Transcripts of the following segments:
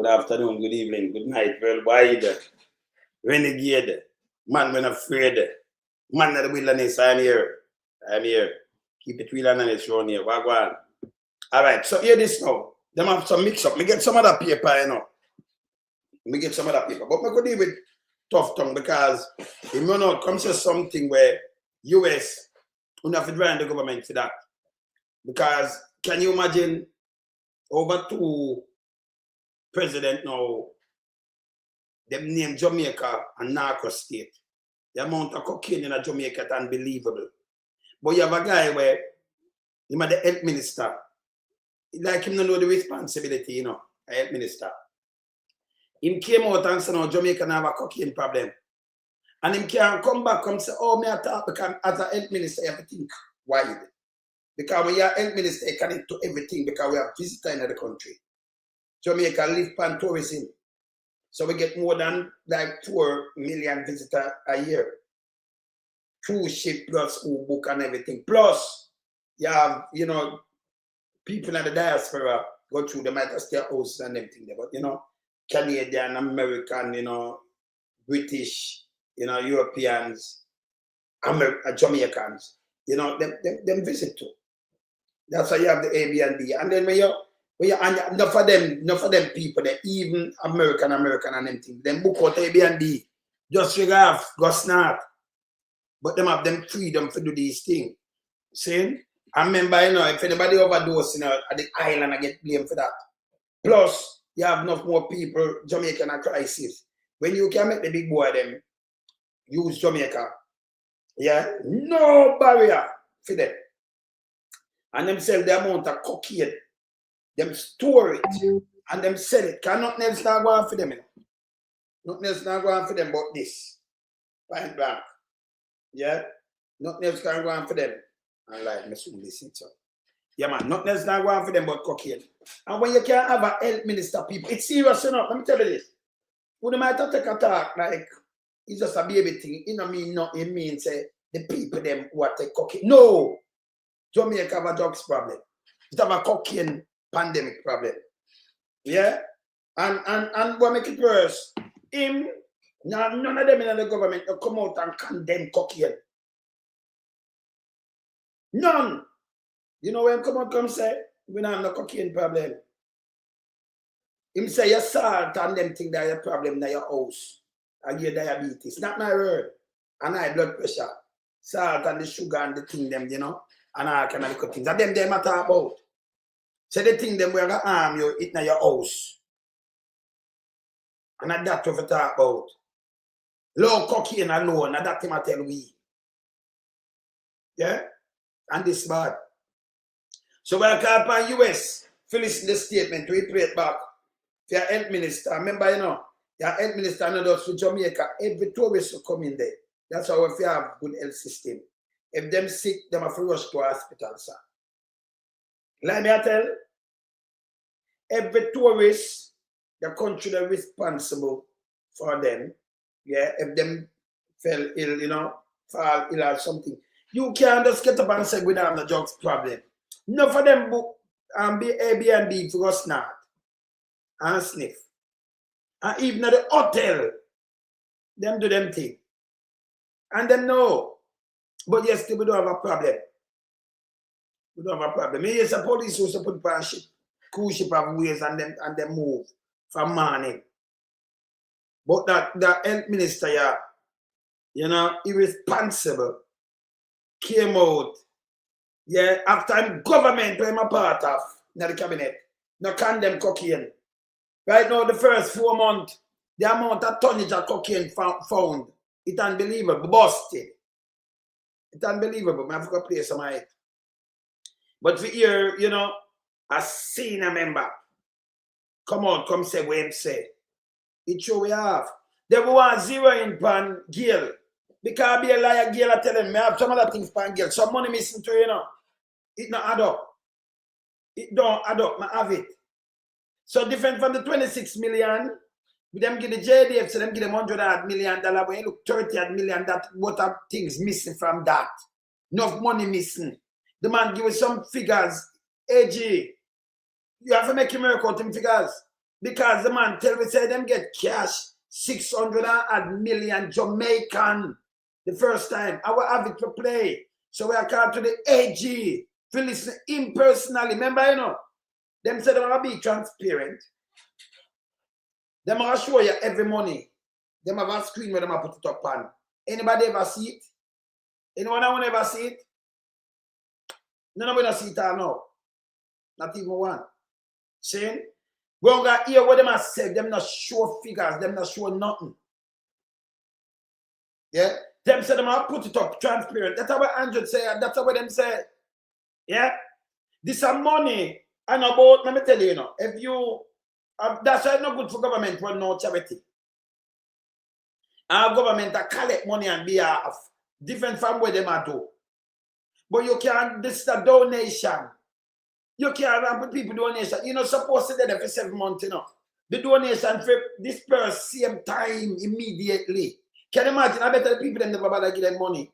good afternoon, good evening, good night, worldwide. Renegade, man when afraid, man of the wilderness, I'm here. Keep it real and honest around here. Wagwan. Alright, so hear this now. Them have some mix up. Me get some other paper, you know. But me could deal with Tufton because if you know comes to something where US will have to drive the government for that. Because can you imagine over to president now, them name Jamaica and Narco state. The amount of cocaine in Jamaica is unbelievable. But you have a guy where he might the health minister. Like him not know the responsibility, you know, a health minister. Him came out and said, no, Jamaica have a cocaine problem. And him can come back and say, oh, me I talk because as a health minister, you have to think wide. Because when you're a health minister, you connect to everything because we have visitors in the country. Jamaica live on tourism. So we get more than like 4 million visitors a year. Cruise ship plus book and everything. Plus, you have, you know, people in the diaspora go through the might stay houses and everything there. But, you know, Canadian, American, you know, British, you know, Europeans, Jamaicans, you know, them visit too. That's why you have the Airbnb. And then when you and enough for them people, they even American and everything, them book out Airbnb, just figure off, go snap. But them have them freedom to do these things. See? I remember, you know, if anybody overdose, you know, at the island, I get blamed for that. Plus, you have enough more people, Jamaica in a crisis. When you can make the big boy them use Jamaica, yeah, no barrier for them. And them sell the amount of cocaine, them store it, and them sell it. Because nothing else not going for them, you know. Nothing else not going for them but this. Point blank. Yeah? Nothing else can go on for them. And like, me soon listen to. Yeah, man, nothing else not going for them but cocaine. And when you can't have a health minister, people, it's serious enough. Let me tell you this. When you might have to take a talk, like, it's just a baby thing. You know mean nothing. It means say the people them who take cocaine. No! Jamaica have a drugs problem. It have a cocaine pandemic problem. Yeah? And what make it worse? None of them in the government will come out and condemn cocaine. None. You know when come out come say, we don't have no cocaine problem. Him say your salt and them think that your problem in your house. And your diabetes. Not my word. And high blood pressure. Salt and the sugar and the thing them, you know. And all kind of things. And them I talk about. So the thing them where the arm you eat in your house. And that's what we talk about. Low cocaine alone, and that's what I tell we. Yeah? And this bad. So when I call upon US, to listen to the statement, we play it back. For your health minister, remember, you know, your health minister not just for Jamaica, every tourist will come in there. That's how if you have good health system. If them sick, them have to rush to hospital, sir. Let me tell, every tourist, the country is responsible for them. Yeah, if them fell ill, you know, fall ill or something. You can't just get up and say we don't have the drugs problem. None for them book and be Airbnb for us not and sniff. And even at the hotel, them do them thing. And them know. But yes, we don't have a problem. We don't have a problem. Yes, the police used to put on ship, cruise ship of ways and them move from morning. But that health minister, yeah, you know, irresponsible, came out, yeah, after government where I'm a part of, in the cabinet, no condemn cocaine. Right now, the first 4 months, the amount of tonnage of cocaine found, it's unbelievable, busted. It's unbelievable. I have to play some of it. But for here, you know, a senior member come out, come say what him say. It's sure we have. They want 0 in pan Gail. Because I be a liar, Gail, I tell them, I have some other things pan Gail. Some money missing to you know. It not add up. It don't add up, I have it. So different from the 26 million, we them give the JDF, so them give them $100 million. When you look 30 million, that what are things missing from that? Enough money missing. The man give us some figures. AG, you have to make him work out them figures. Because the man tell me, say them get cash 600 million Jamaican the first time. I will have it to play. So we are called to the AG to listen impersonally. Remember, you know, them said they want to be transparent. Them are show you every money. Them have a screen where them are put it up on. Anybody ever see it? Anyone ever see it? None of them see it or no. Not even one. Saying, we don't got hear what them have said. Them not show figures. Them not show nothing. Yeah? Them say them have put it up transparent. That's what Andrew say. That's what them say. Yeah? This is money. And about, let me tell you, you know, if you, that's why it's not good for government for no charity. Our government collect money on behalf. Different from where them are do. But you can't, this is a donation. You can't put people donation. You're not supposed to do that for 7 months, you know. The donation for this per same time immediately. Can you imagine? I bet the people them never bother give them money.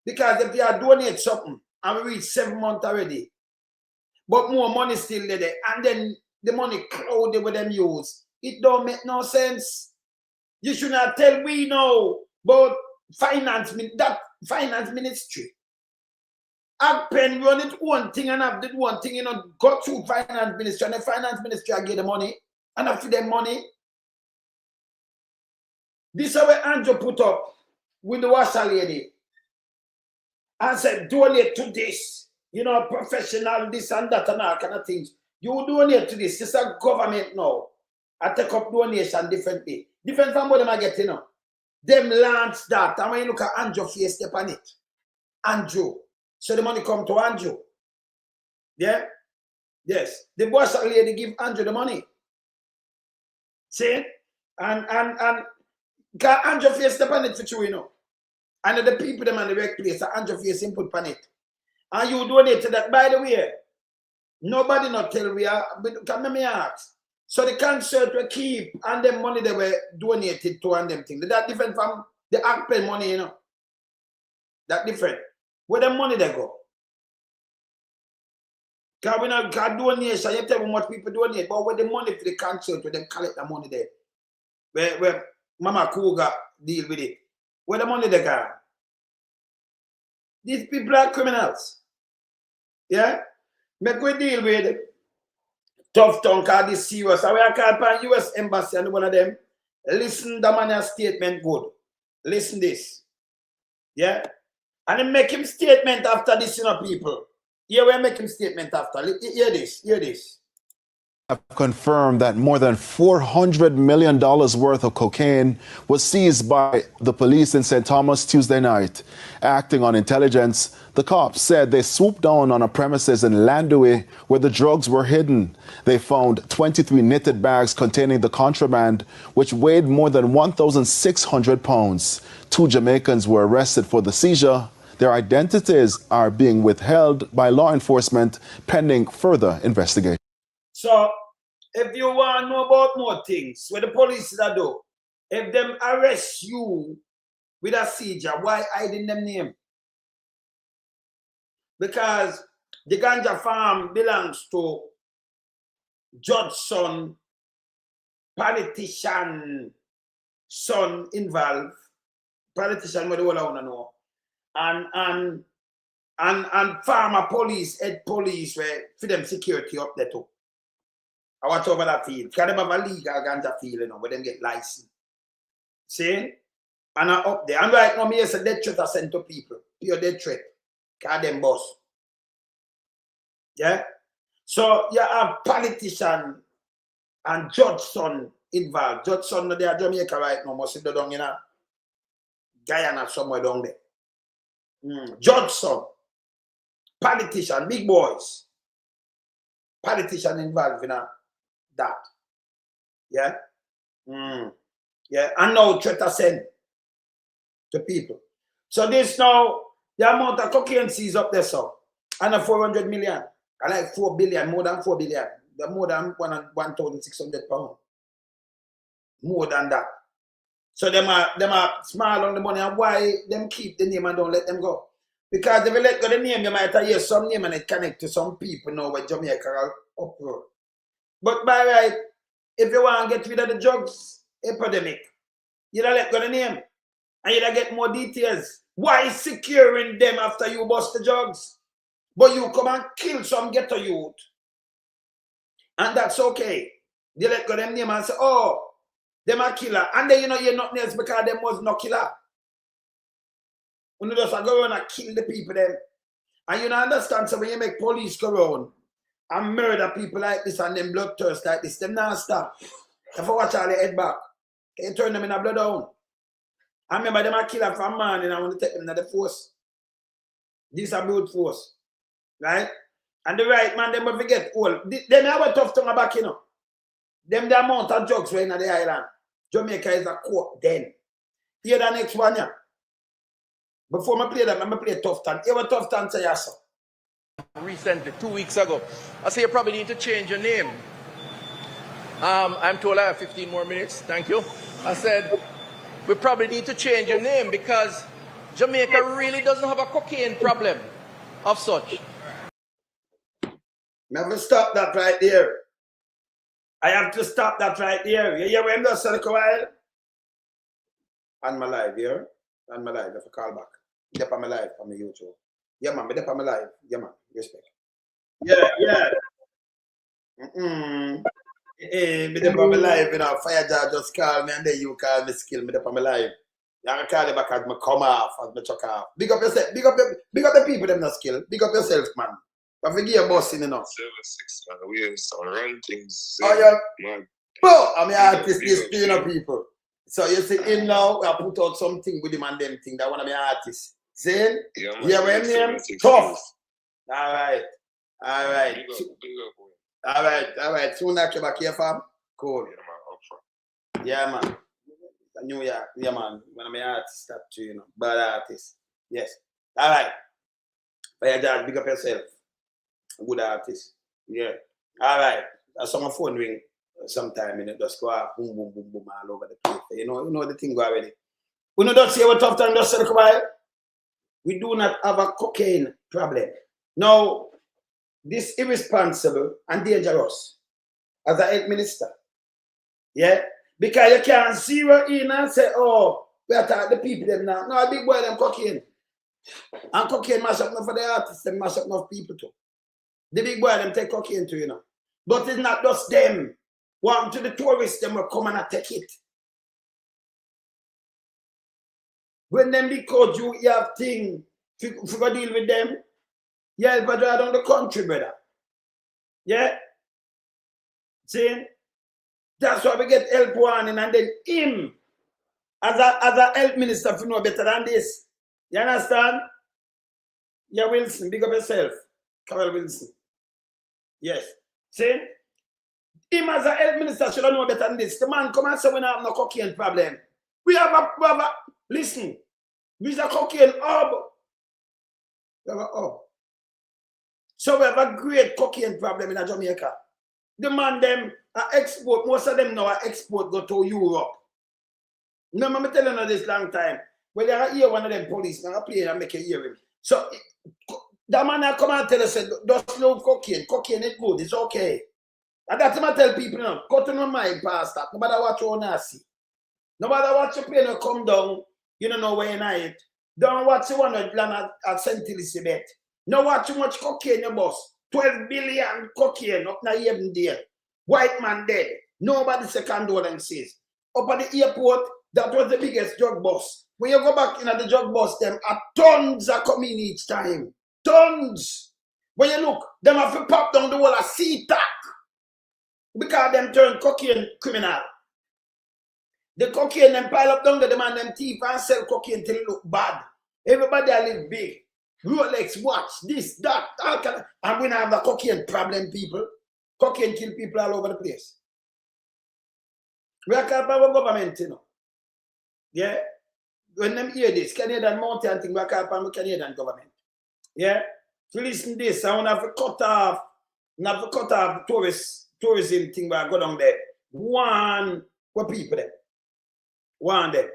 Because if they are donate something and we reach 7 months already, but more money still there, and then the money crowded with them use, it don't make no sense. You should not tell we know about finance ministry. Odpem run it one thing and have did one thing, you know, go through finance ministry, and the finance ministry I get the money and after them money. This is what Andrew put up with the washer lady and said, donate to this, you know, professional, this and that and all kind of things. You donate to this. This is a government now. I take up donation differently. Different from what them I get, you know. Them launch that. And when you look at Andrew face, step on it. Andrew. So the money come to Andrew. Yeah? Yes. The boss lady give Andrew the money. See? And Andrew face step on it for you, you know. And the people them on the right place, Andrew face input on it. And you donate to that. By the way, nobody not tell we are, but come me ask. So the concert will keep and the money they were donated to and them things. That different from the Odpem money, you know. That different. Where the money they go? Because we not got donation, you tell me what people donate, but where the money for the concert, where them collect the money there. Where Mama Coca deal with it. Where the money they got? These people are criminals. Yeah? Make we deal with Tufton, because this serious. I will call upon US Embassy and one of them. Listen the man's statement good. Listen this. Yeah? And then make him statement after this, you know, people. Here we make him statement after. Hear this, hear this. Have confirmed that more than $400 million worth of cocaine was seized by the police in St. Thomas Tuesday night. Acting on intelligence, the cops said they swooped down on a premises in Landui where the drugs were hidden. They found 23 knitted bags containing the contraband, which weighed more than 1,600 pounds. 2 Jamaicans were arrested for the seizure. Their identities are being withheld by law enforcement pending further investigation. So, if you want to know about more things, what the police do, if them arrest you with a seizure, why hiding them name? Because the ganja farm belongs to judge son, politician son involved, politician what the whole I want to know, and farmer police, head police, where for them security up there too. I watch over that field. Because them have a legal ganja field, you know, where them get licensed. See? And I'm up there. And right now, me is a death threat I send to people. Pure death threat. Because them boss. Yeah? So, you have politician and judge son involved. Judge son, they are Jamaica right now. Must be down in a Guyana somewhere down there. Judge son. Politician, big boys. Politician involved in that. Yeah? Yeah. And now threat to send to people. So this now, the amount of cocaine seized up there, so. And a 400 million. I like 4 billion, more than 4 billion. They're more than 1,600 pounds. More than that. So them are small on the money, and why them keep the name and don't let them go? Because if you let go the name, you might hear some name and it connect to some people now where Jamaica are uproar. But by right, if you want to get rid of the drugs epidemic, you'd let go the name. And you'd get more details. Why securing them after you bust the drugs? But you come and kill some ghetto youth. And that's okay. They let go them name and say, oh, them a killer. And then you know you're nothing else because them was no killer. You just go around and kill the people them. And you don't understand, so when you make police go around and murder people like this and them bloodthirst like this, them not stop. If I watch all the head back, you turn them in a blood down. I remember them a killer from man and I want to take them to the force. This is a brute force. Right? And the right man, they must forget all. Them have a tough tongue back, you know. Them the amount of drugs right in the island. Jamaica is a court then. Here the next one, yeah. Before I play that, I'm going to play Tufton. You have a Tufton say yes, sir. Recently, 2 weeks ago, I say you probably need to change your name. I'm told I have 15 more minutes. Thank you. I said, we probably need to change your name because Jamaica really doesn't have a cocaine problem of such. Never stop that right there. I have to stop that right there. You hear when I'm just a while? On my live here. On my live, if I call back. Dep on my live on my YouTube. Yeah, man, dep on my live. Yeah, man, respect. Yeah. Me dep on my live, you know. Fire jar just call me and then you call me skill. Me dep on my live. You can call you back as me come off, as me chuck off. Big up yourself. Big up the people them not skill. Big up yourself, man. But forget your boss in enough. 7-6, man. We are some run things. Oh, yeah. Man. Oh, I'm an artist, this you know people. So you see him now, I put out something with him and them thing that one of my artists. See? Yeah, man. Yeah, when name? Tough. Alright. Alright. Alright. Soon I come back here, fam. Cool. Yeah, man. Up front. Yeah, man. New York. Yeah, man. One of my artists, that too, you know. Bad artist. Yes. Alright. Fire George, big up yourself. A good artist. Yeah. Alright. That's on my phone ring. Sometime in it just go off, boom, boom, boom, boom, all over the place. You know the thing go already. We know don't see what Tufton just said, we do not have a cocaine problem. Now, this irresponsible and dangerous as a health minister. Yeah? Because you can't zero in and say, oh, we attack the people them now. No, a big boy them cocaine. And cocaine mash up enough for the artists, them mash up enough people too. The big boy them take cocaine too, you know. But it's not just them. Want to the tourists, them will come and take it. When them because you have things, if you go deal with them, yeah, but right on the country, brother. Yeah? See? That's why we get help warning and then him, as a health minister, if you know better than this. You understand? Yeah, Wilson, big up yourself. Carol Wilson. Yes. See? Him as a health minister should know better than this. The man come and say we don't have no cocaine problem. We have a listen, we have a cocaine hub. We have a hub. So we have a great cocaine problem in Jamaica. The man them are export, most of them now are export go to Europe. Remember me telling you this long time. Well, you hear one of them police now play and make you hear him. So that man come and tell us just love cocaine. Cocaine is good, it's okay. And that's what I tell people now. Cut on mind past that. No matter what you want to see. No matter what you play, you come down, you don't know where you're at. Don't watch you want to land at St. Elizabeth. No watch too much cocaine, you boss. 12 billion cocaine up now even there. White man dead. Nobody say condolences. Up at the airport, that was the biggest drug bus. When you go back in the drug bus, them are tons are coming each time. Tons. When you look, them have to pop down the wall of sea-tack. Because them turn cocaine criminal. The cocaine them pile up down to them and them thief and sell cocaine till it look bad. Everybody live big. Rolex, watch, this, that, all kind of, and we don't have the cocaine problem, people. Cocaine kill people all over the place. We are called by our government, you know. Yeah? When them hear this, Canadian mountain thing, we are called by the Canadian government. Yeah? So listen to this, I want to have to cut off tourism thing where I go down there. One for people there. One there.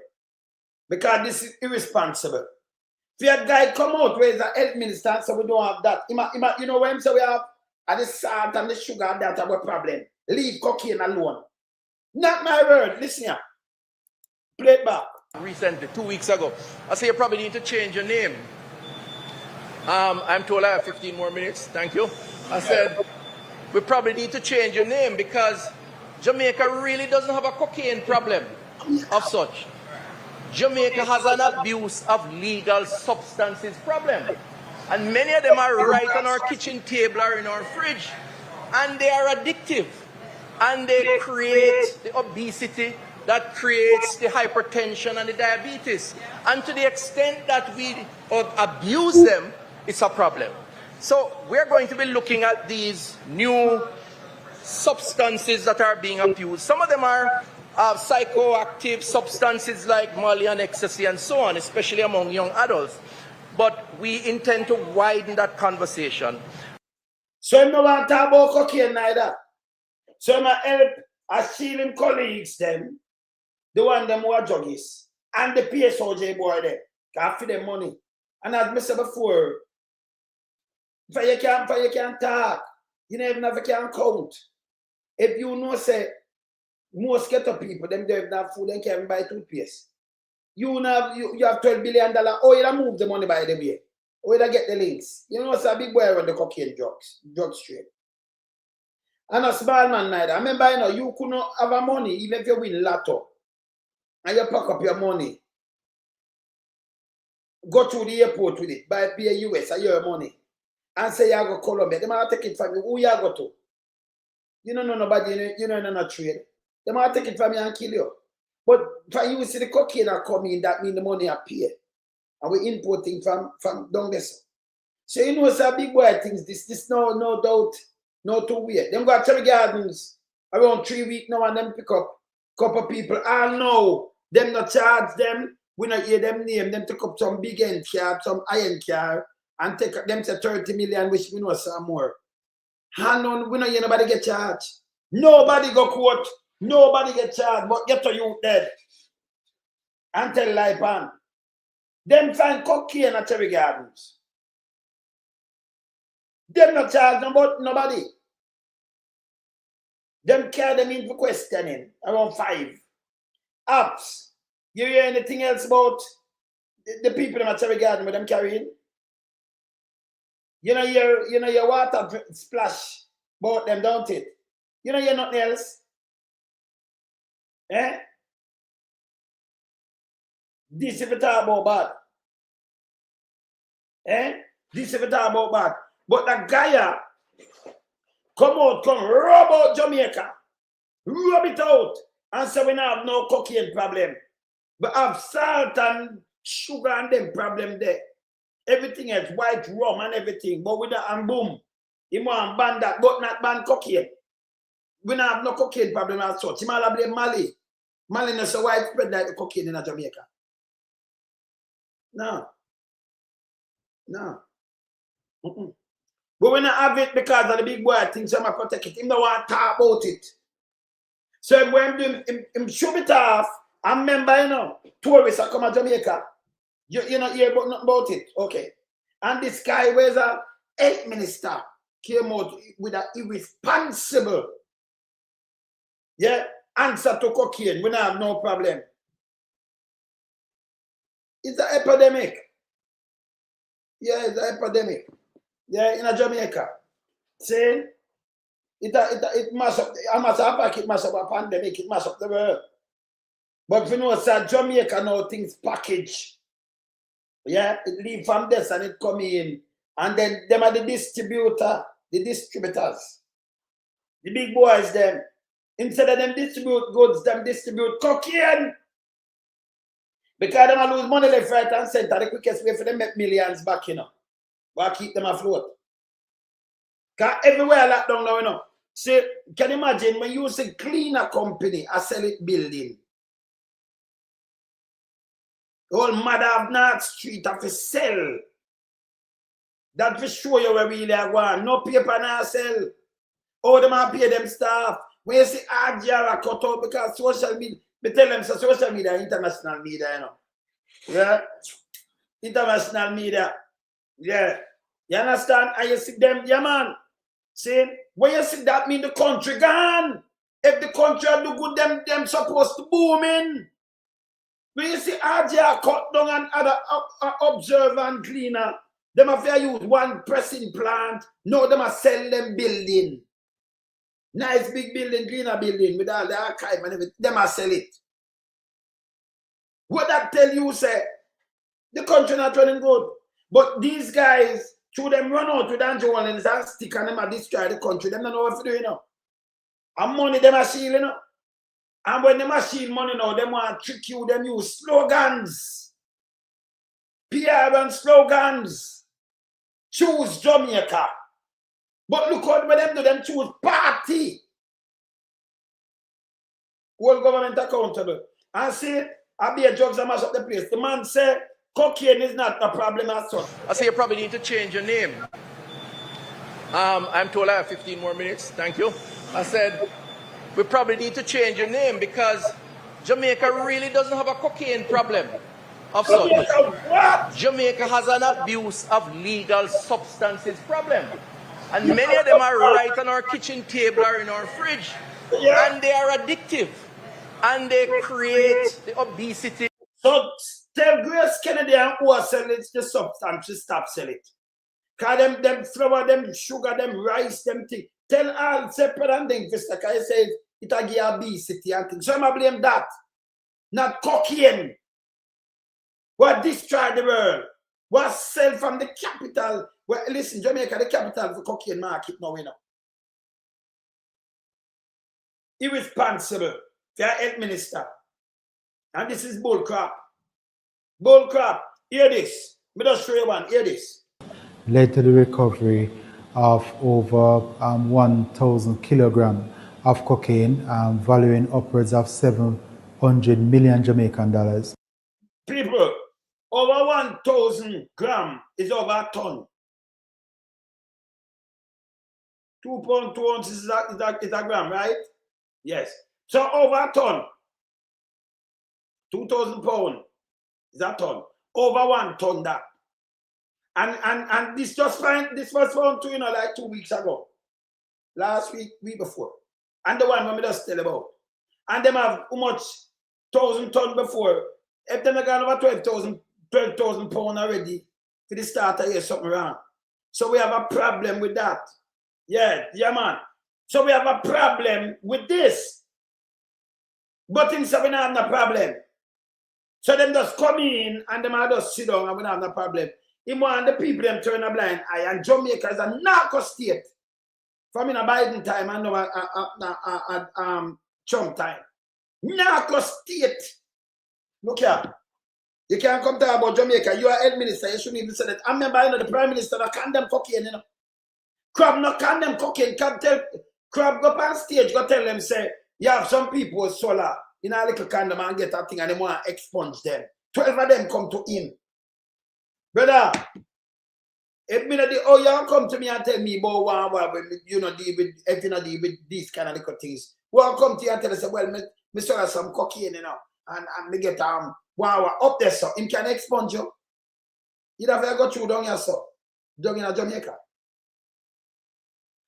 Because this is irresponsible. If a guy come out where he's a health minister, so we don't have that. You know what I'm saying? We have the salt and the sugar, that's our problem. Leave cocaine alone. Not my word. Listen here. Play it back. Recently, 2 weeks ago. I say you probably need to change your name. I'm told I have 15 more minutes. Thank you. I said, we probably need to change your name because Jamaica really doesn't have a cocaine problem of such. Jamaica has an abuse of legal substances problem. And many of them are right on our kitchen table or in our fridge. And they are addictive. And they create the obesity that creates the hypertension and the diabetes. And to the extent that we abuse them, it's a problem. So we're going to be looking at these new substances that are being abused. Some of them are psychoactive substances like Molly and ecstasy and so on, especially among young adults. But we intend to widen that conversation. So I don't want to talk about cocaine neither. So I help stealing colleagues them, the one them who are druggies, and the PSOJ boy there, can feed them money. And as I said before, if you can't talk, you never can count. If you know say most ghetto people, them don't have food, they can't buy toothpaste. You have $12 billion. Oh, you move the money by the way. Oh, you get the links. You know, it's a big boy around the cocaine drug straight. And a small man neither. I remember, you know, you could not have a money even if you win lotto. And you pack up your money. Go to the airport with it, buy a US, and your money. And say you go to Colombia. They might take it from you. Who you go to? You don't know nobody, you don't know no trade. They might take it from you and kill you. But for you see the cocaine are coming, that means the money appear. And we're importing from down there. So you know, it's a big boy things. This no doubt, no too weird. Them got Cherry Gardens around 3 weeks now and them pick up a couple people. I know them not charge them. We not hear them name. Them take up some big end car, some iron car, and take them say 30 million, which we know some more. And on, we not hear nobody get charged. Nobody go court. Nobody get charged, but get to you dead. And tell life on. Them find cocaine at Cherry Gardens. Them not charged about nobody. Them carry them in for questioning around 5. Apps. You hear anything else about the people in Cherry Garden with them carrying? You know your water splash about them, don't it? You know you're nothing else. Eh? This if you talk about bad. Eh? This if you talk about bad. But the guy come rub out Jamaica. Rub it out. And say we don't have no cocaine problem. But have salt and sugar and them problem there. Everything else, white rum and everything. But with that and boom. He want ban that, but not ban cocaine. We don't have no cocaine problem as such. He might have blame Mali. Mali is so widespread like the cocaine in Jamaica. No. No. But we don't have it because of the big boy thinks I'm going to protect it. He don't want to talk about it. So when him show it off, I remember, you know, tourists are come to Jamaica. You not hear about nothing about it. Okay. And this guy was a health minister came out with an irresponsible answer to cocaine. We don't have no problem. It's an epidemic. Yeah, it's an epidemic. Yeah, in Jamaica. Saying it must up, it must up a pandemic, it must up the world. But you know, sir, Jamaica now things package. Yeah, it leave from this and it come in. And then them are the distributors, the big boys them. Instead of them distribute goods, them distribute cocaine. Because them lose money left, right, and center. The quickest way for them make millions back, you know. But keep them afloat. Because everywhere lockdown now, you know. So, can you imagine when you say cleaner company, a sell it building? The whole mother of North Street have to sell. That will show you where really are going. No paper now sell. Oh, them have pay them staff. When you see RGR cut out because social media, they tell them so social media, international media, you know. Yeah? International media. Yeah. You understand? And you see them, yeah man. See, when you see that mean the country gone. If the country do good, them supposed to boom in. When you see RJ cut down and other observer and cleaner, them have to use one pressing plant. No, them are sell them building. Nice big building, cleaner building with all the archive and everything. Them are sell it. What that tell you, say, the country not running good. But these guys, through them run out with Andrew Wallens and stick and them and destroy the country. Them don't know what to do, you know. And money them are stealing, you know. And when them are stealing money now, them want to trick you, them use slogans. PR and slogans. Choose Jamaica. But look what them do, them choose party. World government accountable. And see, I be a drugs and mash up the place. The man said, cocaine is not a problem as such. I say you probably need to change your name. I'm told I have 15 more minutes. Thank you. I said, we probably need to change your name because Jamaica really doesn't have a cocaine problem of such. What? Jamaica has an abuse of legal substances problem. And many of them are right on our kitchen table or in our fridge. Yeah. And they are addictive. And they create the obesity. So tell Grace Kennedy and who are selling the substance to stop selling it. Because them flour, them sugar, them rice, them thing. Tell all separate and things, because I say it will give obesity and things. So I blame that. Not cocaine. What destroy the world. What sell from the capital. Well, listen, Jamaica, the capital for cocaine market now, you know. Irresponsible. For our health minister. And this is bull crap. Bull crap. Hear this. Let me just show you one. Hear this. Led to the recovery of over 1,000 kilograms of cocaine, valuing upwards of 700 million Jamaican dollars. People, over 1,000 grams is over a ton. 2 pounds, 2 ounces is a gram, right? Yes. So over a ton. 2,000 pounds is a ton. Over 1 ton that. And this just this was found too, you know, like 2 weeks ago. Last week before. And the one when we just tell about. And them have how much 1,000 ton before. If them have gone over 12,000 pounds already for the start of year, something wrong. So we have a problem with that. Yeah, man. So we have a problem with this. But instead we don't have no problem. So them just come in and them just sit down and we don't have no problem. He want the people them turn a blind eye, and Jamaica is a narco state. From in a Biden time and now Trump time. Narco state. Look here. You can't come talk about Jamaica. You are head minister. You shouldn't even say that. I remember, you know, the prime minister that condemn cocaine, you know. Crab not condemn cocaine. Crab go up on stage, go tell them, say, you have some people with solar in a little condom and get that thing and they want to expunge them. 12 of them come to him. Brother, if me you come to me and tell me about you know, if you know deal with these kind of little things. Well, come to you and tell us, well, me saw some cocaine, you know, and me get up there, so him can expunge you. You'd have to go through down here, so down in Jamaica.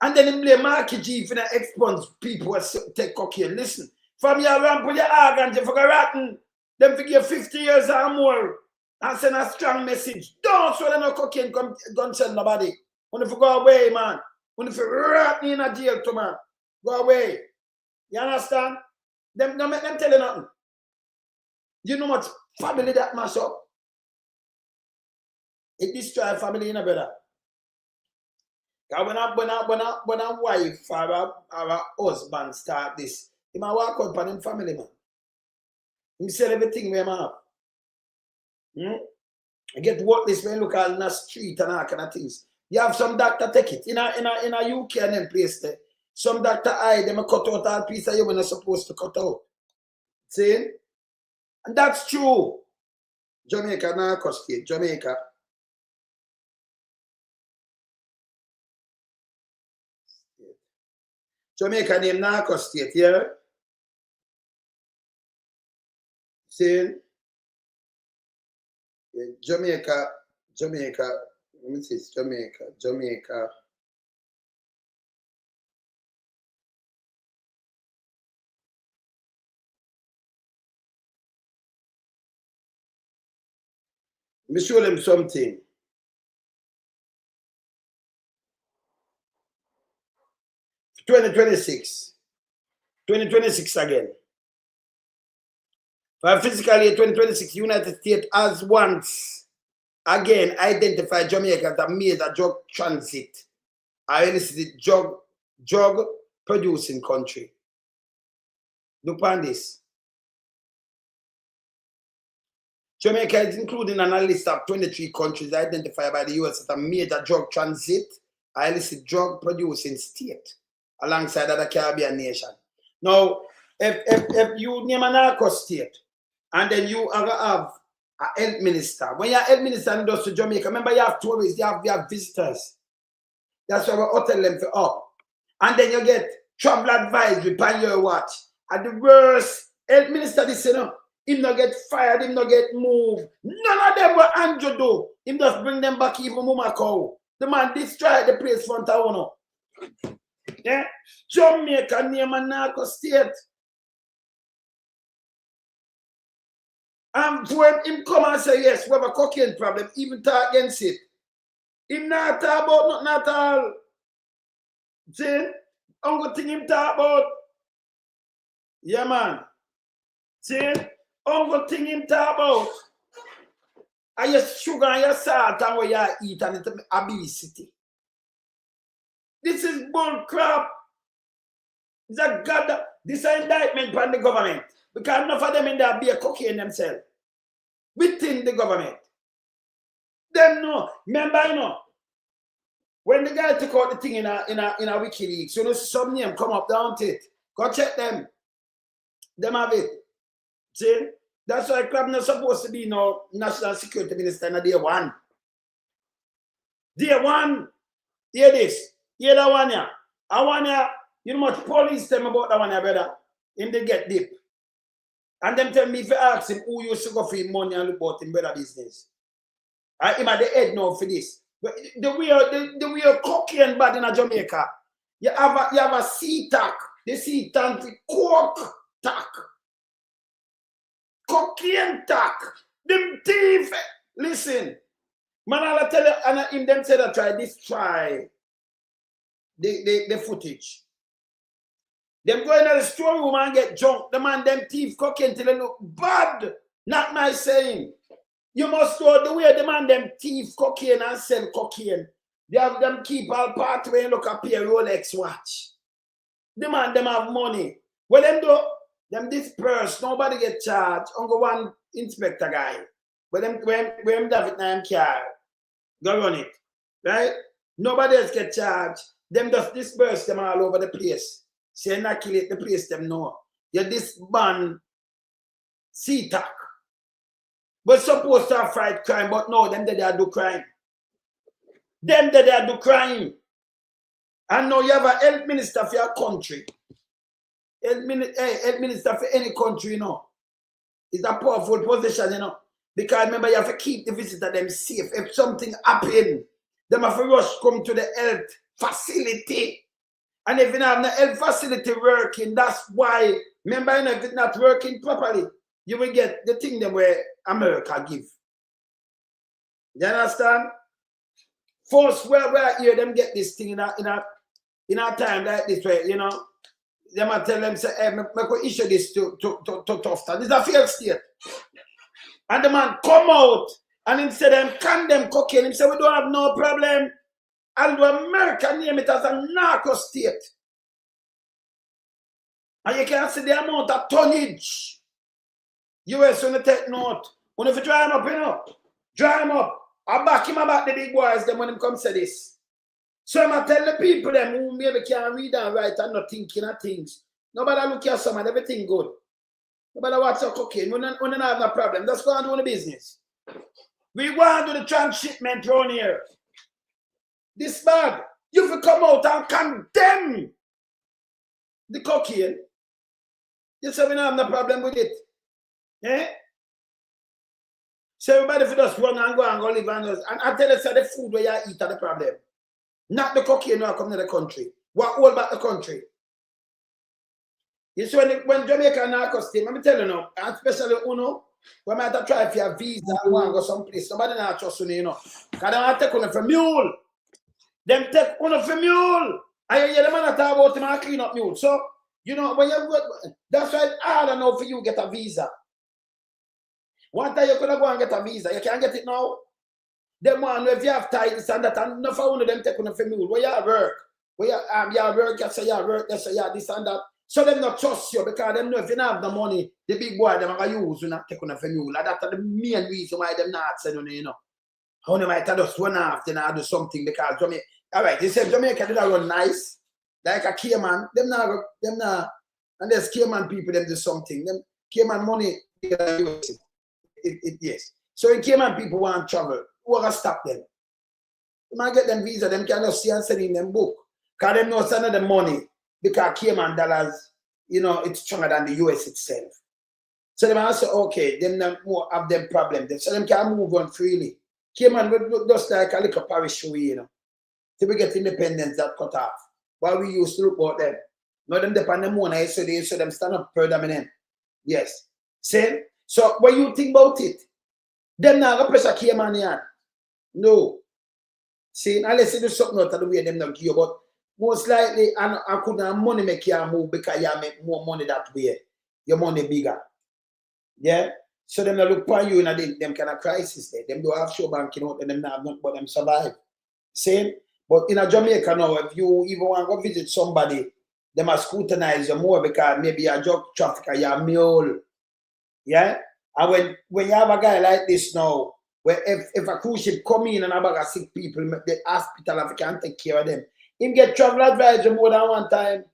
And then him blame Marky G for the expunge people who take cocaine. Listen, from your ramp with your arrogance, you forgot rotten, them figure 50 years or more. And send a strong message. Don't swallow no cocaine, don't sell nobody. When if you go away, man. When if you rat me in a jail too, man. Go away. You understand? Don't make them tell you nothing. You know much family that mash up? It destroy family, you know, brother. Because when a wife or a husband start this, he might walk out for them family, man. He sell everything we have. I get what this when look in the street and all kind of things. You have some doctor take it. In a UK and them place there. Some doctor them cut out all piece of you when they're supposed to cut out. See? And that's true. Jamaica, Narco state. Jamaica. Jamaica named Narco state, yeah? See? Jamaica, let me see, Jamaica. Let me show them something. $2026 again. For fiscal year 2026, United States has once again identified Jamaica as a major drug transit, or illicit drug producing country. Look on this. Jamaica is included on a list of 23 countries identified by the US as a major drug transit or illicit drug producing state, alongside other Caribbean nations. Now, if you name a narco state, and then you have a health minister, when your health minister goes to Jamaica, remember you have tourists, you have visitors. That's why we hotel them for up. And then you get travel advisory on your watch. And the worst health minister, this, you know, him not get fired, him not get moved. None of them were Andrew do. Him just bring them back even Mama Cow. The man destroyed the place front of one. Yeah? Jamaica name a narco state. And when him come and say, yes, we have a cocaine problem, even talk against it. Him not talk about nothing at all. See? Only thing him talk about. Yeah, man. See? Only thing him talk about. And your sugar and your salt and what you eat and it's obesity. This is bull crap. This is an indictment by the government. Because enough of them in there be a cocaine themselves. Within the government. Them know. Remember, you know, when the guy took out the thing in a WikiLeaks, you know, some name come up down to it. Go check them. Them have it. See? That's why Club not supposed to be no national security minister in day one. Day one. Hear this. Hear that one here. I want you, you know much police tell me about that one here, brother. Him they get deep. And them tell me if you ask him who used to go for him money and look about him better business. I him at the head now for this. But the way cocaine bad in Jamaica, you have a sea tack. The sea tack, coke tack. Cocaine tack. Them thief. Listen. Man, I'll tell you, and him them say that try the footage. Them go in the storeroom and get drunk. The man, them thief cocaine till they look bad. Not my saying. You must know the way the man, them thief cocaine and sell cocaine. They have them keep all part way and look up here Rolex watch. The man, them have money. Well, them do, them disperse. Nobody get charged. Only one inspector guy. But them, when David Nine car, go run it. Right? Nobody else get charged. Them just disperse them all over the place. Say inoculate the place them know. You disband CTAC. But supposed to have fight crime, but no, them they do crime. Them they do crime. And now you have a health minister for your country. Health minister for any country, you know. It's a powerful position, you know. Because remember, you have to keep the visitor them safe. If something happen, them have to rush come to the health facility. And if you don't have the health facility working, that's why, remember, you know, if it's not working properly, you will get the thing them where America give. You understand? First, where here them get this thing in a time like this way, you know, they might tell them, say, hey, I could issue this to Tufton. It's a failed state. And the man come out and instead of condemn cocaine, he said, we don't have no problem. And the America name it as a narco state. And you can see the amount of tonnage. US when you take note. When if you dry him up, you know, dry him up. I back him about the big boys them when him come say this. So I'm tell the people them who maybe can't read and write and not thinking of things. Nobody look at some and everything good. Nobody watch your cocaine. We don't have no problem. Let's go and do the business. We want to do the transshipment around here. This bad. You will come out and condemn the cocaine. You say we don't have no problem with it. Eh? So everybody for just run and go live and I tell you, say the food where you eat are the problem. Not the cocaine who come to the country. What all about the country? You see when Jamaica Narco state, let me tell you now, especially Uno, We might have to try for your visa and go and go someplace. Somebody not trust you, you know. Because they want to take on for mule. Them take on for mule. And you hear the man talk about him and clean up mule. So, you know, when you that's why it's hard enough for you to get a visa. One time you could go and get a visa. You can't get it now. Them one, if you have titles and that, and enough of one of them take on for mule. Where you work? Where you work, you say you work, you say you this and that. So them not trust you because them know if you don't have the money, the big boy them are going to use you not take on for mule. And that's the main reason why them not saying, you know. How they might have just one half, then I do something because Jamaica. Alright, they said Jamaica did run nice. Like a Cayman. Them not, and there's Cayman people, them do something. Them Cayman money, yes. So in Cayman people want to travel. Who are going to stop them? You might get them visa, them can just see and send in them book. Because them know send them money. Because Cayman dollars, you know, it's stronger than the US itself. So they might say, okay, them not more have them problem. So them can move on freely. Cayman just like a little parish away, you know. Till we get independence that cut off. While we used to look about them. Now them depend on money, so them stand up predominant. Yes. See? So what you think about it? Them not gonna pressure Cayman yan. No. See, unless you do something out of the way them not give you, but most likely I couldn't have money make you move because you make more money that way. Your money bigger. Yeah? So them not look upon you in them kind of crisis there. Them do have show banking out and them not have nothing but them survive. See? But in a Jamaica now, if you even want to go visit somebody, they must scrutinize you more because maybe you're a drug trafficker, you're a mule. Yeah? And when you have a guy like this now, where if a cruise ship come in and have a sick people, the hospital if you can't take care of them, him get travel advisory more than one time.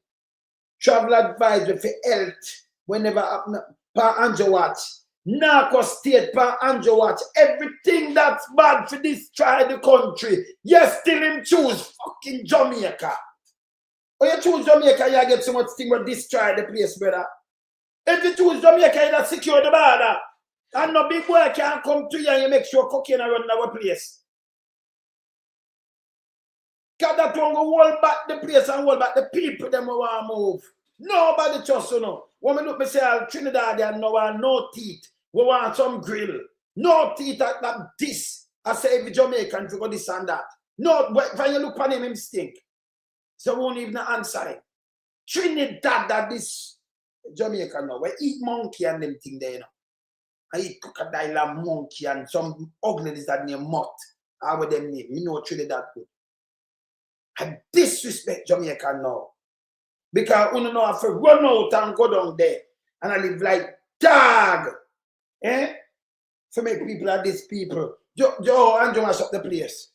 Travel advisory for health whenever per Andrew watch. Narco state per Andrew watch. Everything that's bad for destroy the country. Yes, still him choose fucking Jamaica. When you choose Jamaica, you get so much thing will destroy the place, brother. If you choose Jamaica, you secure the border. And no big boy can come to you and you make sure cocaine run our place. Because that one go hold back the place and hold back the people them who want to move. Nobody trust you know. When we look, me say Trinidad and no teeth. We want some grill. No teeth at this. I say every Jamaican to go this and that. No, when you look at him stink. So we won't even answer him. Trinidad that this Jamaican now. We eat monkey and them thing there, you know. I eat crocodile and monkey and some ugliness that name mutt. How would them name? Me know Trinidad good. I disrespect Jamaica now. Because you know have to run out and go down there. And I live like dog. Eh? To make people like these people. Joe and Joe mash up the place.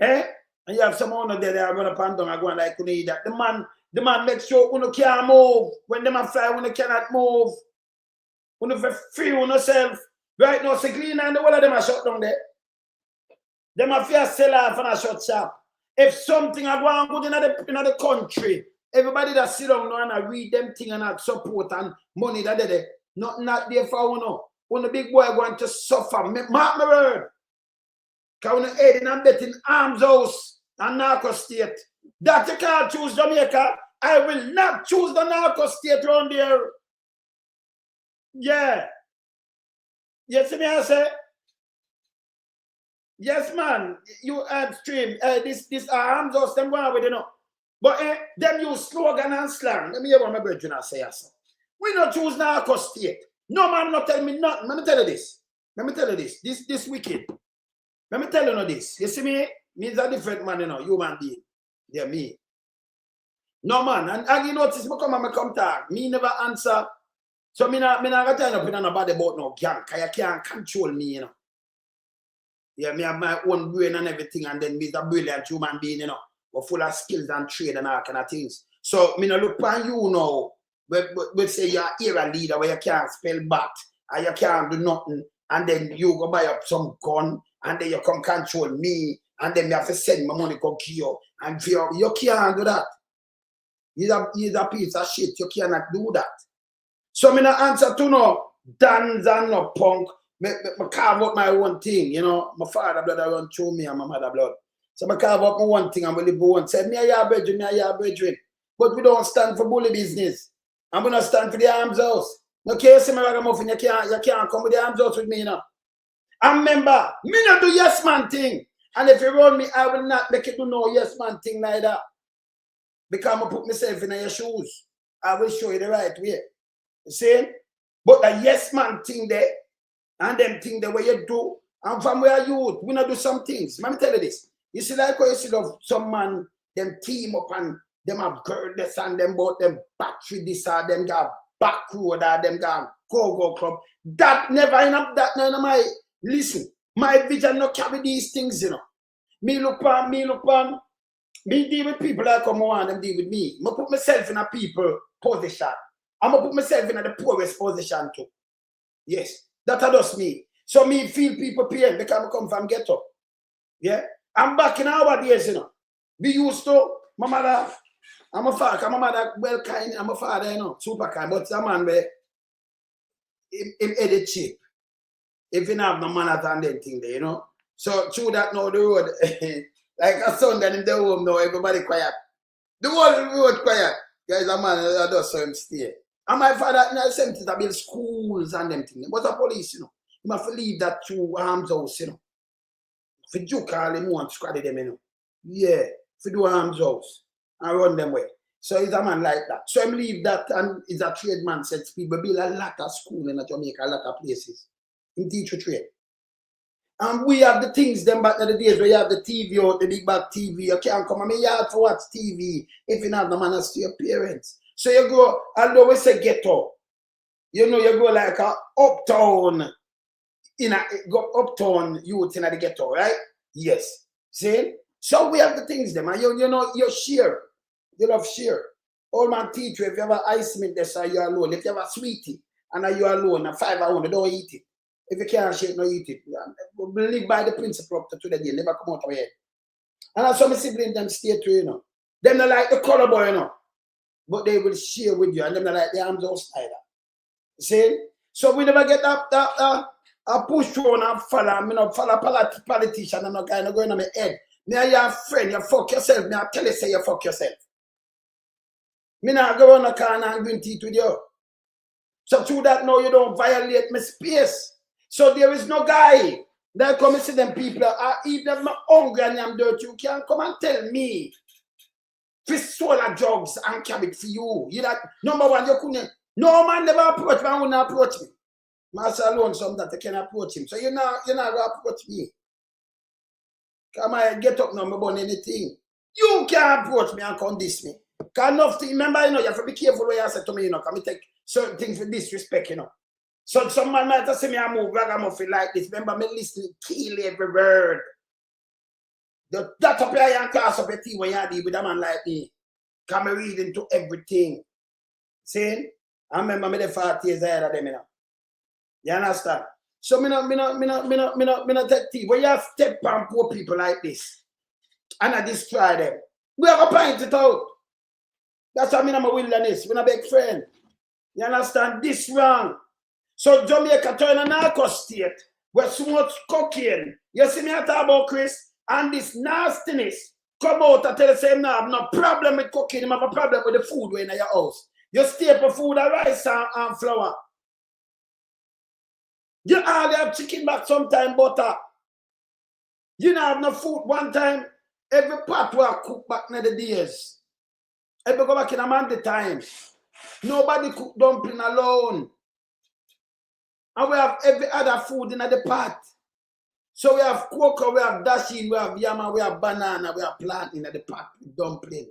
Eh? And you have someone there that are going to pan down and go and like you need that. The man makes sure you can't move. When them fly, you cannot move. You for free yourself. Right now, it's clean and the whole of them are shut down there. Them are fear sell off and a shut shop. If something are going good in the country, everybody that sit down now and read them thing and support and money that they not there for you know. When the big boy going to suffer, mark my word. Because when you're aiding and betting arms house and Narco state, that you can't choose Jamaica, I will not choose the Narco state around there. Yeah. You see me I say? Yes, man. You stream. This arms house, them going with you know. But them use slogan and slang. Let me hear what my brethren say. We not choose Narco state. No man not tell me nothing. Let me tell you this. This wicked. Let me tell you this. You see me? Me is a different man, you know, human being. Yeah, me. No man. And you notice me come talk. Me never answer. So me not gonna tell you nobody about no gang. Cause you can't control me, you know. Yeah, me have my own brain and everything, and then me is a brilliant human being, you know. But full of skills and trade and all kind of things. So me not look upon you now. We say you're a leader where you can't spell bat and you can't do nothing, and then you go buy up some gun and then you come control me, and then you have to send my money to kill you, and you can't do that. He's a piece of shit. You cannot do that. So me not answer to no dance and no punk. Me carve up my own thing, you know. My father blood run through me and my mother blood. So I carve up my one thing and we live one. Say me a your brethren. But we don't stand for bully business. I'm gonna stand for the arms house. Okay, you see me ragamuffin, you can't come with the arms out with me now. And remember, me not do yes man thing. And if you run me, I will not make it do no yes man thing neither. Because I'm going to put myself in your shoes. I will show you the right way. You see? But the yes man thing there, and them thing the way you do, and from where you we not do some things. Let me tell you this. You see, like when you see some man, them team up and them have girdles and them bought them battery this or them got back road or them got go club. That never in my listen. My vision no carry these things, you know. Me look on, me deal with people that come on and deal with me. I put myself in a people position. I'm gonna put myself in a the poorest position too. Yes, that just me. So me feel people pain because I come from ghetto. Yeah, I'm back in our days, you know. We used to, my mother, I'm a father, my mother well kind, I'm a father, you know, super kind, but a man where him edit cheap. If you have no manners and them thing there, you know. So through that now the road, like a Sunday in the home now, everybody quiet. The whole road quiet. Guys, a man that does so him stay. And my father, in the 70s, I built schools and them things. But the police, you know, you have to leave that through arms house, you know. For you call him want to squad them, you know. Yeah, for do arms house and run them way. So he's a man like that. So him leave that and he's a trade man, said people build a lot of school in Jamaica, a lot of places. He teach you trade. And we have the things them back in the days where you have the TV out, the big back TV. You can't come on my yard for watch TV if you have the manners to your parents. So you go, although we say ghetto, you know, you go like a uptown, go uptown youth in the ghetto, right? Yes. See? So we have the things them, and you know, you share. You love share. Old man teach you if you have an ice mint, that's how you're alone. If you have a sweetie and you're alone, a 5 hours, don't eat it. If you can't shake, no eat it. Live by the principle up to the day, never come out of here. And that's some siblings them stay to, you know. Them not like the color boy, you know. But they will share with you, and them not like the arms house either. See? So we never get a push through and follow. I mean, follow politician and no guy not going on my head. Me and your friend, you fuck yourself. Me I tell you say you fuck yourself. Me not go on the corner and drink tea with you. So through that now you don't violate my space. So there is no guy that come and see them people are either not hungry and I'm dirty. You can't come and tell me fish solar drugs and cabbage for you. You that number one, you couldn't. No man never approach me, I wouldn't approach me. Master alone sometimes I can approach him. So you're not gonna approach me. Come on, get up now, about anything. You can't approach me and come diss me. Cause enough thing, remember, you know, you have to be careful what you say to me, you know, can me take certain things with disrespect, you know. So some man might say me I move ragamuffin like this. Remember me listening, kill every word. That up here and cast up your tea when you deal with a man like me. Come me read into everything. See? I remember me the 40 years ahead of them, you know. You understand? So me not take tea. When you have step on poor people like this, and I destroy them, we have to point it out. That's why I'm a wilderness. We're not big friend. You understand? This wrong. So Jamaica turn a narco state where so much cocaine. You see me I talk about Chris and this nastiness come out and tell the same now I have no problem with cocaine, I have a problem with the food in your house. You stay for food and rice and flour. You hardly have chicken back sometime, butter. You don't have no food one time. Every pot will cook back in the days. Every go back in a man the time. Nobody cook dumpling alone. And we have every other food in the pot. So we have Coca, we have dashing, we have yama, we have banana, we have plant in the pot, dumpling.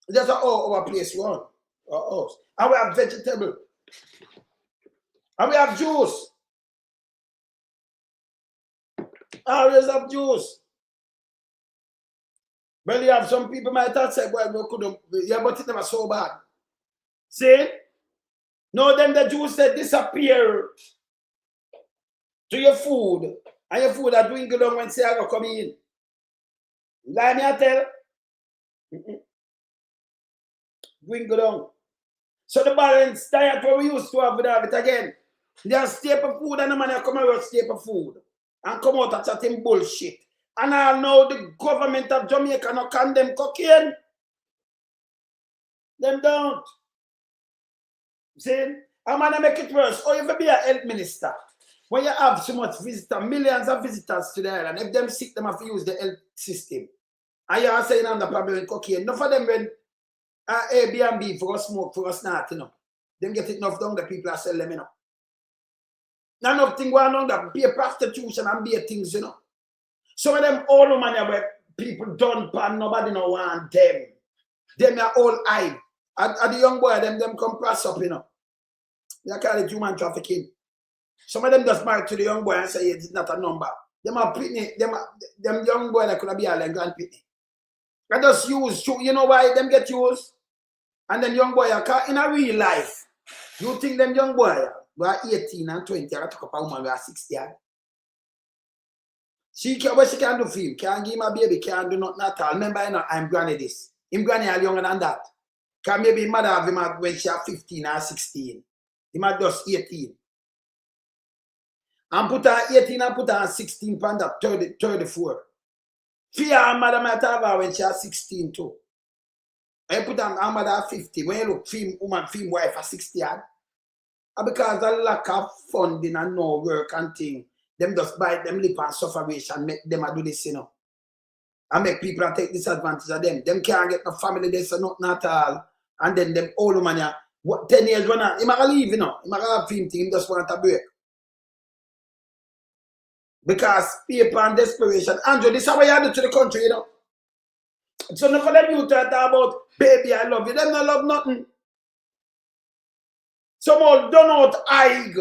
That's all our place run. Our house. And we have vegetable. And we have juice. Always have juice. Well, you have some people might have said, well, we couldn't, yeah, but it never so bad. See? No, then the juice that disappear to your food. And your food are doing good on when say I go come in. Lie me I tell. Doing good on. So the balance diet what we used to have it again. They have staple food and the man come out with staple food. And come out and chatting bullshit. And I know the government of Jamaica not condemn cocaine. Them don't. See? I'm gonna make it worse. Or you be a health minister. When you have so much visitors, millions of visitors to the island, if them sick, them have to use the health system. And you are saying I'm the problem with cocaine. Enough of them when Airbnb for us smoke, for us not, you know. Them get it enough down the people are sell them, you know. None of things going on that be a prostitution and be a things, you know. Some of them all the money where people don't pan, nobody no want them. Them are all high. And the young boy, them come press up, you know. They call it human trafficking. Some of them just married to the young boy and say it's not a number. Them are pitney, them young boy that could be a grand pitney. They just use, you know why them get used? And then young boy, in a real life, you think them young boy who are 18 and 20, I took up a woman who are 60. What she can do for him? Can't give him a baby, can't do nothing at all. Remember, you know, I'm granny this. Him granny are younger than that. Can maybe mother have him when she are 15 or 16. He might just 18. And put her 18 and put her 16 pound up 34. Fear her mother might have her when she are 16 too. And put her mother 50. When you look film wife at 60 and because of lack of funding and no work and thing, them just bite them lip and sufferation make them do this, you know. And make people take disadvantage of them. Them can't get no family, they say nothing at all. And then them old man, what 10 years when he might leave, you know. He might have film thing, he just want a break. Because paper and desperation. Andrew, this is what you do to the country, you know. So no for them you talk about baby, I love you. Them not love nothing. Some old done out Ig.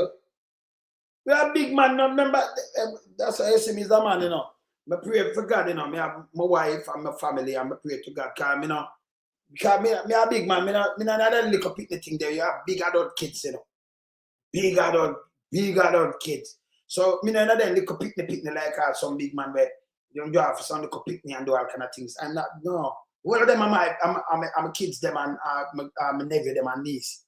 We are big man, no, remember that's why I say me is a man, you know. I pray for God, you know. I have my wife and my family and I pray to God. Because you know, because me a big man, me not little picnic thing there. You have big adult kids, you know. Big adult kids. So me not then little picnic like some big man where you don't have some little picnic and do all kind of things. I'm not no. One of them I'm kids them and my nephew them and niece.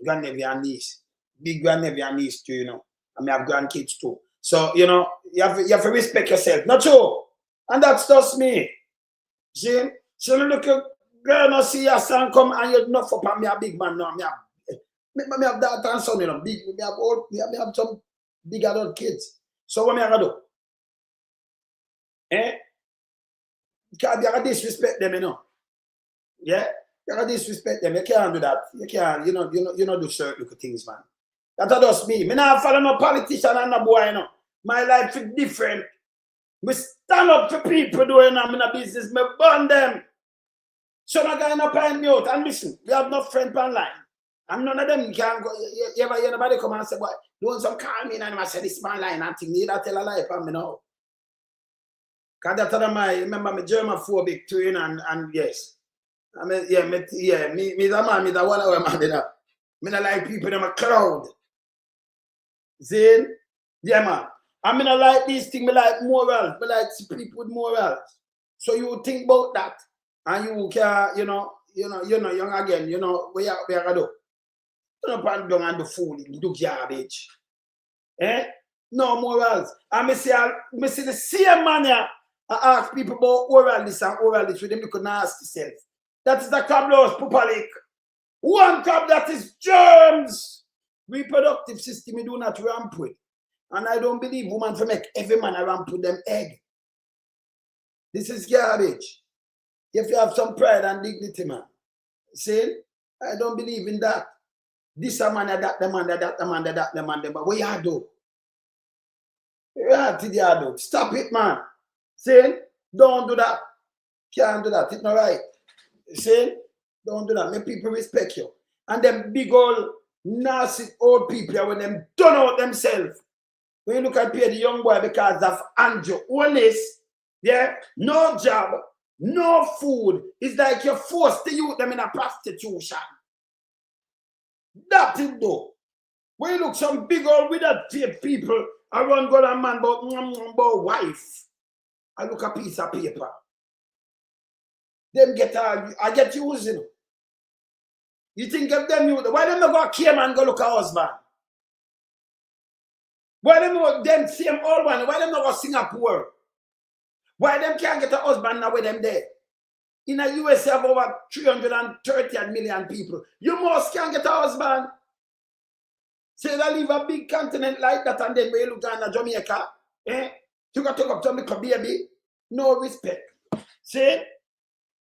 Grandnephew and niece. Big grandnephew and niece too, you know. And I have grandkids too. So, you know, you have to respect yourself. Not true. And that's just me. See? So look at girl no see your son come and you're not for me a big man. No, me have that and son, you know. Big, me have some big adult kids. So what me I do? Because you gotta disrespect them, you know. Yeah? You gotta disrespect them. You can't do that. You can't, you know, do certain little things, man. That's just me. Me not follow no politician and no boy, you know. My life is different. We stand up for people doing them in a business. Me burn them. So I got no find me out. And listen, we have no friend online. And none of them can go. You ever hear anybody come and say, boy, doing some call me and I say this man line and thing. You don't tell a lie for me now. Because that's remember me Germaphobic too, you know, and yes. I mean, me the man, me the one hour man, you know. Me not like people in a crowd. See? Yeah, man. I mean, I like these things, I like morals. I like people with morals. So you think about that. And you can, you know, young again, you know, what you gonna do? You don't pan down and do food, do garbage. No morals. And I see the same man here, I ask people about oral this and oral this with them you could ask yourself. That is the crablos pupalik. One crab that is germs. Reproductive system you do not ramp with. And I don't believe women for make every man a ramp with them egg. This is garbage. If you have some pride and dignity, man. See? I don't believe in that. This a man, that the man, that the man, that the man, but what you do? What you do? Stop it, man. See? Don't do that. Can't do that. It's not right. See? Don't do that. Make people respect you. And them big old nasty old people when them done out themselves. When you look at the young boy because of Andrew Honest, yeah, no job, no food. It's like you're forced to use them in a prostitution. That it though. When you look some big old with that people around God and man about wife. I look a piece of paper. Them get I get using. You think of them you why them not go care and go look at husband? Why them same old one? Why them not go Singapore? Why them can't get a husband now with them there? In the US have over 330 million people. You must can't get a husband. So you leave a big continent like that and then when you look down Jamaica, you got to take up Jamaica, baby. No respect. See?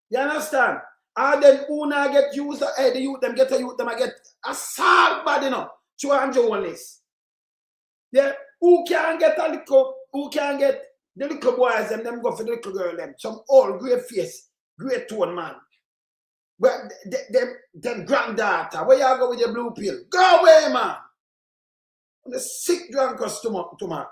You understand? And then who not get used, the youth, them get a youth, them get assault bad enough. 200 one list. Yeah, who can get a little, who can get the little boys and them go for the little girl them. Some old great face, great tone man. But them granddaughter, where you go with your blue pill? Go away, man. The sick drunkards to man.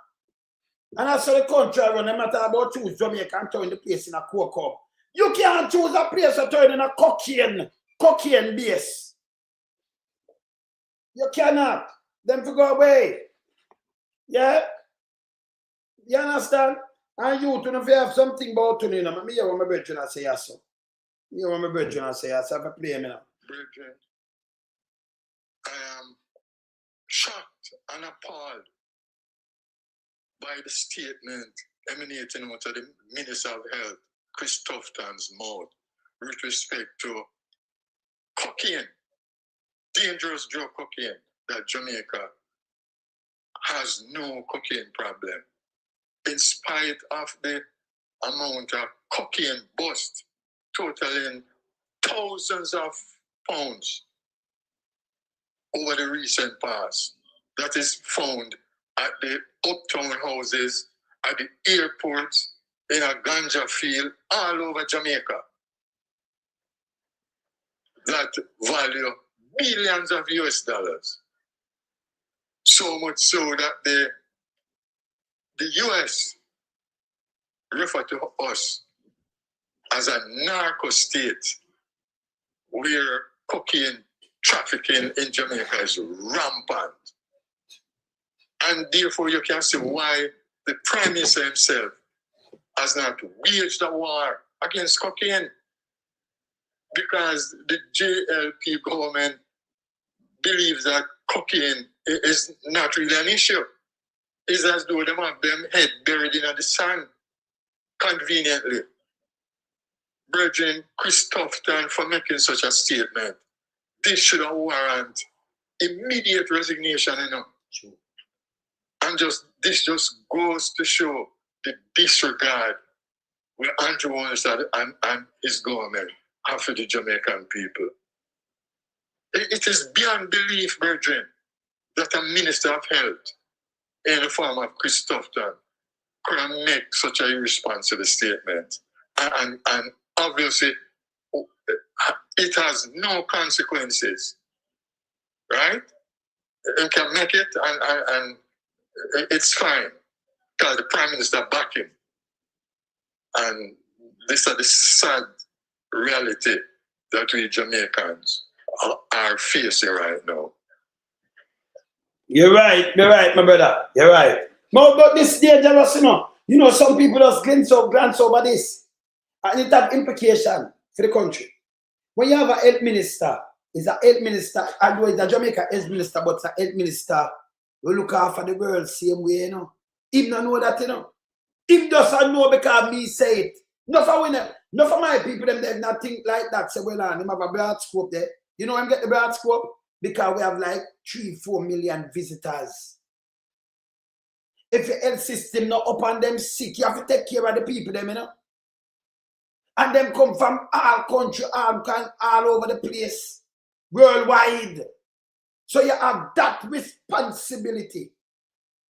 And I saw the country run, no matter about choose Jamaica and turn the place in a Coca. You can't choose a place to turn in a cocaine base. You cannot. Them to go away. Yeah? You understand? And you to know if you have something about to you know, me hear what my brethren I say yes. So. You want my brethren I say yes, I have a play me now. Brethren, I am shocked and appalled by the statement emanating out of the Minister of Health, Chris Tufton's mouth, with respect to cocaine, dangerous drug cocaine, that Jamaica has no cocaine problem, in spite of the amount of cocaine bust totaling thousands of pounds over the recent past that is found at the uptown houses, at the airports, in a ganja field, all over Jamaica, that value billions of US dollars. So much so that the US refer to us as a narco state where cocaine trafficking in Jamaica is rampant. And therefore you can see why the Prime Minister himself has not waged a war against cocaine, because the JLP government believes that cocaine is not really an issue. It's as though them have them head buried in the sand conveniently. Brethren, Chris Tufton for making such a statement, this should warrant immediate resignation, you know. Sure. And this just goes to show the disregard where Andrew Wanstead and his government have for the Jamaican people. It is beyond belief, brethren, that a Minister of Health in the form of Chris Tufton could make such a irresponsible statement. And obviously, it has no consequences, right? You can make it and it's fine, because the Prime Minister back him. And this is the sad reality that we Jamaicans are facing right now. You're right, my brother. You're right. No, but this is dangerous, you know. You know, some people just glance over this. And it has implication for the country. When you have a health minister, it's a health minister, although it's a Jamaica health minister, but it's a health minister who look after the world same way, you know. Him don't know that, you know. Him doesn't know because me say it. Not for my people, them not think like that. Say, well, him have a broad scope there. You know, I'm get the broad scope because we have like 3-4 million visitors. If your health system not up on them sick, you have to take care of the people, them, you know. And them come from all country, all over the place, worldwide. So you have that responsibility,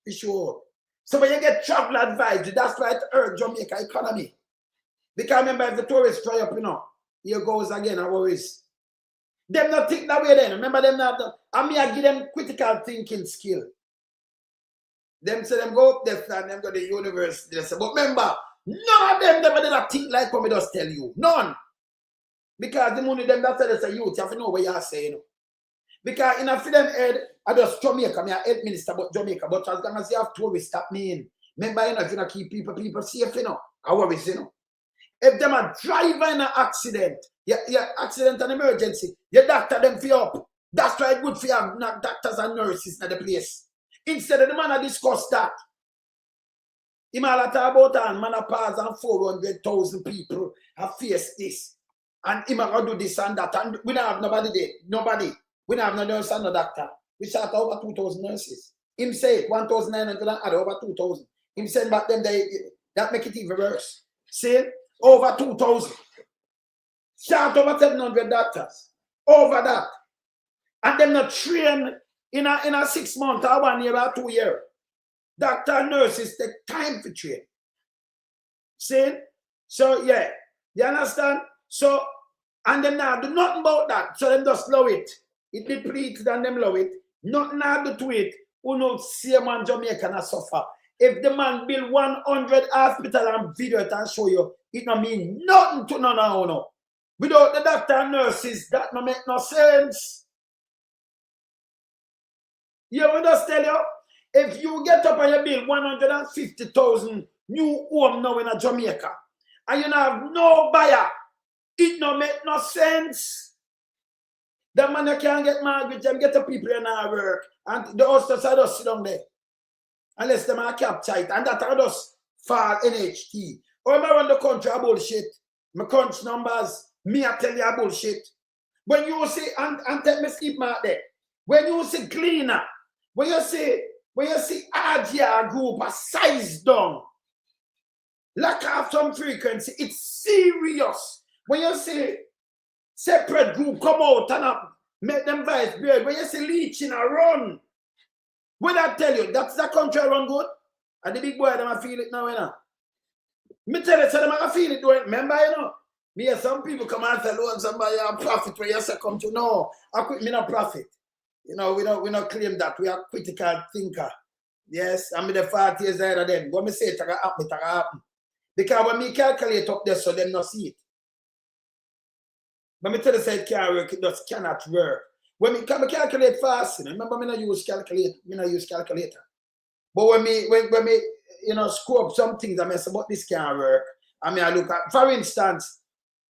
for sure. So when you get travel advice, that's why it hurt Jamaica economy. Because remember, if the tourists dry up, you know, here goes again, I worries. Them not think that way then. Remember them not, I mean, I give them critical thinking skill. Them say them go up there and them go to the university. Say, but remember, none of them never did a think like what me just tell you. None. Because the money them that say youth, you have to know what you are saying. You know? Because in a freedom head, I just Jamaica, I'm a health minister but Jamaica, but as long as you have tourists, that mean. Remember, you know, if you keep people safe, you know, I worries, you know. If them a driver in an accident, accident and emergency, you doctor them for you up. That's why it's good for you have doctors and nurses in the place. Instead of the man discuss that. Him all talk about and man a pass and 400,000 people have faced this. And him a do this and that. And we don't have nobody there. Nobody. We don't have no nurse and no doctor. We start over 2,000 nurses. Him say 1,900 and add over 2,000. Him send back them, that make it even worse. See? Over 2,000. Start over 700 doctors. Over that. And them not train in a 6 months or 1 year or 2 years. Doctor and nurses take time to train. See? So, yeah. You understand? So, and them now do nothing about that. So, them just love it. It depleted and them love it. Nothing now do to it. Who know see a man Jamaica not suffer. If the man build 100 hospital and video it and show you, it don't mean nothing to none of you. Without the doctor and nurses, that don't make no sense. You ever just tell you, if you get up and you build 150,000 new home now in Jamaica, and you have no buyer, it don't make no sense. The man you can't get married, them get the people in our work, and the hostess are just sit down there. Unless them are capture it, and that are just fall NHT. Or am I run the country a bullshit? My country numbers, me I tell you a bullshit. When you see, and tell me sleep mark there. When you see cleaner, when you see RGR group a size down, lack of some frequency, it's serious. When you see separate group come out and make them vice beard, when you see leeching a run, when I tell you that's the country run good, and the big boy them I feel it now, you know. Me tell you, so them I feel it doing. Remember, you know, me hear some people come and say, "Oh, somebody a profit where you say come to." No, I quit me not profit. You know, we don't claim that. We are critical thinker. Yes, I'm in the 40 years ahead of them. When me say it happen. Because when me calculate up there, so them not see it. But me tell you say it can't work, it just cannot work. When me calculate fast, remember me not use calculator. But when me you know screw up some things, I mean, but this can't work. I mean, I look at, for instance,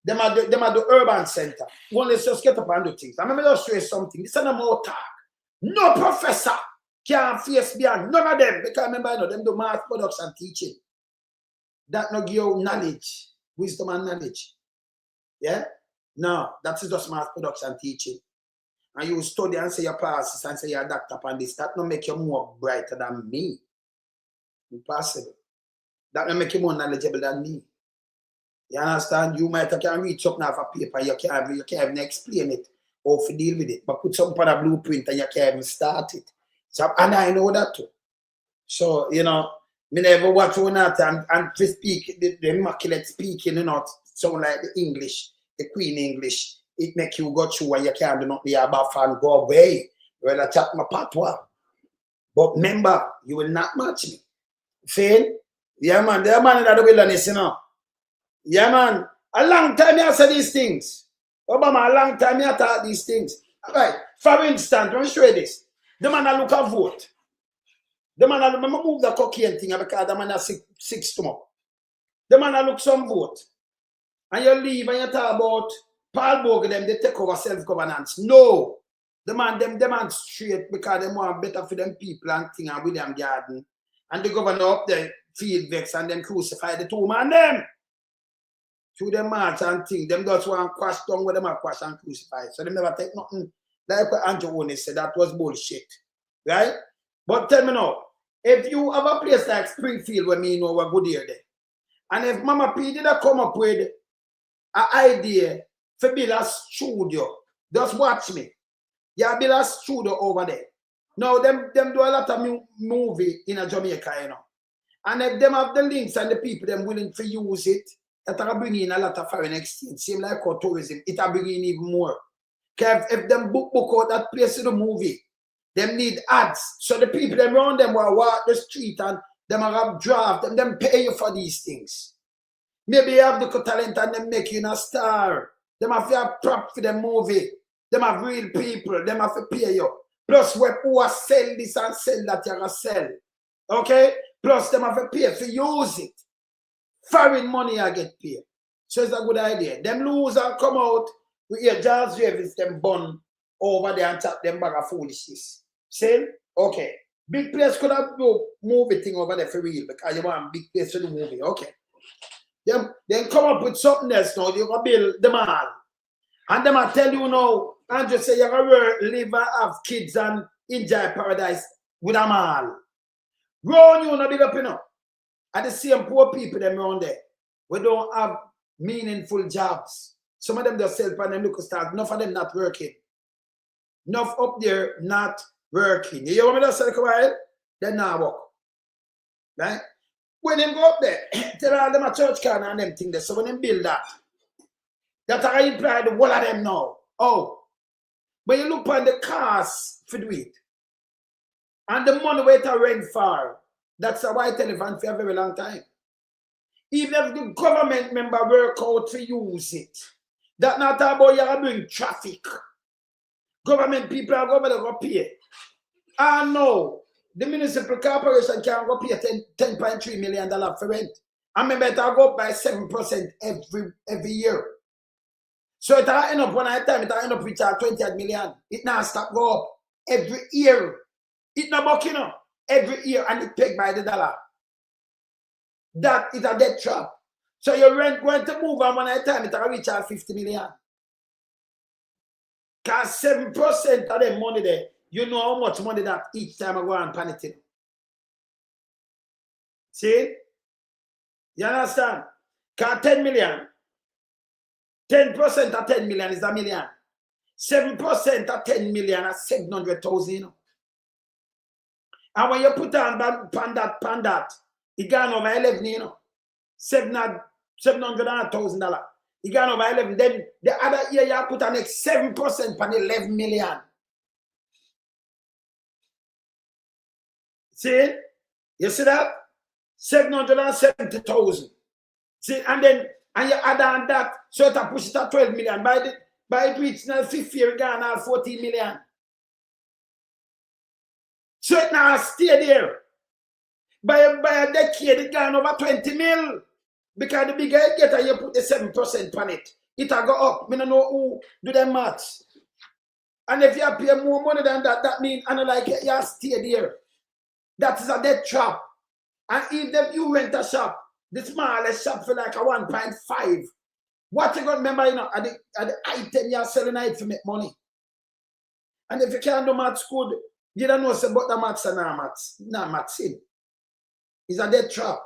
them are the urban center. One let's just get up and do things. I mean, just show you something. This is no more talk. No professor can face beyond none of them. Because remember, you know, them do math production teaching. That no give you knowledge, wisdom and knowledge. Yeah? No, that is just math production teaching. And you study and say your passes and say you're a doctor upon this. That no make you more brighter than me. Impossible. That no make you more knowledgeable than me. You understand? You might can read something off a paper, you can't even explain it or to deal with it. But put something on a blueprint and you can't even start it. So, and I know that too. So, you know, me never watch one out and to speak the immaculate speaking, you know, sound like the English, the Queen English. It make you go through and you can't do nothing about and go away. Well, I chat my patois. But remember, you will not match me. Fail? Yeah, man, they're man in the wilderness, you know. Yeah, man. A long time I say these things. Obama, a long time I thought these things. All right. For instance, let me show you this. The man I look at vote. The man I move the cocaine thing because the man has six stomach. The man I look some vote. And you leave and you talk about Paul Bogle, them, they take over self-governance. No. The man, them demonstrate because they want better for them people and thing and William Garden. And the governor up there, field vex and then crucify the two man them. Through them march and thing, them just want to crash down where them are crash and crucify. So they never take nothing. Like what Andrew Oney said, that was bullshit. Right? But tell me now, if you have a place like Springfield where me know we're good here there, and if Mama P did come up with an idea for build a studio, just watch me. Yeah, build a studio over there. Now, them do a lot of movie in a Jamaica, you know. And if them have the links and the people them willing to use it, that will bring in a lot of foreign exchange. Same like our tourism, it will bring in even more. Because if them book out that place in the movie, them need ads. So the people them around them will walk the street and them will have draft and them pay you for these things. Maybe you have the talent and them make you a star. Them have to have prop for the movie. Them have real people. Them have to pay you. Plus, who are sell this and sell that you're going to sell. Okay? Plus, them have to pay for use it. Foreign money I get paid. So it's a good idea. Them lose and come out. We hear Charles Davis them bun over there and tap them bag of foolishness. See? Okay. Big place could have no movie thing over there for real because you want a big place for the movie. Okay. Then come up with something else now. You're going to build them all. And them I tell you now, and just say you're going to live and have kids and enjoy paradise with them all. Round you no big up, you know. And the same poor people them around there. We don't have meaningful jobs. Some of them just sell pan and look start. Enough of them not working. Enough up there not working. You hear what I just said, Kawhi? They not work. Right? When them go up there, tell all them a church can and them things there. So when them build that I imply the whole of them now. Oh. But you look on the cost for do it. And the money where to rent for, that's a white elephant for a very long time. Even if the government member work out to use it, that not about you doing traffic. Government people are going to go pay. And no, the municipal corporation can go pay $10.3 million for rent. I remember it go up by 7% every year. So it end up one time, it end up with 28 million. It now stop go up every year. It not buck, you know, every year, and it paid by the dollar. That is a debt trap. So your rent going to move on one time, it will reach 50 million. Because 7% of the money there, you know how much money that each time I go and pan it in. See? You understand? Because 10 million. 10% of 10 million is a million. 7% of 10 million is 700,000. You know? And when you put on that, it gone over 11, you know. $700,000. It gone over 11. Then the other year you put on next 7% on 11 million. See? You see that? 770,000. See, and you add on that, so it push it at 12 million. By it reaching the 5th year, it gone at 14 million. So it now stay there. By a decade, it gone over 20 mil. Because the bigger it get, you put the 7% on it. It will go up. I don't know who do the maths. And if you pay more money than that, that means, and like you stay there. That is a debt trap. And even if you rent a shop, the smallest shop for like a 1.5. What you got to remember, you know, at the item you're selling it to make money. And if you can't do maths good, you don't know about the maths and not maths. Not maths in. It's a debt trap.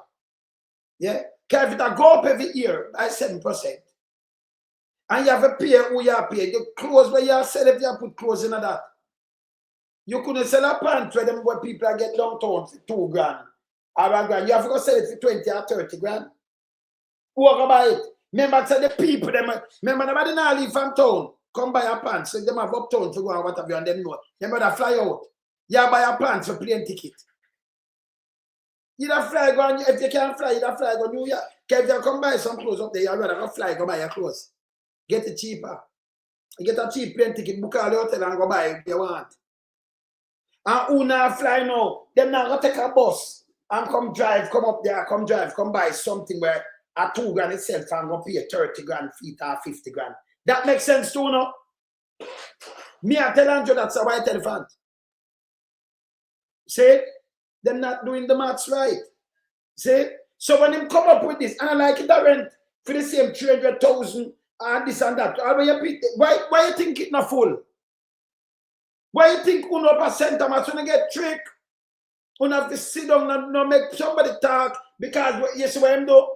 Yeah? Because if it go up every year by 7%, and you have to pay who you have paid, the clothes where you sell, if you put clothes in that, you couldn't sell a pant where them where people get downtown for 2 grand. Or $1 grand. You have to go sell it for 20 or 30 grand. Who will go buy it? Remember, say the people, remember, nobody now leave from town. Come buy a pants. So them have uptown to go and whatever, and them know. Remember, they fly out. You buy a pants for plane ticket. You don't fly go, and if you can't fly, you don't fly go New York. If you come buy some clothes up there, you'd rather go fly, go buy your clothes. Get it cheaper. You get a cheap plane ticket, book all the hotel and go buy it if you want. And who now fly now, them now go take a bus and come drive, come up there, come drive, come buy something where a 2 grand itself and go pay 30 grand feet or 50 grand. That makes sense too, no? Me, I tell you that's a white elephant. See? Them not doing the maths right. See? So when them come up with this, and I like it, I rent for the same 300,000 and this and that. Why you think it not full? Why you think 100% of us gonna get tricked? You have to sit down and not make somebody talk because you see what I'm doing?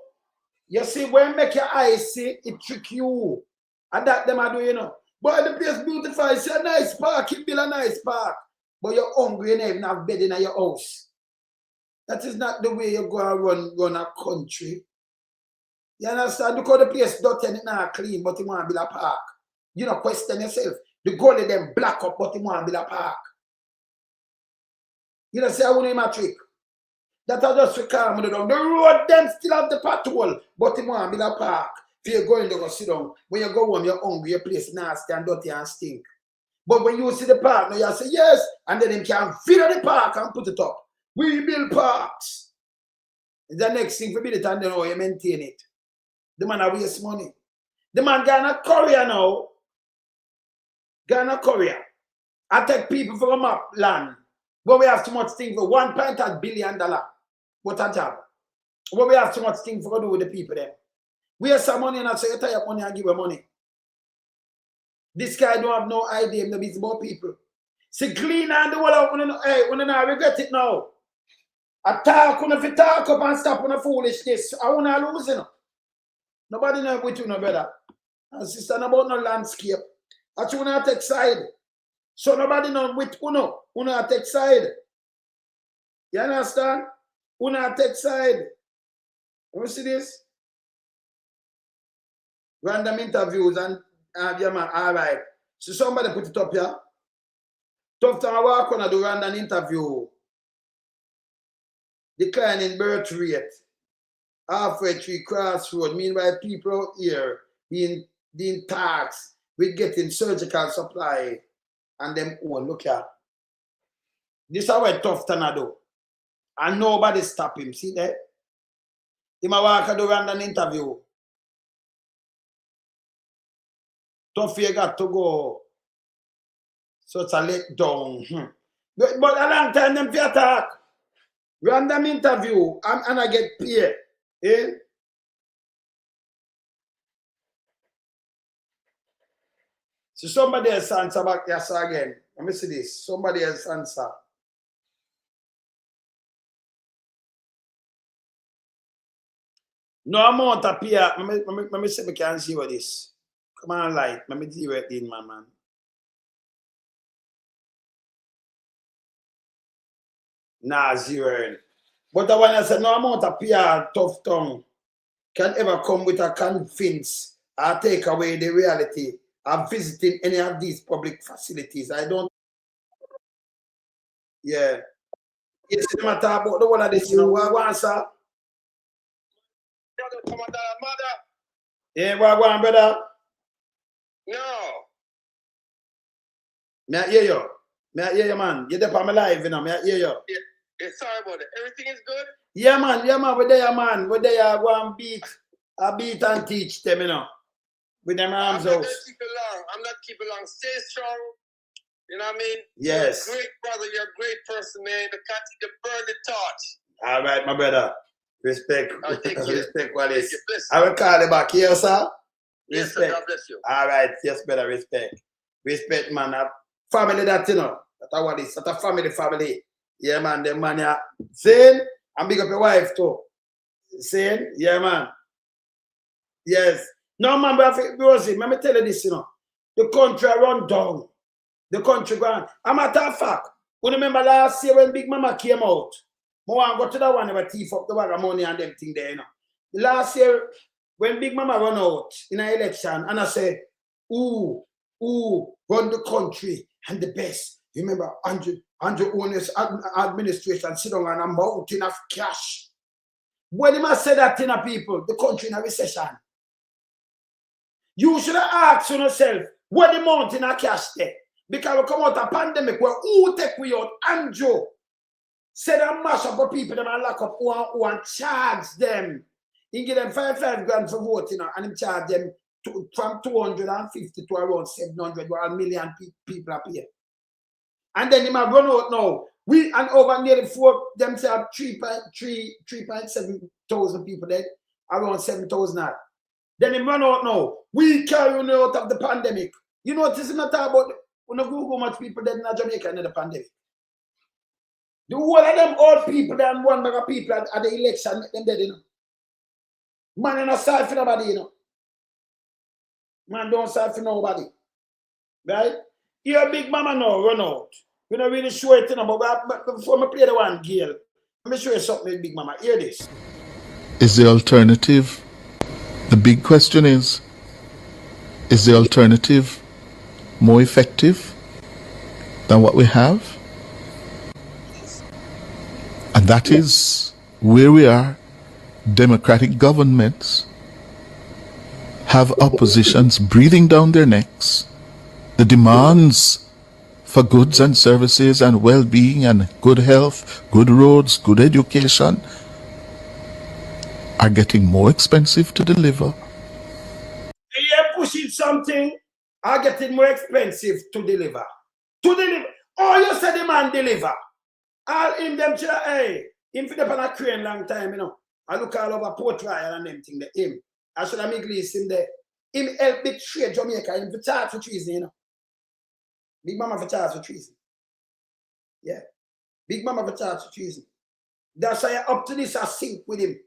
You see when make your eyes see it trick you. And that them are doing, you know. But the place beautiful, it's a nice park, you build a nice park. But you're hungry and you even have bed in your house. That is not the way you go and run a country. You understand? Look how the place dirty and it's not clean, but you want to build a park. You don't question yourself. The goalie them black up, but you want to build a park. You don't say I want him a trick. That are just to calm down. The road them still have the patrol, but you want to build a park. If you're going to go sit down, when you go home, you're hungry, your place nasty and dirty and stink. But when you see the park, now you say yes, and then they can fill the park and put it up. We build parks. The next thing for build it and then you maintain it. The man a waste money. The man Ghana Korea now. Ghana Korea. I take people from up land. But we have too much thing for $1.8 billion. What a job. But we have too much thing for do with the people there. We have some money and I say you tie up money and give her money. This guy don't have no idea, no business about people. See, clean and the whole out, hey, when I regret it now. I talk, if you talk up and stop on the foolishness, I want to lose, you know. Nobody know with you, no brother. And sister, about no landscape. That's when I take side. So nobody know with uno take side. You understand? Uno take side. You see this? Random interviews and yeah man, all right. So somebody put it up here. Tufton, I walk on to do random interview. Declining birth rate. Halfway through crossroad. Meanwhile, people out here being taxed with getting surgical supply and them own. Look here. This is what Tufton do. And nobody stop him. See that? He might walk and do random interview. Tuffy got to go. So it's a let down. But a long time them for attack. Random interview and I get paid. Eh? So somebody else answer back yes again. Let me see this. Somebody else answer. No amount of pay. Let me see if I can see what this. Come on, light. Let me see what it in, my man. Nah, zero. But the one I said, no amount of PR Tufton can ever come with a convince or take away the reality of visiting any of these public facilities. I don't. Yeah. You see the matter about the one of this, you know, what I want, sir? Mother. Yeah, what I want, brother? No. May I hear you? May I hear you, man? You're there on my live, you know. May I hear you? Yeah, sorry about it. Everything is good? Yeah, man. We're there, man. We're there. Go and beat and teach them, you know. With them arms out. I'm not keeping long. Stay strong. You know what I mean? Yes. You're a great brother. You're a great person, man. The country to burn the torch. All right, my brother. Respect. Respect, Wallace. I will call you back here, sir. Yes, Respect. sir. God bless you. All right. Yes, brother. Respect. Respect, man. Family that, you know. That's what it is. That's a family. Yeah, man. The man, yeah. Saying, and big up your wife, too. Saying, yeah, man. Yes. No, man, Rosie, let me tell you this, you know. The country run down. The country gone. A matter of fact, you remember last year when Big Mama came out, I want to go to that one and thief up the bag of money and them thing there, you know. Last year, when Big Mama run out in an election, and I said, who run the country and the best? You remember Andrew Owner's administration sit down on a mountain of cash. When he must say that to people, the country in a recession. You should have asked yourself, what the mountain of cash there? Because we come out of a pandemic where who take we out? Andrew said a mash up of people them and lock up who and charge them. He give them 5 grand for voting and he charge them from 250 to around 700 or 1 million people up here. And then he might run out now. We and over nearly 3.7 thousand people dead, around 7,000 now. Then he run out now. We carry on out of the pandemic. You know what this is not about? We don't Google much people dead in Jamaica in the pandemic. The whole of them old people and one bag of people at the election make them dead, you know. Man, you're not sorry for nobody, you know. Man, don't sorry for nobody. Right? Your Big Mama now run out. We're not really sure it, you know, but before I play the one, Gail, let me show you something with Big Mama. Hear this. Is the alternative, the big question is the alternative more effective than what we have? And that is where we are. Democratic governments have oppositions breathing down their necks. The demands for goods and services and well-being and good health, good roads, good education are getting more expensive to deliver. You're pushing something are getting more expensive to deliver. Oh, you said the man deliver. All in them, hey, him for the on a crane long time, you know. I look all over Port Royal and them thing there. Him. I should have made list him there. Him help betray Jamaica. Him for charge for treason, you know. Big Mama for charge for treason. Yeah. Big Mama for charge of treason. That's why up to this I sync with him.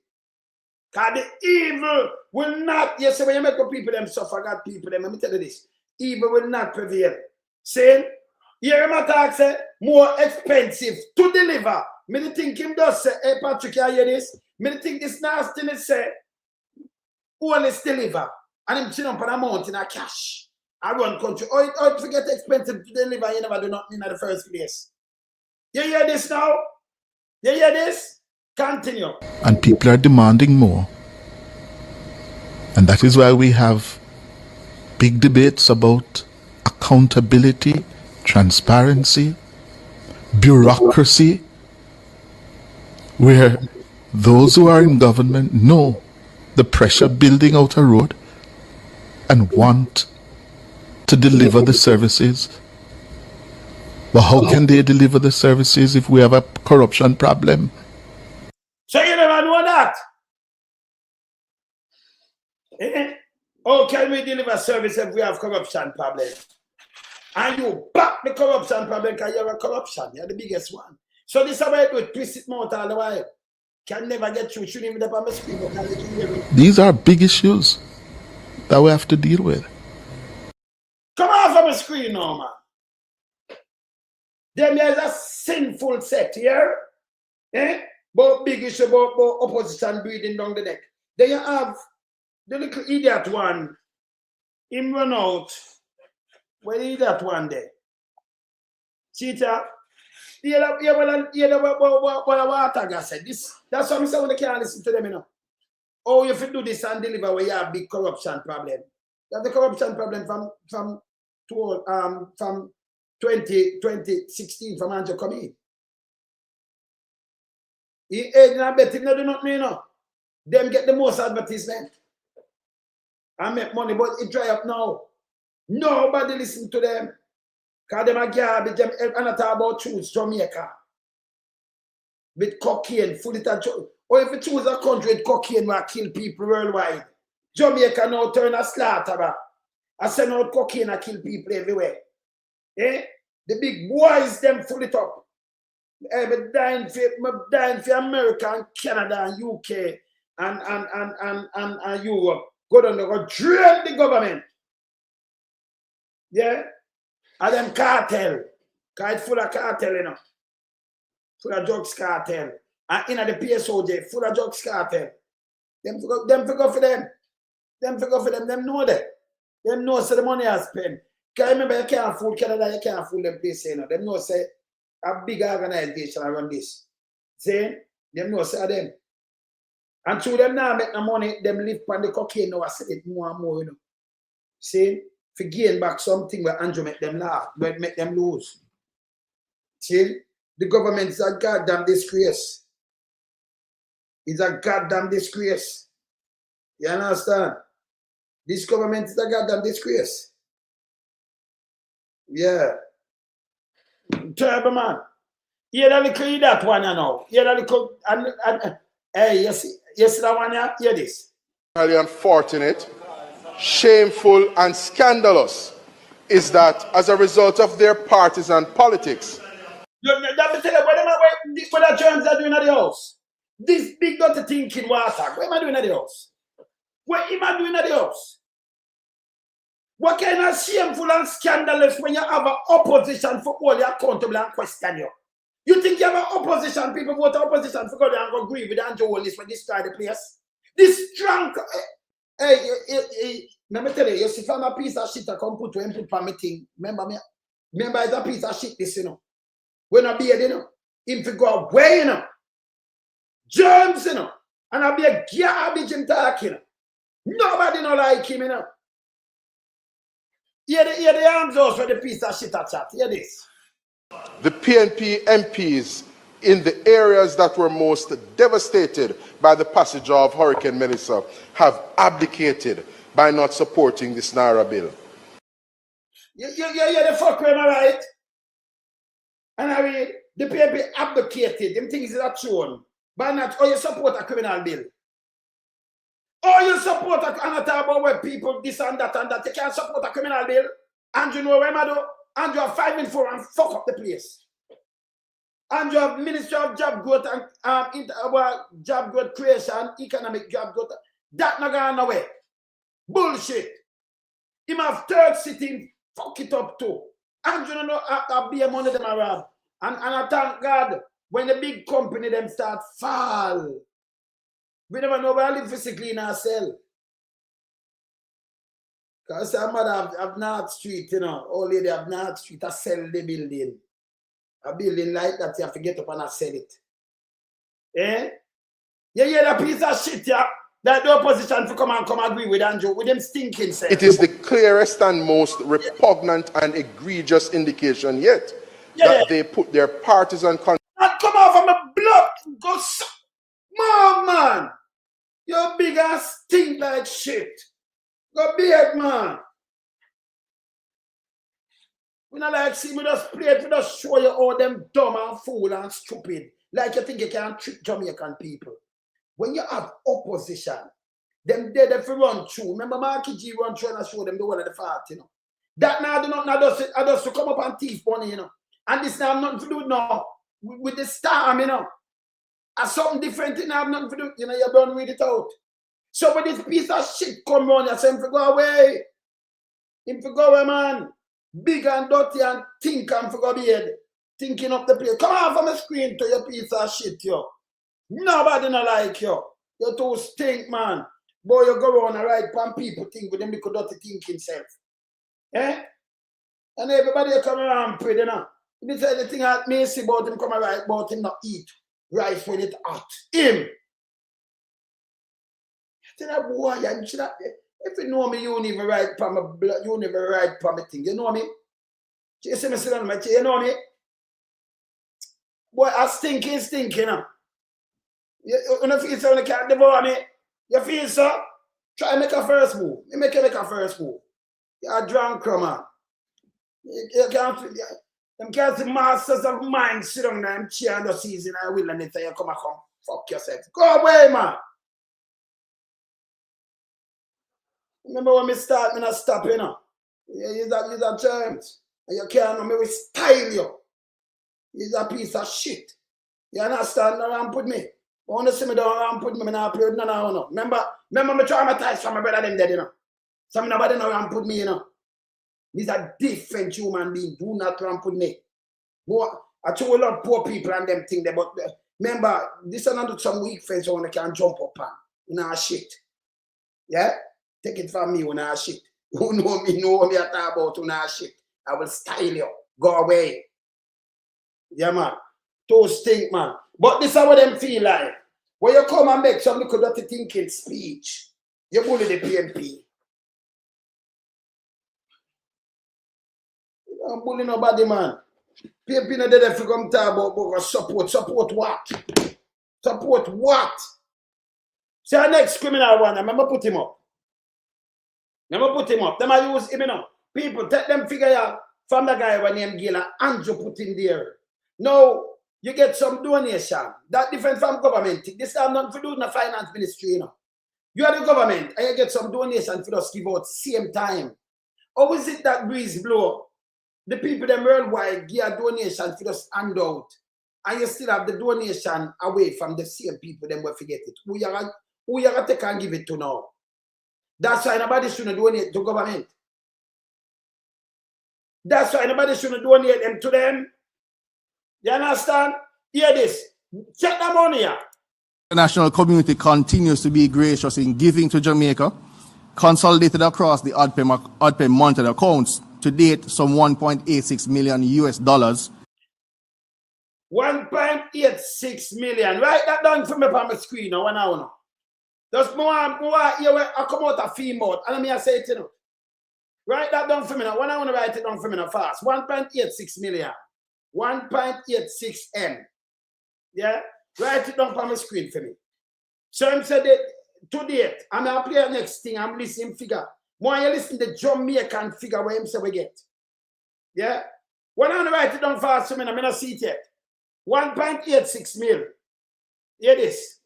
Because the evil will not, yes, when you make up people them suffer, God people them, let me tell you this. Evil will not prevail. Saying, hear him attack say, more expensive to deliver. Me think him does say, hey Patrick, you hear this? Me think this nastiness say, only deliver. And him sit up on a mountain of cash. I run country. Oh, forget expensive to deliver, you never do nothing in the first place. You hear this now? You hear this? Continue. And people are demanding more. And that is why we have big debates about accountability, transparency, bureaucracy, where those who are in government know the pressure building out a road and want to deliver the services. But how can they deliver the services if we have a corruption problem? So you never know that. How can we deliver service if we have corruption problem? And you back the corruption problem because you have a corruption. You're the biggest one. So this is how I do it. Twist it mouth all the while. Can never get through. Shouldn't even up on my screen. These are big issues that we have to deal with. Come off of my screen now, man. Then there's a sinful set here. But big issue about opposition breathing down the neck. Then you have the little idiot one. Him run out. Where is that one there? Cheetah. What the water guy said. That's what I'm saying when they can't listen to them, you know. Oh, if you do this and deliver where you have big corruption problem. That's the corruption problem from 2016 from Andrew come in. I bet him not do nothing, you know. Them get the most advertisement. I make money, but it dry up now. Nobody listen to them. Because them are garbage. Them and talk about choose Jamaica. With cocaine, full it. Or if you choose a country with cocaine will kill people worldwide. Jamaica now turn a slaughter. I send out cocaine and kill people everywhere. The big boys them full it up. I'm dying for America and Canada and UK and Europe. Go down there, go drain the government. Yeah? And them cartel. Because it's full of cartel, you know. Full of drugs cartel. And in the PSOJ, full of drugs cartel. Them forgot for them. Them forgot for them. Them know that. Them know so the money has spent. Because remember, you can't fool Canada, you can't fool them place, you know. Them know say a big organization around this. See? Them know say them. And through them now make no money, them live on the cocaine now, I sell it more and more, you know. See? For gain back something where Andrew make them laugh, but make them lose. See? The government is a goddamn disgrace. It's a goddamn disgrace. You understand? This government is a goddamn disgrace. Yeah. Terrible man. Hear that little that one you know. Hear that little hey, you see that one here? Hear this. Highly unfortunate, shameful and scandalous is that as a result of their partisan politics. Let me tell you, what the germs are doing at the house. This big dirty thinking water. What am I doing at the house? What am I doing at the house? What kind of shameful and scandalous when you have an opposition for all you accountable and question you? You think you have an opposition, people vote opposition for God and go agree with Andrew Willis when destroy the place? This drunk. Hey, let me tell you, you see from a piece of shit I come put to him put for me thing. Remember it's a piece of shit this, you know. When I be you know, him to go away, you know. Germs, you know. And I be a garbage him talking, you know. Nobody no like him, you know. Hear the arms house for the piece of shit I chat. Hear this. The PNP MPs in the areas that were most devastated by the passage of Hurricane Melissa have abdicated by not supporting this Naira bill. You the fuck am I right? And I mean, the PNP abdicated. Them things are true. By not, or you support a criminal bill. Or you support and talk about where people this and that. You can't support a criminal bill. And you know what I do? And you are 5 and 4 and fuck up the place. And you have Ministry of Job Growth and Job Growth Creation, Economic Job Growth. That not going nowhere. Bullshit. Him have third sitting, fuck it up too. And you know, I'll be a money them around. And I thank God when the big company them start fall. We never know where I live physically in ourselves. Because some mother have North Street, you know, old lady have North Street, I sell the building. A building like that, you have to get up and I sell it. Eh? You hear that piece of shit, yeah? That the opposition to come agree with Andrew, with them stinking self. It is the clearest and most repugnant and egregious indication yet that they put their partisan... And come off of my blood, go suck. Mom, man. You're big ass stink like shit. Go beard, man. We not like see me just play it, we just show you all them dumb and fool and stupid. Like you think you can trick Jamaican people. When you have opposition, them dead if you run through. Remember Marky G run through and I show them the one of the fact, you know. That now do not I just to come up and thief money, you know. And this now have nothing to do now with the storm, you know. And something different in have nothing to do, you know, you don't read it out. So when this piece of shit come on, you say him to go away. Him to go away, man. Big and dirty and think and for go beard. Thinking up the place. Come on from the screen to your piece of shit, yo. Nobody not like you. You too stink, man. Boy, you go around and write pan people think with them because dirty thinking self. Eh? And everybody come around pray, you know. This is the thing that me see about him come and write about him not eat rice when it hot. Him. Tell that boy, you should have, if you know me, you never write pan my blood, you never write pan my thing. You know me? You see me sit on my chair, you know me? Boy, I stinking, you know. You don't feel so when you can't devour me. You feel so? Try to make a first move. You make a first move. You're drunk, man. You can't see masters of mind sit on them chair and the season I will and they say you come and come. Fuck yourself. Go away, man. Remember when me start, me not stop, you know. Use that terms. And you can't know me will style you. He's a piece of shit. You understand? Around put me. Want to see me down around put me, not play with none of no. Remember me traumatized from my brother them dead, you know. Some nobody know around put me, you know. These are different human beings. Do not around put me. Boy, I told a lot of poor people and them thing there, but remember, this is not some weak friends who can jump up on. You know shit. Yeah? Take it from me, you know shit. Who know me I talk about you know shit. I will style you. Go away. Yeah, man. Those stink, man. But this is what them feel like. When you come and make some little dirty thinking speech, you bully the PNP. You don't bully nobody, man. PNP not there for come talk about support. Support what? Support what? See our next criminal one, I'm going to put him up. Them I use him, you know. People, take them figure out from the guy when named Gila, Andrew put in there. No. You get some donation. That different from government. This time not to do in the finance ministry, you know. You are the government and you get some donation for us give out same time. Or is it that breeze blow? The people them worldwide give a donation for us hand out. And you still have the donation away from the same people them will forget it. Who you gonna take and give it to now? That's why nobody shouldn't donate to government. That's why nobody shouldn't donate them to them. You understand? Hear this. Check the money here. The national community continues to be gracious in giving to Jamaica, consolidated across the Odpem monitored accounts. To date, some $1.86 million US. 1.86 million. Write that down for me on my screen now, 1 hour now. Just more here where I come out a female and I say it, you know. Write that down for me now. 1 hour write it down for me now fast. 1.86 million. 1.86 M. Yeah? Write it down on my screen for me. So I'm saying that to date, I'm going to play next thing, I'm listening figure. More you listen to Jamaican figure where him say we get. Yeah? When I write it down fast for me, I'm going to see it yet. 1.86 mil. Hear this.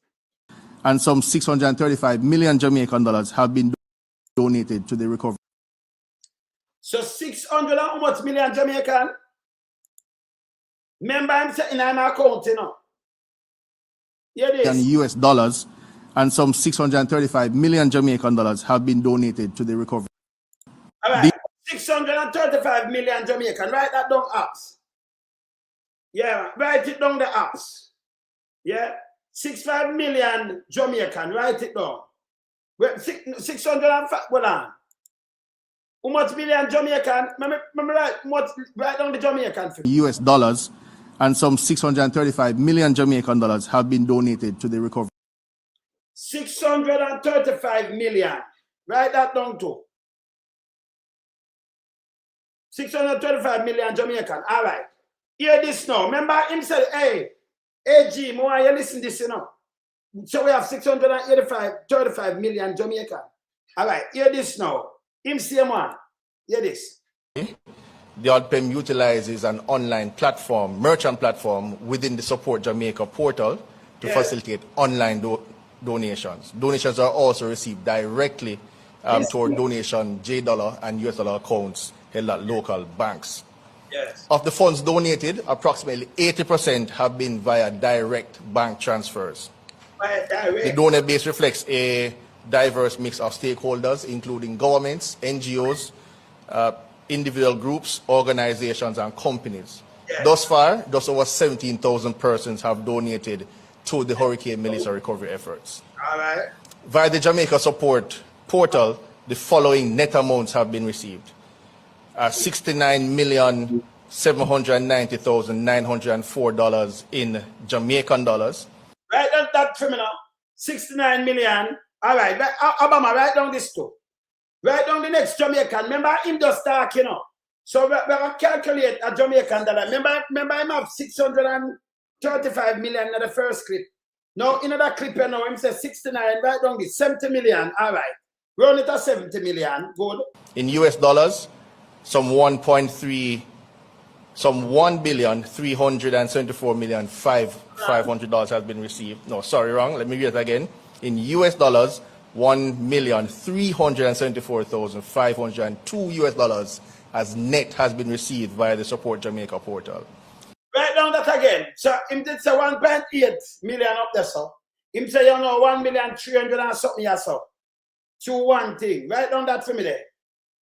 And some 635 million Jamaican dollars have been donated to the recovery. So 600 and how much million Jamaican? Remember, I'm saying in an account, you know. Here it is. US dollars and some 635 million Jamaican dollars have been donated to the recovery. All right. 635 million Jamaican. Write that down, apps. Yeah, write it down the apps. Yeah. 65 million Jamaican. Write it down. 605. Hold on. How much million Jamaican? Write down the Jamaican figure. US dollars and some 635 million Jamaican dollars have been donated to the recovery. 635 million. Write that down too. 635 million Jamaican. All right. Hear this now. Remember him said, hey, G, more you listen to this, you know. So we have 35 million Jamaican. All right. Hear this now. Him say, man. Hear this. The Odpem utilizes an online platform, merchant platform, within the Support Jamaica portal to facilitate online donations. Donations are also received directly toward donation $J and US dollar accounts held at local banks. Yes. Of the funds donated, approximately 80% have been via direct bank transfers. The donor base reflects a diverse mix of stakeholders, including governments, NGOs, individual groups, organizations, and companies. Yes. Thus far, just over 17,000 persons have donated to the Hurricane Melissa recovery efforts. All right. Via the Jamaica Support portal, the following net amounts have been received. 69,790,904 dollars in Jamaican dollars. Write down that criminal. 69 million. All right. Obama, write down this too. Write down the next Jamaican. Remember him just talk, you know. So we will calculate a Jamaican dollar. Remember him have 635 million in the first clip. Now in another clip, you know, him says 69. Write down this 70 million. All right. Roll it at 70 million. Good. In US dollars, some 1,374,500 dollars has been received. No, sorry, wrong. Let me read it again. In US dollars, 1,374,502 US dollars as net has been received via the Support Jamaica portal. Write down that again. So him did say 1.8 million up there, so. Him say, you know, 1,300,000 and something or so. To one thing. Write down that for me there.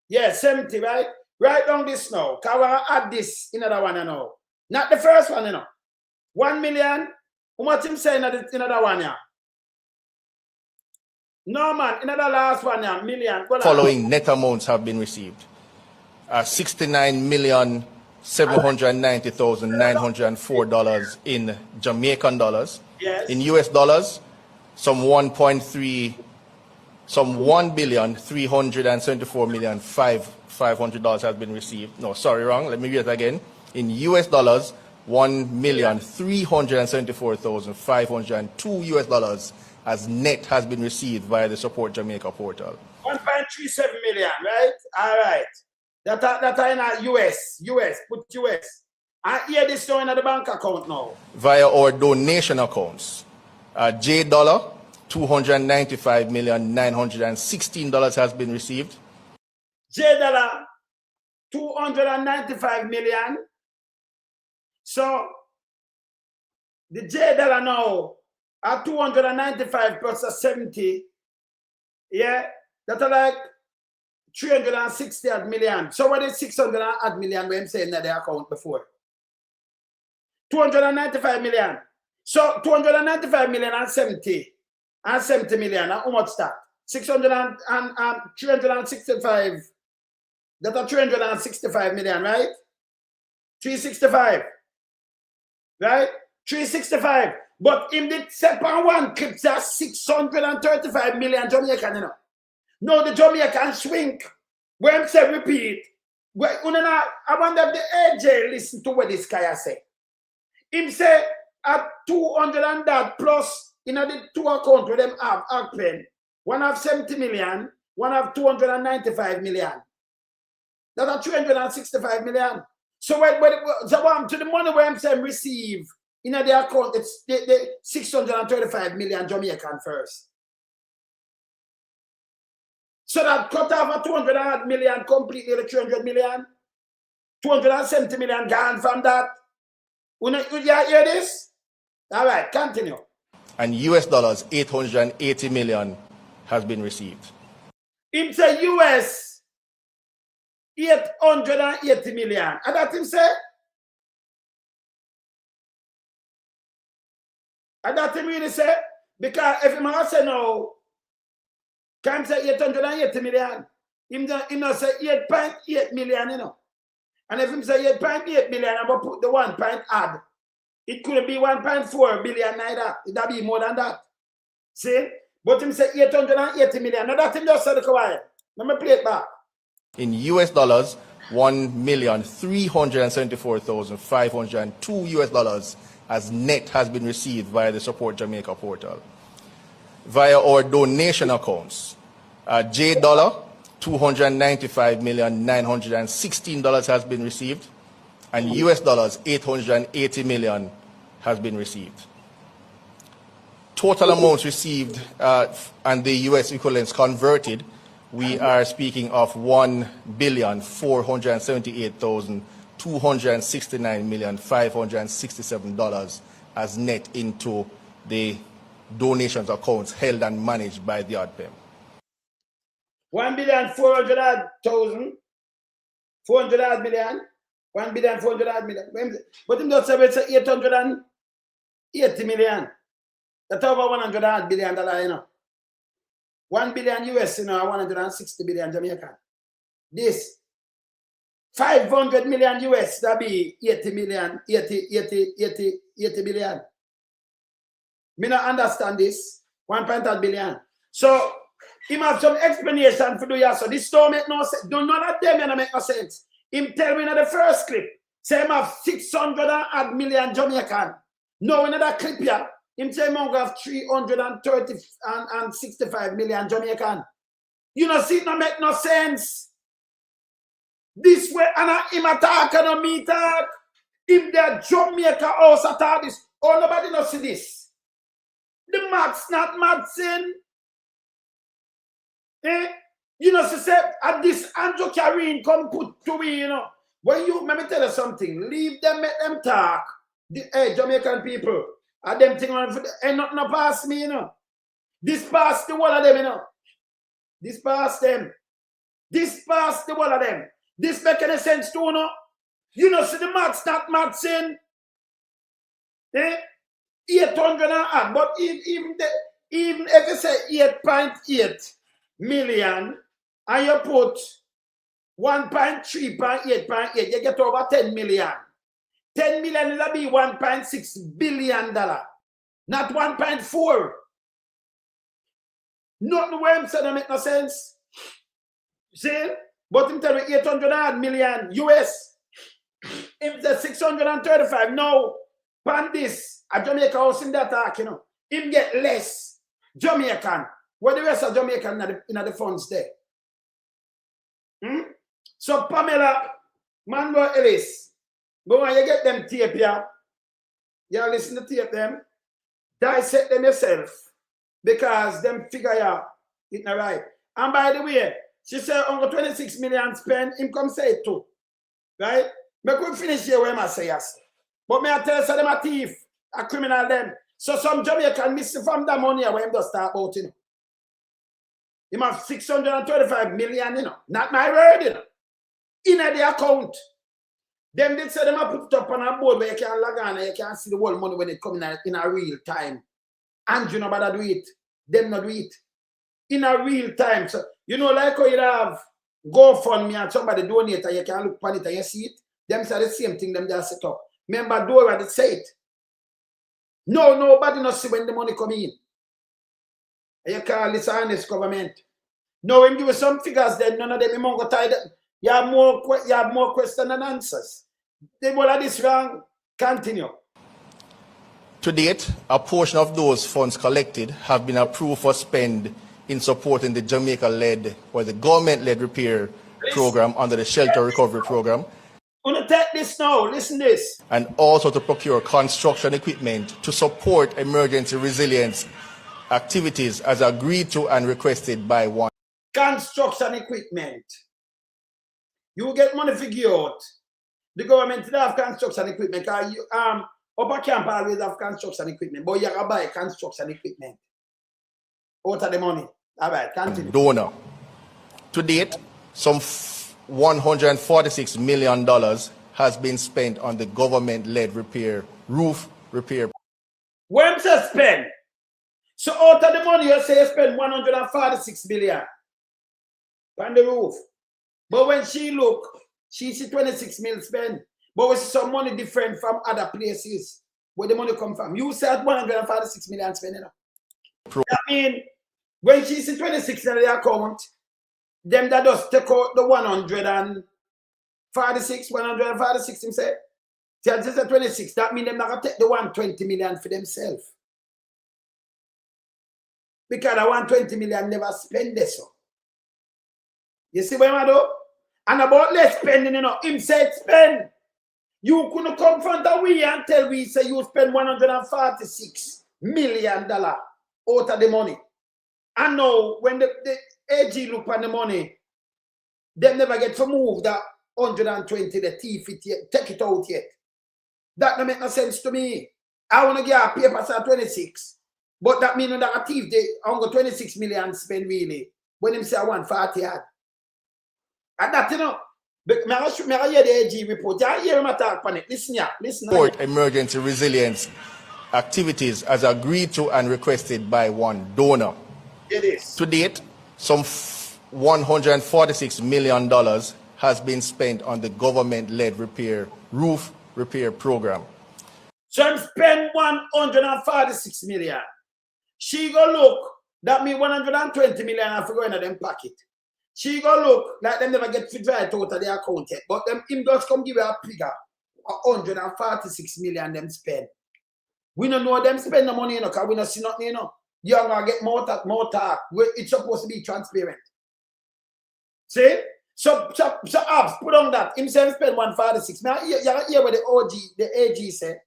Yeah, 70, right? Write down this now. Because I add this in another one, you know. Not the first one, you know. 1 million. How much him say in another one, yeah? No, man. In the last one, yeah, million. Following net amounts have been received. 69,790,904 dollars in Jamaican dollars. Yes. In US dollars, some 1,374,500 dollars has been received. No, sorry, wrong. Let me read it again. In US dollars, 1,374,502 US dollars as net has been received via the Support Jamaica portal. 1.37 million, right? All right. That are in a US, put US. I hear this now in the bank account now. Via our donation accounts, $J, $295,916 has been received. $J, 295 million. So the $J now at 295 plus a 70, yeah, that's like 360 million. So what is 600 million when I'm saying that the account before? 295 million. So 295 million and 70 million. How much that? 365. That's 365 million, right? 365. Right? 365. But in the second one, clips are 635 million Jamaican, you know. No, the Jamaican shrink. When I say repeat, I wonder if the AJ listen to what this guy say. Him say at 200 and that plus in the two accounts where them have Odpem, one have 70 million, one have 295 million. That's 365 million. So to the money where I'm saying receive in the account, it's the 635 million Jamaican first. So that cut off a 200 million completely, the 300 million, 270 million gone from that. You hear this? All right, continue. And US dollars 880 million has been received. Him say US 880 million. And that him say? And that him really say? Because if him say no, can't say 880 million. Him not say 8.8 million, you know. And if him say 8.8 million, I'm going to put the 1 point add. It could be 1.4 billion neither. It'd be more than that. See? But him say 880 million. Now that him just said the quiet. Let me play it back. In US dollars, 1,374,502 US dollars as net has been received via the Support Jamaica portal. Via our donation accounts, J dollar, $295,916 has been received, and US dollars 880 million has been received. Total amounts received and the US equivalents converted, we are speaking of $1,478,269,567 as net into the donations accounts held and managed by the Odpem. 1,400,000, 400 million, 1,400 million. But him just say it's 880 million. That's over $100 billion, you know. 1 billion US, you know, 160 billion Jamaican. This 500 million US, that be 80 billion. Me not understand this. 1.8 billion. So, him have some explanation for do ya. So this don't make no sense. None of them make no sense. Him tell me in the first clip, say him have 600 million Jamaican. Now in that clip here, him say him have 365 million Jamaican. You know, see, it no make no sense. This way, and him attack and me talk. If the Jamaica house attack this, oh, nobody no see this. The maths not mathsing. Eh? You know, she said, at this Andrew Karine come put to me, you know. When you, let me tell you something, leave them, make them talk. Hey, Jamaican people, are them thing on ain't nothing no pass me, you know. This pass the one of them, you know. This pass them. This pass the one of them. This make any sense too, you know. You know, see the maths not mathsing. Eh? 800 and odd, but even if you say 8.8 million and you put 1.3, 8.8, you get over 10 million. 10 million will be $1.6 billion, not 1.4. Nothing where I'm saying make no sense. See? But him tell me 800 million US. Him say 635. No, pan this. A Jamaica house in that talk, you know. Him get less Jamaican. Where the rest of Jamaican in the funds there. So Pamela, Mango Ellis, go on, you get them tape here. You listen to tape them. Dissect them yourself. Because them figure it not right. And by the way, she said over 26 million spent, him come say it too. Right? Me could finish here where I say yes. But me I tell you, them a thief, a criminal them. So some Jamaican miss from that money where him just start about, you know. Him have 625 million, you know. Not my word, you know. In the account. Them did say them a put it up on a board where you can log on and you can see the whole money when it come in a real time. And you know about do it. Them not do it. In a real time. So, you know, like how you have GoFundMe and somebody donate and you can look on it and you see it. Them say the same thing them just set up. Remember, Dora did say it. No, nobody not see when the money come in. And you call this honest government. No, when you give us some figures, then none of them go tied up. You have more questions than answers. They will have this wrong. Continue. To date, a portion of those funds collected have been approved for spend in supporting the Jamaica-led or the government-led repair program under the Shelter Recovery Program. I'm going to take this now. Listen this. And also to procure construction equipment to support emergency resilience activities as agreed to and requested by one. Construction equipment. You get money figure out. The government still have construction equipment. Because you, upper camp always have construction equipment, but you can buy construction equipment out of the money. All right, continue. Donor. To date, some $146 million has been spent on the government-led roof repair. When you spend, so out of the money you say you spend 146 million on the roof. But when she look, she see 26 million spend. But we see some money different from other places where the money come from. You said 146 million spending. That means when she see 26 in the account, them that just take out the 146 him say. Just 26, that means they're not going to take the 120 million for themselves. Because the 120 million never spend this. So. You see what I do? And about less spending, you know, him said spend. You couldn't confront we and tell we say you spend $146 million out of the money. And now when the AG look on the money, they never get to move that 120, the thief it yet, take it out yet. That don't make no sense to me. I want to get a paper at 26. But that means that a thief, they only 26 million spend really. When him say I want 40 yard. And that, you know, but I hear the AG report. I hear him talk on it. Listen here. Listen. Support emergency resilience activities as agreed to and requested by one donor. It is. To date, some $146 million has been spent on the government-led roof repair program. So I'm spend 146 million. She go look, that means 120 million have to go into them pocket. She go look, like them never get to draw it out of their account yet. But them him just come give her a figure, 146 million them spend. We don't know them spend the money, you know, because we don't see nothing, you know. You're going to get more talk. It's supposed to be transparent. See? So Abs, put on that. Himself spend 146. Now, you hear what the AG said.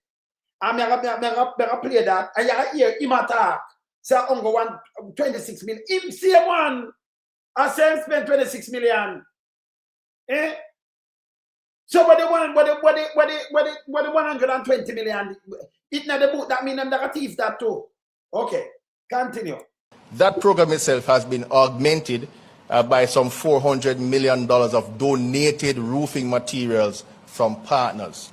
I'm going to play that. And you hear him attack. Say, I'm going 26 million. Him say one. I say him spend 26 million. Eh? So what the 120 million? It's not the book. That means I'm negative that too. Okay. Continue. That program itself has been augmented by some $400 million of donated roofing materials from partners.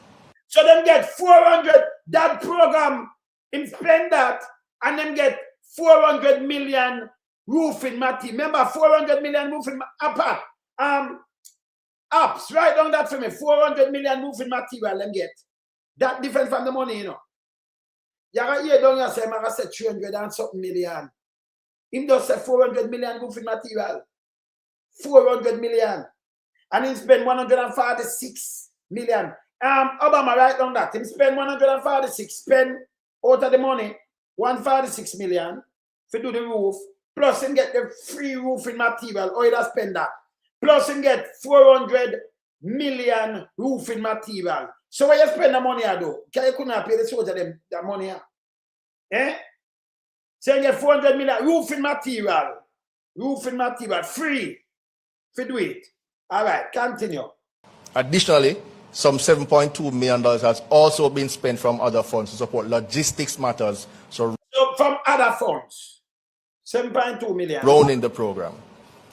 So them get 400, that program, him spend that, and them get 400 million roofing material. Remember, 400 million roofing apps, write down that for me. 400 million roofing material them get. That different from the money, you know. You hear down here say, I said 300 and something million. Him just say 400 million roofing material. 400 million. And he spend 146 million. Obama write down that. Him spend 146, spend out of the money, 146 million to do the roof. Plus him get the free roofing material. Or he does spend that. Plus him get 400 million roofing material. So where you spend the money I do? Can you couldn't pay the soldier them that money? Eh? So you get 400 million roofing material. Roofing material free. To do it. All right, continue. Additionally, some $7.2 million has also been spent from other funds to support logistics matters. So from other funds, 7.2 million. Running the program.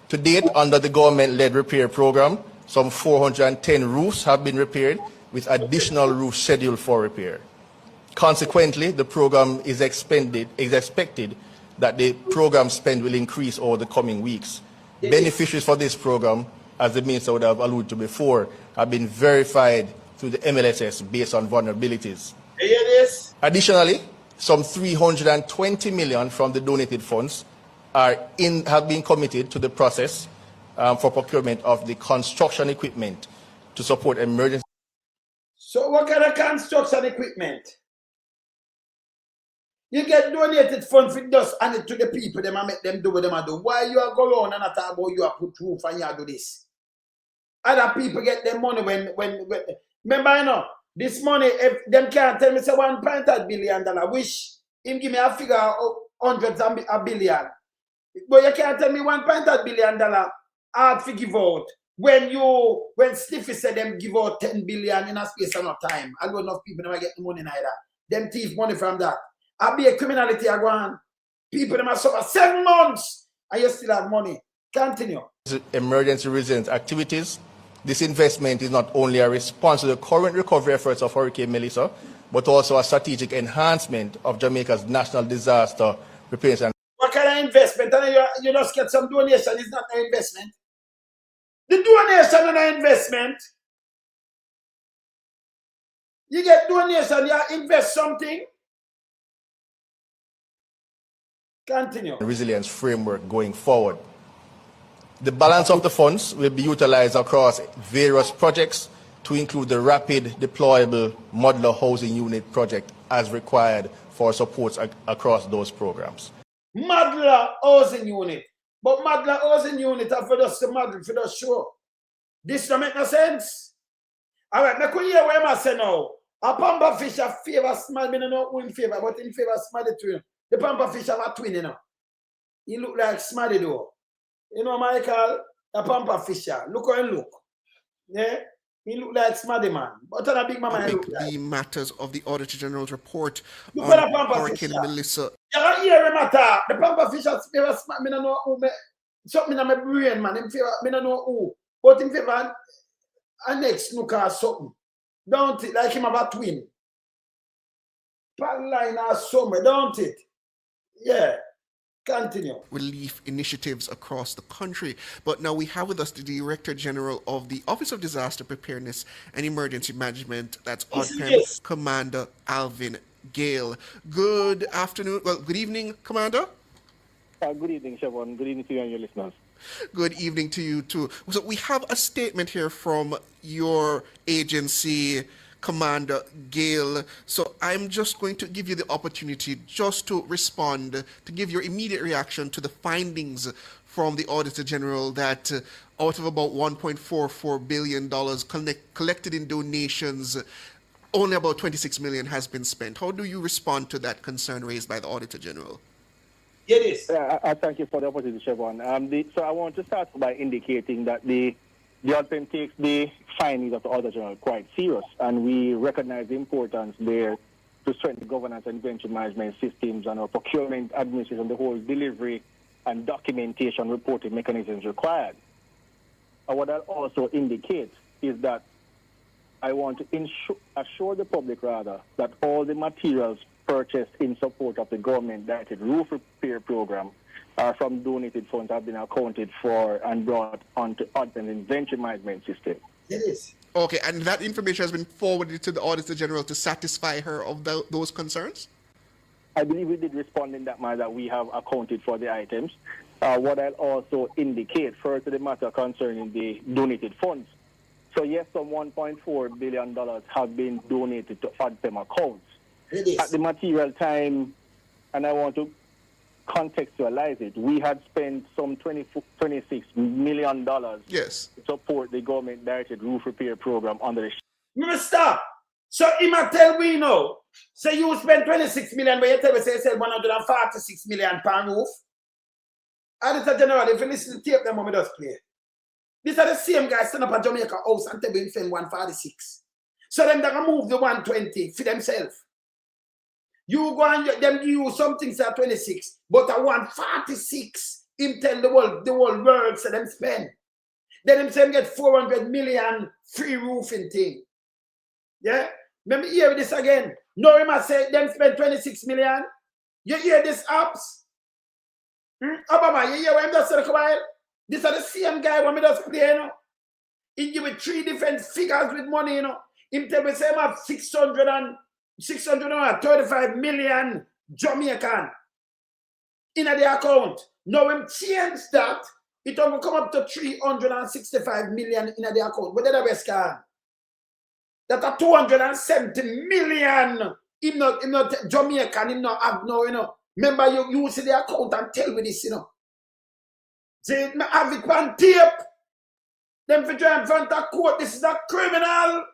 To date, under the government-led repair program, some 410 roofs have been repaired, with additional roofs scheduled for repair. Consequently, the program is expected that the program spend will increase over the coming weeks. Beneficiaries for this program, as the minister would have alluded to before, have been verified through the MLSS based on vulnerabilities. You hear this? Additionally, some 320 million from the donated funds have been committed to the process for procurement of the construction equipment to support emergency. So what kind of construction equipment? You get donated funds for dust and it to the people, them and make them do what them do. Why you are go around and talk about you are put roof and you are do this? Other people get their money when remember, you know, this money, if them can't tell me say $1.5 billion, wish him give me a figure of hundreds of a billion. But you can't tell me $1.5 billion hard to give out. when Sniffy said them give out 10 billion in a space of no time, I don't know if people never get the money neither. Them thief money from that. I be a criminality I go on. People them suffer 7 months and you still have money. Continue. Emergency resilience activities. This investment is not only a response to the current recovery efforts of Hurricane Melissa, but also a strategic enhancement of Jamaica's national disaster preparedness. And what kind of investment? And you just get some donation, it's not an investment. The donation and an investment. You get donation, you invest something. Continue. Resilience framework going forward. The balance of the funds will be utilized across various projects to include the rapid deployable modular housing unit project as required for supports across those programs. Modular housing unit. But modular housing unit are for us to model, for us show. This don't make no sense. All right, now hear what I say now. A pamper fish have favor small, I don't know who in favor, but in favor small the twin. The pamper fish have a twin, you know. He look like Smarty though. You know, Michael, a pamper fisher. Look how he look. Yeah? He look like Smarty man. But a big mama he look like. The matters of the Auditor General's report Look on at the pamper Hurricane fisher. Melissa. You don't hear him matter. The pamper fisher favor smart. I don't know who. Something in my brain, man. In favor, I don't know who. But in favor, a next snooker or something. Don't it? Like him have a twin. Line or somewhere, don't it? Yeah. Continue. Relief initiatives across the country. But now we have with us the Director General of the Office of Disaster Preparedness and Emergency Management. That's Odpem Yes. Commander Alvin Gale. Good afternoon. Well, good evening, Commander. Good evening, Siobhan. Good evening to you and your listeners. Good evening to you too. So we have a statement here from your agency, Commander Gale. So I'm just going to give you the opportunity just to respond, to give your immediate reaction to the findings from the Auditor General that out of about $1.44 billion collected in donations, only about 26 million has been spent. How do you respond to that concern raised by the Auditor General? It is. I thank you for the opportunity, Siobhan. So I want to start by indicating that the Odpem takes the findings of the Auditor General quite serious, and we recognize the importance there to strengthen governance and inventory management systems and our procurement, administration, the whole delivery and documentation reporting mechanisms required. And what that also indicates is that I want to assure the public, rather, that all the materials purchased in support of the government-directed roof repair program from donated funds have been accounted for and brought onto Odpem's inventory management system. It is. Okay, and that information has been forwarded to the Auditor General to satisfy her of those concerns? I believe we did respond in that manner that we have accounted for the items. What I'll also indicate first to the matter concerning the donated funds. So yes, some $1.4 billion have been donated to Odpem accounts. It is. At the material time, and I want to contextualize it, we had spent some $26 million Yes. to support the government-directed roof repair program under the... Mr. So he might tell we now, say you spend 26 million, but you tell me say you sell 146 million per roof. Auditor General, if you listen to tape, them when we just play. These are the same guys stand up at Jamaica House and tell me spend 146. So them that move the 120 for themselves. You go and them give you something say 26, but a 146, him tell the whole world so them spend. Then them say get 400 million free roofing thing. Yeah? Let me hear this again. No, him say them spend 26 million. You hear this apps? Obama, you hear what I'm just saying? These are the same guy when we just play, you know. He give me 3 different figures with money, you know. Him tell me say I have 635 million Jamaican in the account. Now him change that, it will come up to 365 million in the account. What did the rest can? That are 270 million. Him not Jamaican, him not have no, you know. Remember, you see the account and tell me this, you know. Say, I have it on tape. Then for try in front of court, this is a criminal.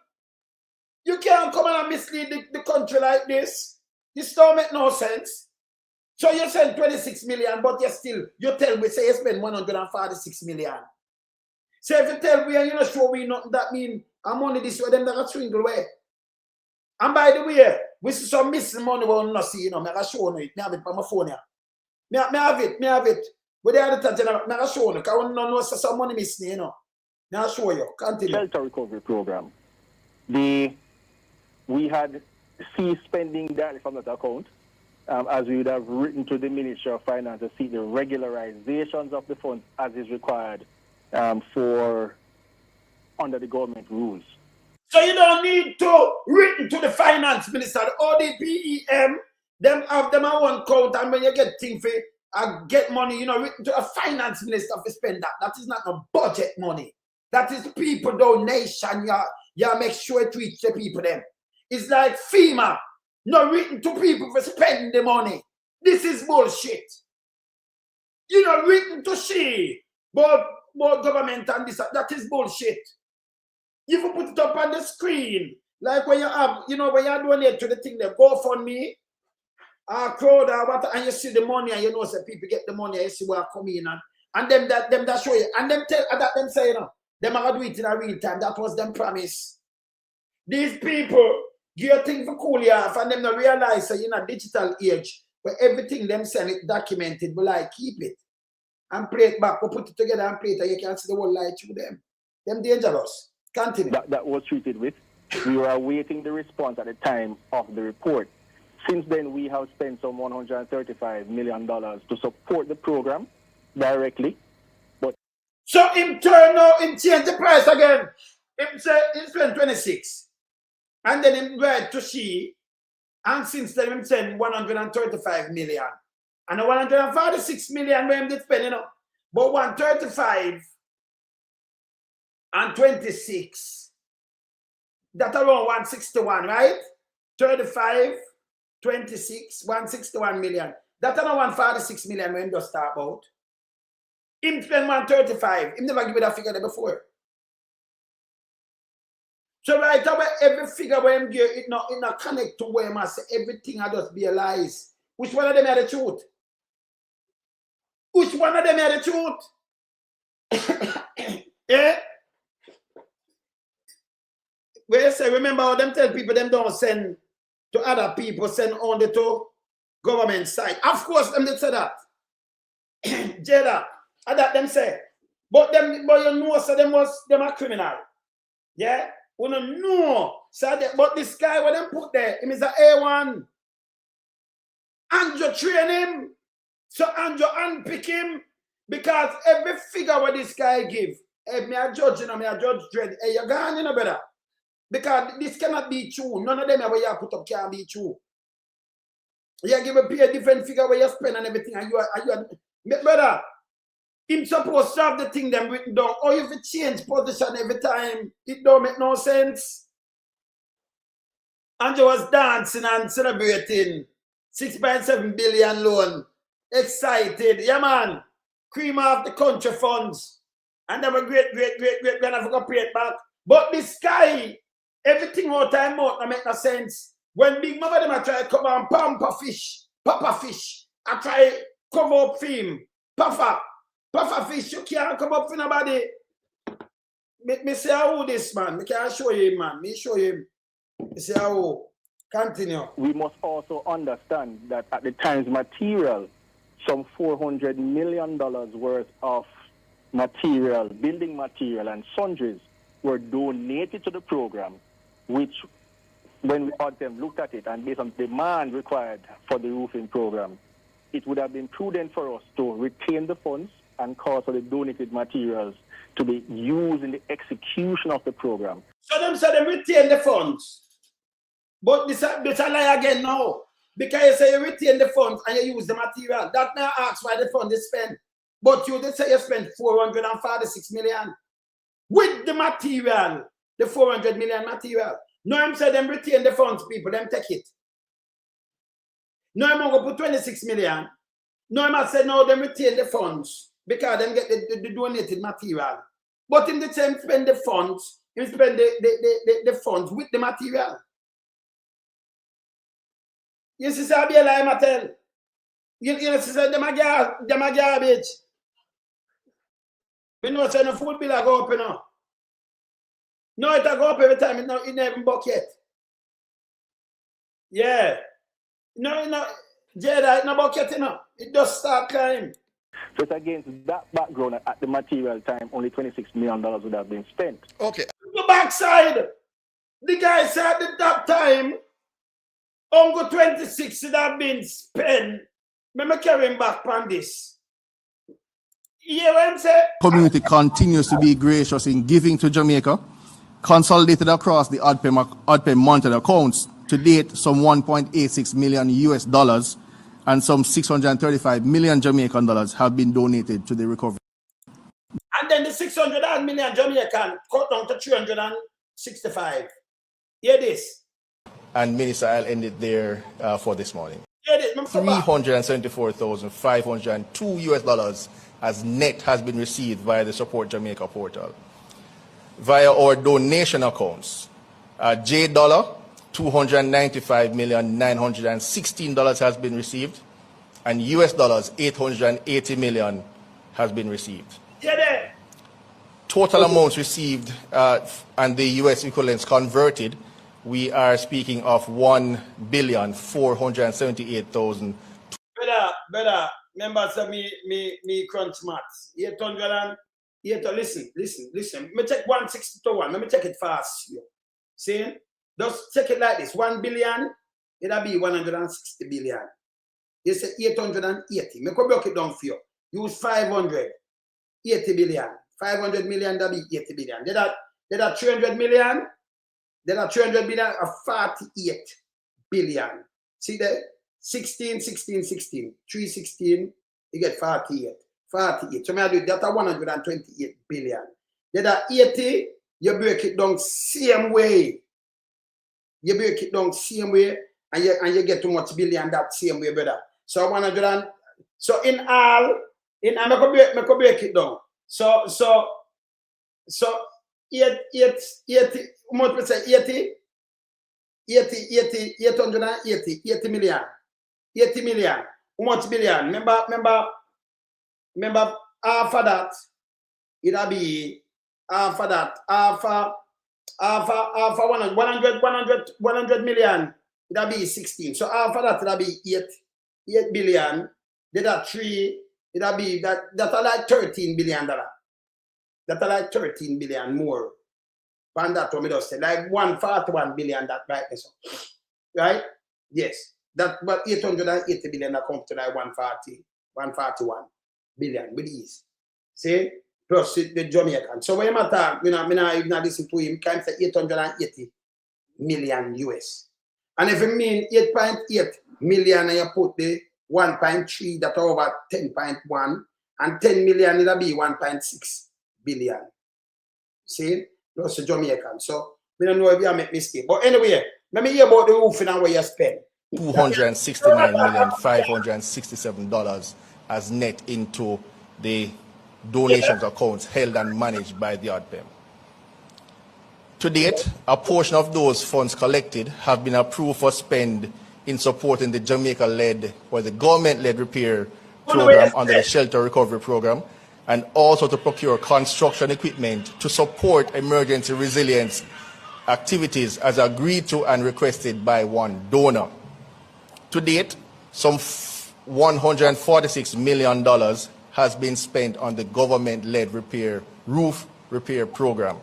You can't come and mislead the country like this. This don't make no sense. So you send 26 million, but you tell me, say you spend 146 million. So if you tell we and you not show we nothing, that mean I'm money this way, them that got swindle way. And by the way, we see some missing money we will not see, you know, I show you it. I have it on my phone here. Me have it. But the other time, I show you, because I don't know some money missing, you know. Now I show you. Continue. Shelter recovery program. We had ceased spending directly from that account, as we would have written to the Ministry of Finance to seek the regularizations of the funds as is required for under the government rules. So you don't need to written to the finance minister, the ODPEM, them have them on one count, and when you get things for get money, you know, written to a finance minister to spend that. That is not a budget money. That is people donation. You make sure it reach the people them. It's like FEMA, not written to people for spending the money. This is bullshit. You know, written to she, but government and this, that is bullshit. You can put it up on the screen, like when you have, you know, when you donate to the thing, they go for me, crowd or what, and you see the money, and you know, so people get the money, and you see where come in, and them that show you, and them tell that them say, you know, them are gonna do it in a real time. That was them promise. These people give a thing for cool you off, and them not realize that in a digital age where everything them send it documented, but like keep it and play it back, or put it together and play it, and you can see the whole light through them. Them dangerous. Continue. That was treated with. We were awaiting the response at the time of the report. Since then, we have spent some $135 million to support the program directly. But so in turn now, him change the price again. Him say he spent 26, and then him write to she, and since then him send 135 million, and the 146 million where him did spend, you know, but 135 and 26, that around 161, right? 35, 26, 161 million. That around 146 million when just start about. Him spend 135. Him never give me that figure there before. So right away, every figure where him give, it not connect to where I say everything I just be a lies. Which one of them are the truth? Which one of them are the truth? Yeah? Where you say, remember how them tell people them don't send to other people, send only to government side. Of course, them did say that. Jada, that them say. But you know, so them are criminal. Yeah? We don't know. So but this guy, what them put there, him is a A1. Andrew train him. So Andrew unpick him. Because every figure what this guy give, hey, me a judge, you know, me a judge dread. Hey, you're gone, you know, better. Because this cannot be true. None of them ever you put up can be true. You give a different figure where you spend and everything, and you brother, him supposed to have the thing them written down. Or if you change position every time, it don't make no sense. Andrew was dancing and celebrating 6.7 billion loan. Excited. Yeah, man. Cream off the country funds. And they were great grandfather pay it back. But this guy, everything all time out, that make no sense. When Big Mama them I try to come on Papa Fish, I try cover up film. Papa Fish, you can't come up for nobody. Me say how this man, me can't show you him, man. Me show him. Me say how. Continue. We must also understand that at the time's material, some $400 million worth of material, building material and sundries were donated to the program, which when we Odpem looked at it and based on demand required for the roofing program, it would have been prudent for us to retain the funds and cause for the donated materials to be used in the execution of the program. So them say they retain the funds. But this a lie again now. Because you say you retain the funds and you use the material. That may ask why the fund is spent. But you did say you spent 446 million. With the material, the 400 million material. No, I'm saying them retain the funds, people, them take it. No, I'm going to put 26 million. No, I'm say no, them retain the funds because them get the donated material. But in the same spend the funds, you spend the funds with the material. You see, I'll be a lie, Mattel. You see, them a garbage. We know say the food bill go up, you know. No, it go up every time. It never even bucket. Yeah. No, Jada, it no bucket, you know. It just start climb. So it's against that background at the material time, only $26 million would have been spent. Okay. The backside, the guy said at that time, only 26 should have been spent. Let me carry him back on this. You hear what I'm saying? Community continues to be gracious in giving to Jamaica, consolidated across the Odpem monitored accounts. To date, some $1.86 million US dollars and some 635 million Jamaican dollars have been donated to the recovery. And then the 600 million Jamaican cut down to 365. Hear this. And Minister, I'll end it there for this morning. Hear this. $374,502 US dollars as net has been received via the Support Jamaica portal. Via our donation accounts, J dollar, $295,916 has been received, and US dollars, $880 million has been received. Yeah, Total amounts received and the US equivalents converted, we are speaking of $1,478,000. Better. Members of me crunch maths. 800. Listen. Let me check 160 to 1. Let me check it fast here. See? Just check it like this. 1 billion, it'll be 160 billion. You say 880. Me could break it down for you. Use 500. 80 billion. 500 million, that'll be 80 billion. There are 300 million. There are 300 billion of 48 billion. See that? 16. 316, you get 48. 48. So I do that at 128 billion. There are 80, you break it down same way. You break it down same way, and you get too much billion that same way, brother. So 100 so in all, I could break it down. So 80, how much we say 80 million. 80 million. How much billion? Remember half of that, it'll be half of that. Half 100 million, it'll be 16. So half of that, it'll be 8 billion. Then that 3, it'll be that's like $13 billion. That's like 13 billion more. And that what me just say, like 141 billion that right there. Right? Yes. That but 880 billion that comes to like 141 billion with ease. See? Plus the Jamaican. So when I talk, me not listen to him, can say 880 million US. And if you mean 8.8 million and you put the 1.3 that over 10.1 and 10 million it'll be 1.6 billion. See? Plus the Jamaican. So we don't know if you make mistake. But anyway, let me hear about the roofing and where you spend. $269,567 as net into the donations accounts held and managed by the Odpem. To date, a portion of those funds collected have been approved for spend in supporting the Jamaica-led or the government-led repair program under the Shelter Recovery Program, and also to procure construction equipment to support emergency resilience activities as agreed to and requested by one donor. To date, some $146 million has been spent on the government-led roof repair program.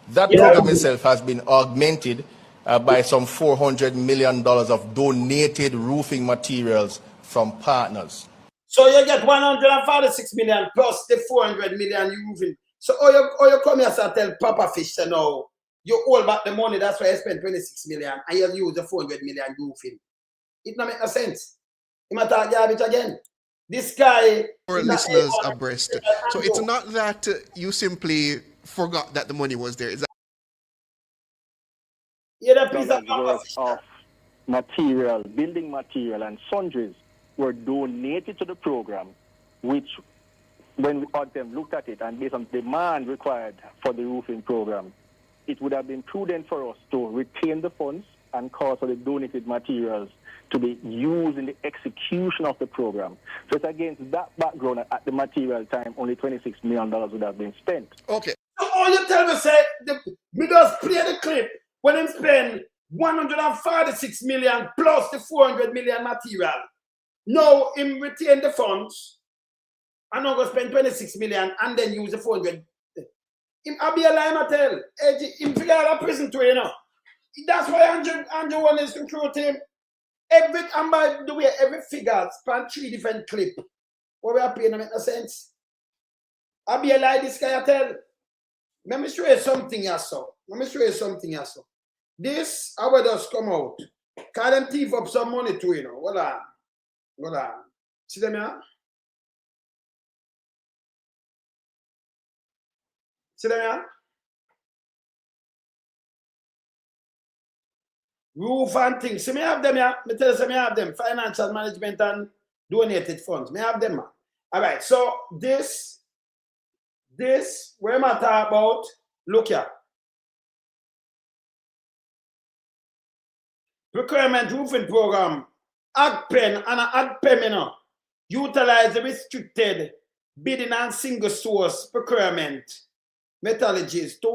That program itself has been augmented by some $400 million of donated roofing materials from partners. So you get 146 million plus the 400 million you roofing. So all you come here and tell Papa Fish to know you hold back the money, that's why I spent 26 million and you use the 400 million roofing. It don't make no sense. You might talk garbage again. This guy... Our listeners abreast. So it's not that you simply forgot that the money was there. Is that piece of material, building material and sundries were donated to the program, which when Odpem looked at it and based on demand required for the roofing program, it would have been prudent for us to retain the funds and cause for the donated materials to be used in the execution of the program. So it's against that background that at the material time, only $26 million would have been spent. Okay. So all you tell me say, we just play the clip when they spend 146 million plus the 400 million material. Now him retain the funds and now go spend 26 million and then use the 400. I'll be a lie, I tell. Him figure out a prison to, you know. That's why Andrew wants to recruit him. And by the way, every figure span 3 different clips. What we are paying, make no sense. I'll be a lie, this guy, I tell. Let me show you something, so. This, I will just come out. Can them thief up some money too, you know. Hold on. See them here? See them here? Roof and things. See me have them here. Me tell you, me have them. Financial management and donated funds. Me have them, man. All right. So this, where am I talking about? Look here. Procurement roofing program. Odpem and Odpem, you know, utilize the restricted bidding and single source procurement methodologies to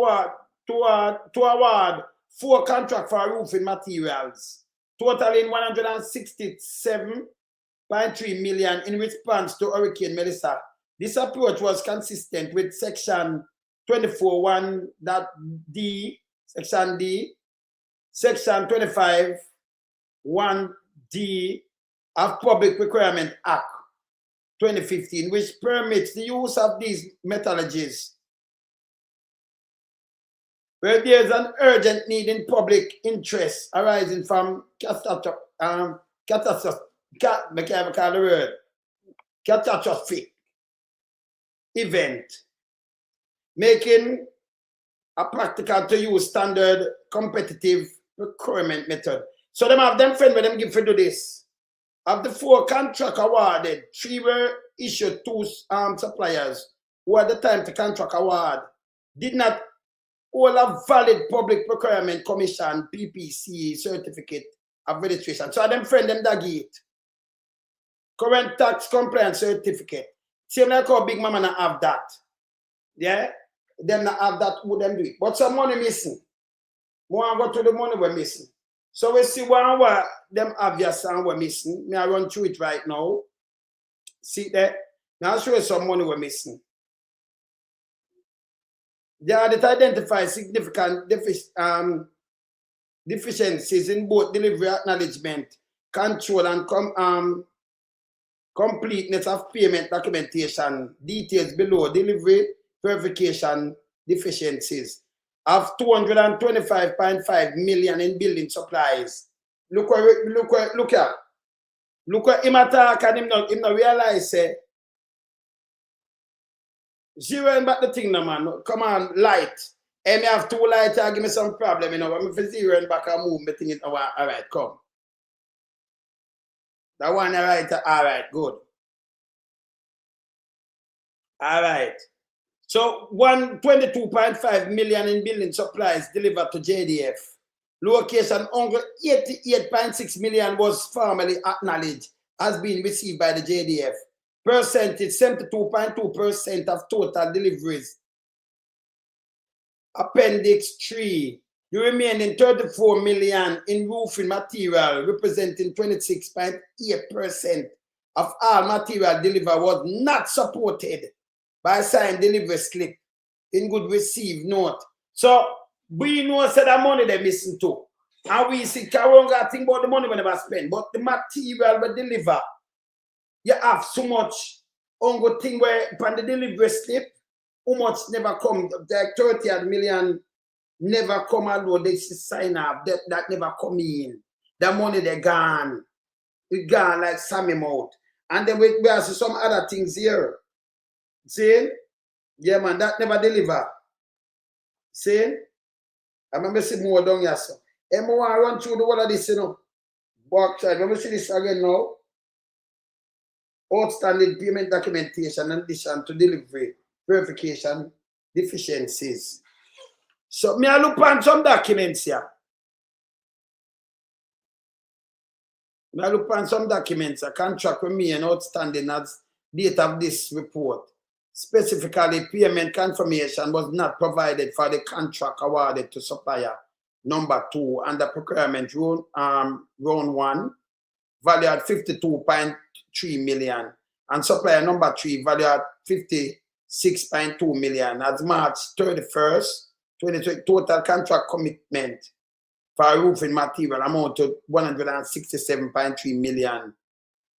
award 4 contracts for roofing materials, totaling $167.3 million in response to Hurricane Melissa. This approach was consistent with Section 24(1)(d), Section D, Section 25(1)(d) of Public Procurement Act 2015, which permits the use of these methodologies where there is an urgent need in public interest arising from catastrophic event, making a practical to use standard competitive procurement method. So them have them friend when them give for do this. Of the 4 contract awarded, 3 were issued to suppliers who at the time the contract award did not hold a valid Public Procurement Commission PPC certificate of registration. So them friend them that get current tax compliance certificate. Same like how Big Mama not have that. Yeah? Them not have that, who them do it. But some money missing. One go to the money we're missing. So we see one where them obvious and we're missing. Me I run through it right now. See there? Now I'll show you some money we're missing. They are that identify significant deficiencies in both delivery acknowledgement, control, and completeness of payment documentation. Details below: delivery verification deficiencies of $225.5 million in building supplies. Look where him attack and him not realize say. Zeroing back the thing, no man. Come on, light. Hey, me have 2 lights, give me some problem, you know. I'm for zeroing back and move, me think it. All right, come. That one, all right, good. All right. So, $122.5 million in building supplies delivered to JDF. Location only $88.6 million was formally acknowledged as being received by the JDF. Percentage 72.2% of total deliveries. Appendix 3. The remaining $34 million in roofing material, representing 26.8% of all material delivered, was not supported by signed delivery slip in good receive note. So we know that the money they're missing too. And we see Karonga think about the money we never spend, but the material we deliver. You have so much ongo thing where upon the delivery slip, how much never come, like 30 million never come alone, they sign up, that never come in. The money they gone. It gone like Sammy mouth. And then we have some other things here. See? Yeah man, that never deliver. See? I remember see more down here, so. And I want to run through the whole of this, you know. Back side. Let me see this again now. Outstanding payment documentation in addition to delivery verification deficiencies. So me I look on some documents here. I look on some documents, a contract with me and outstanding as date of this report. Specifically, payment confirmation was not provided for the contract awarded to supplier number 2 under procurement round 1, valued at 52.3 million, and supplier number 3 valued at 56.2 million. As March 31st, 2020, total contract commitment for roofing material amount to 167.3 million,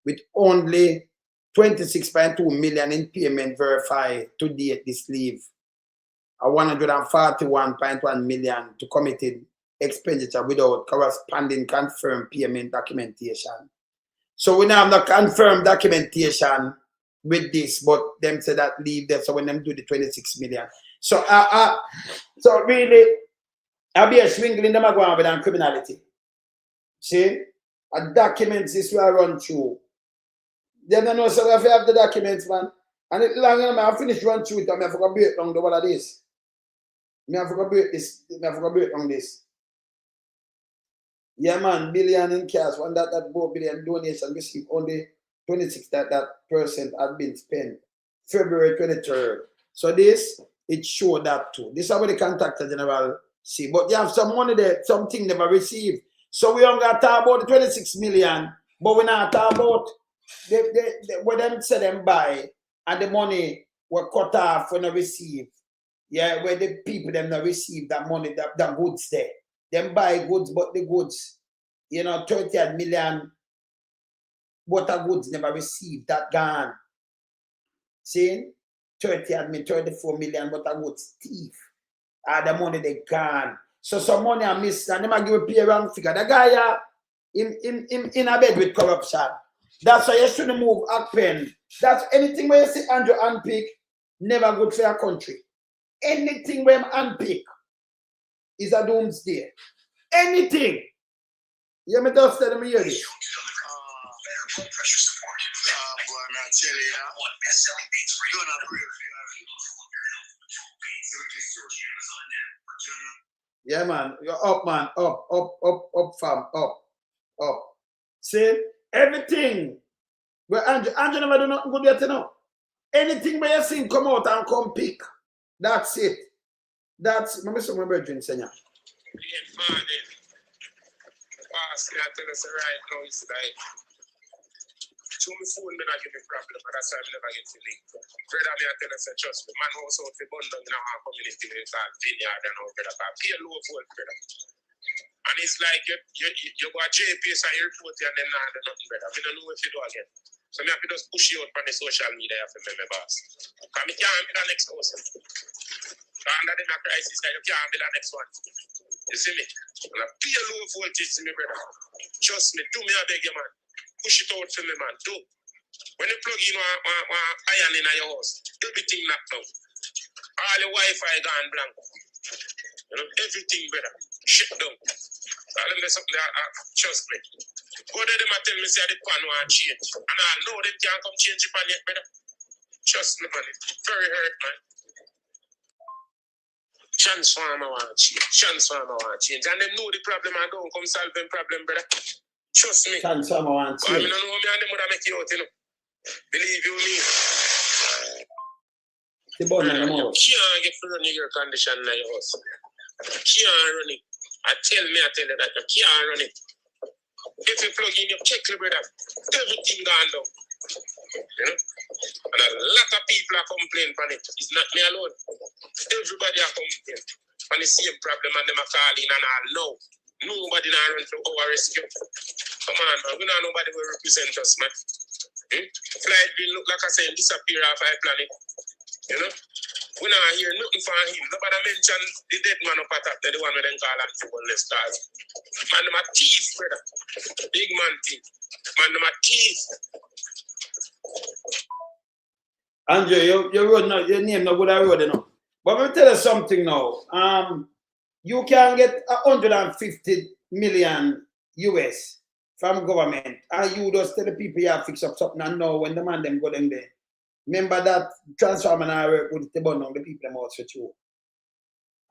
with only 26.2 million in payment verified to date. This leave a 141.1 million to committed expenditure without corresponding confirmed payment documentation. So we now have the confirmed documentation with this, but them say that leave there. So when them do the 26 million. So so really, I'll be a swindling them going with criminality. See? A documents this will run through. They don't know, so if you have the documents, man. And it long I finish run through it, I have to break down the what it is. I have to break this. I have to break down this. Yeah, man, billion in cash. One that 4 billion donation received only 26% had been spent February 23rd. So this, it showed that too. This is how the contractor general see. But you have some money there, something never received. So we don't got to talk about the 26 million, but we not talk about what them say them buy and the money were cut off when they receive. Yeah, where the people them not receive that money, the goods there. Them buy goods, but the goods, 30 million water goods never received, that gone. See? 34 million water goods thief. The money they gone. So some money I missed, and they might give a pay wrong figure. The guy in a bed with corruption. That's why you shouldn't move Odpem. That's anything where you see Andrew unpick, never good for your country. Anything where you unpick is a doomsday. Anything. You may just tell me hear this. Yeah, man. You're up, man. Up, fam. Up. See? Everything. Well, Andrew never do nothing good yet, Anything where you see him come out and come pick. That's it. That's my brethren, Senya. I tell us right now, it's like, to my phone, me not give me problem, but that's why I never get to link. Brother, me I tell us, trust me, man house out for bundle in our community, we call vineyard and all, brother, but pay low volt, brother. And it's like, you go to JPS and you report and then not do nothing, brother. I don't know if you do again. So me have to just push you out on the social media for me, my boss. Because I can't be the next person. Under the crisis, you can't be the next one. You see me? And I pay a low voltage to me, brother. Trust me, do me a beg you, man. Push it out for me, man. Do. When you plug in one iron in your house, everything knocked out. All the Wi-Fi gone blank. Everything, brother. Shut down. So them do something that, trust me. Go there, them and tell me say the pan want change. And I know them can't come change the pan yet, brother. Trust me, man. It's very hurt, man. Transformer want change. And them know the problem and don't come solve them problem, brother. Trust me. Transformer want change. I mean, I know me and them would make you out, Believe you me. The button in the You house. can't get to run your condition in your house. You can't run it. I tell you that you can't run it. If you plug in your check, brother, everything gone down. And a lot of people are complaining on it. It's not me alone. Everybody are complaining on the same problem and them are calling and all know. Nobody now run to our rescue. Come on, man. We don't know nobody will represent us, man. Flight will look like I said, disappear off our planet. We not hear nothing from him. Nobody mention the dead man up at top, the one we then call and people less stars. Man, them a thief, brother. Big man thief. Man, them a thief. Andrew, your name no good road, But let me tell you something now. You can get 150 million US from government, and you just tell the people you have fix up something and know when the man them go them there. Remember that transformer and I work with the bun on the people them also too.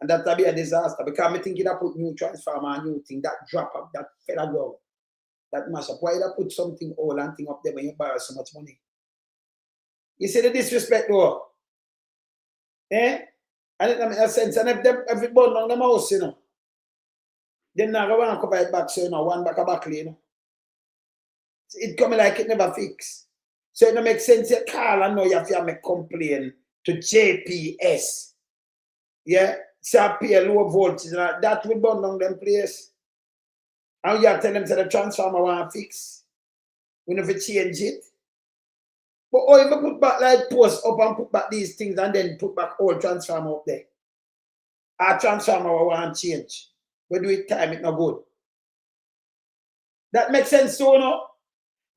And that will be a disaster because I think that put new transformer and new thing, that drop up, that fell down. That mash up. Why you put something old and thing up there when you borrow so much money? You see the disrespect though? Eh? And it makes sense. And if it burn down the house, you know, then now go and cover it back, so you know, one back a back lane. You know? It coming like it never fix. So it don't make sense. You call and know you have to make complaint to JPS. Yeah? Say I pay low voltage. That will burn down them place. And you tell them to the transformer want to fix. We never change it. But oh, if you put back light post up and put back these things and then put back all transformer up there. Our transformer we want to change. We do it time, it's not good. That makes sense, so no?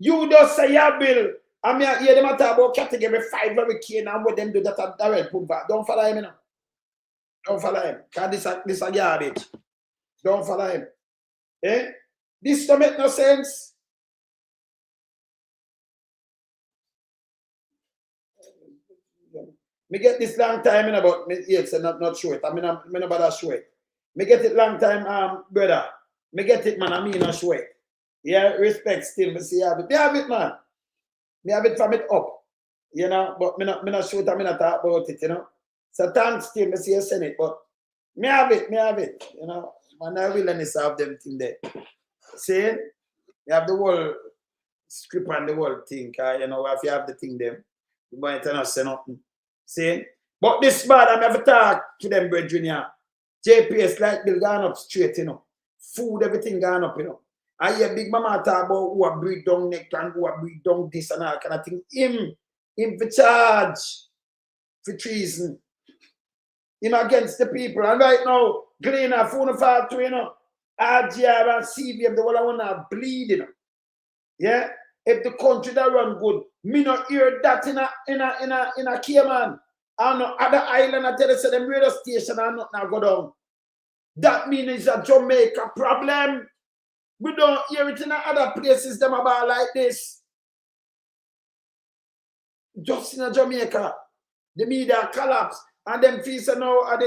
You just say your bill. I mean, hear them talk about category 5 hurricane and what them do that will put back. Don't follow him, you know. Don't follow him. Because this is garbage. Don't follow him. Eh? This don't make no sense. Me get this long time in about me, yes, not show it. I mean, I'm not about to show it. Me get it long time, brother. Me get it, man. I mean, not show it. Yeah, respect still. Me see have it. Me have it, man. Me have it from it up. You know, but me not show it. I mean, not talk about it. You know. So thanks still. Me see you send it, but me have it. Me have it. You know, man, I willingness have them thing there. See, you have the whole script and the whole thing. You know, if you have the thing there, you might not say nothing. See? But this bad, I'm ever talk to them, brethren, yeah. JPS light bill gone up straight, you know. Food, everything gone up, you know. I hear Big Mama talk about who are breed down neck and who are breed down this and all kind of thing. Him for charge for treason. Him against the people. And right now, Gleaner, phone fall to, you know. RGR and CVM, the one I want to bleed, you know. Yeah? If the country that run good, me not hear that in a Cayman. I know other island I tell you say them radio station are not now go down. That means it's a Jamaica problem. We don't hear it in other places them about like this. Just in Jamaica, the media collapse and them feel so now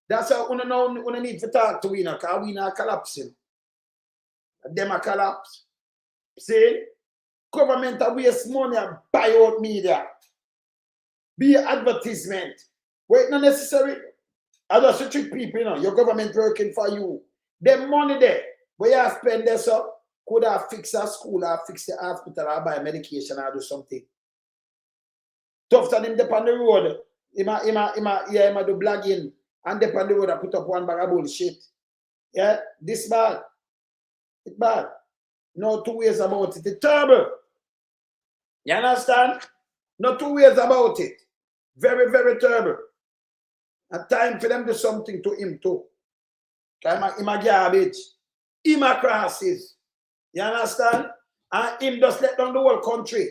that's how we know we need to talk to we now because we not collapsing. Them a collapse. See? Government a waste money and buy out media. Be an advertisement. Wait, not necessary. I just trick people, you know. Your government working for you. The money there, where you spend this up, could have fixed a school or fix the hospital or buy medication or do something. Tufton him up on the road. He might do blogging and up on the road and put up one bag of bullshit. Yeah, this bad. It's bad. No two ways about it. It's terrible. You understand? No two ways about it. Very, very terrible. And time for them to do something to him too. Him a garbage. Him a crosses. You understand? And him just let down the whole country.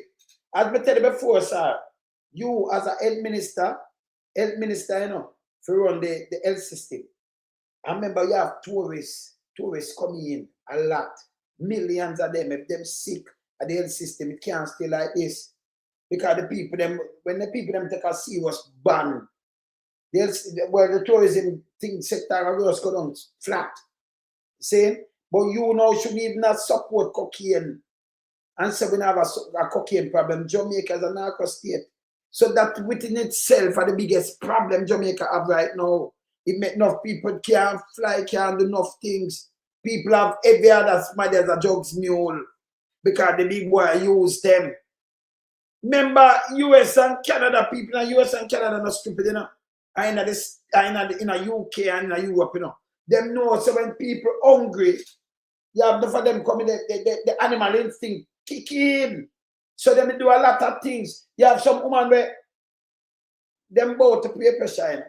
As I tell you before, sir, you as a health minister, you know, for run the health system. I remember you have tourists coming in a lot. Millions of them. If them sick at the health system, it can't stay like this. Because the people, when the people take a serious ban, the tourism thing sector will just go down flat. See? But you know shouldn't even not support cocaine. And so we have a cocaine problem. Jamaica is a narco state. So that within itself are the biggest problem Jamaica have right now. It make enough people can't fly, can't do enough things. People have every other smart as a drugs mule because the big boy use them. Remember, US and Canada, people in US and Canada are not stupid, you know. In UK and in Europe, you know. Them know so when people hungry, you have for them coming, the animal instinct kick in. So them do a lot of things. You have some woman where them both to pay pressure, you know.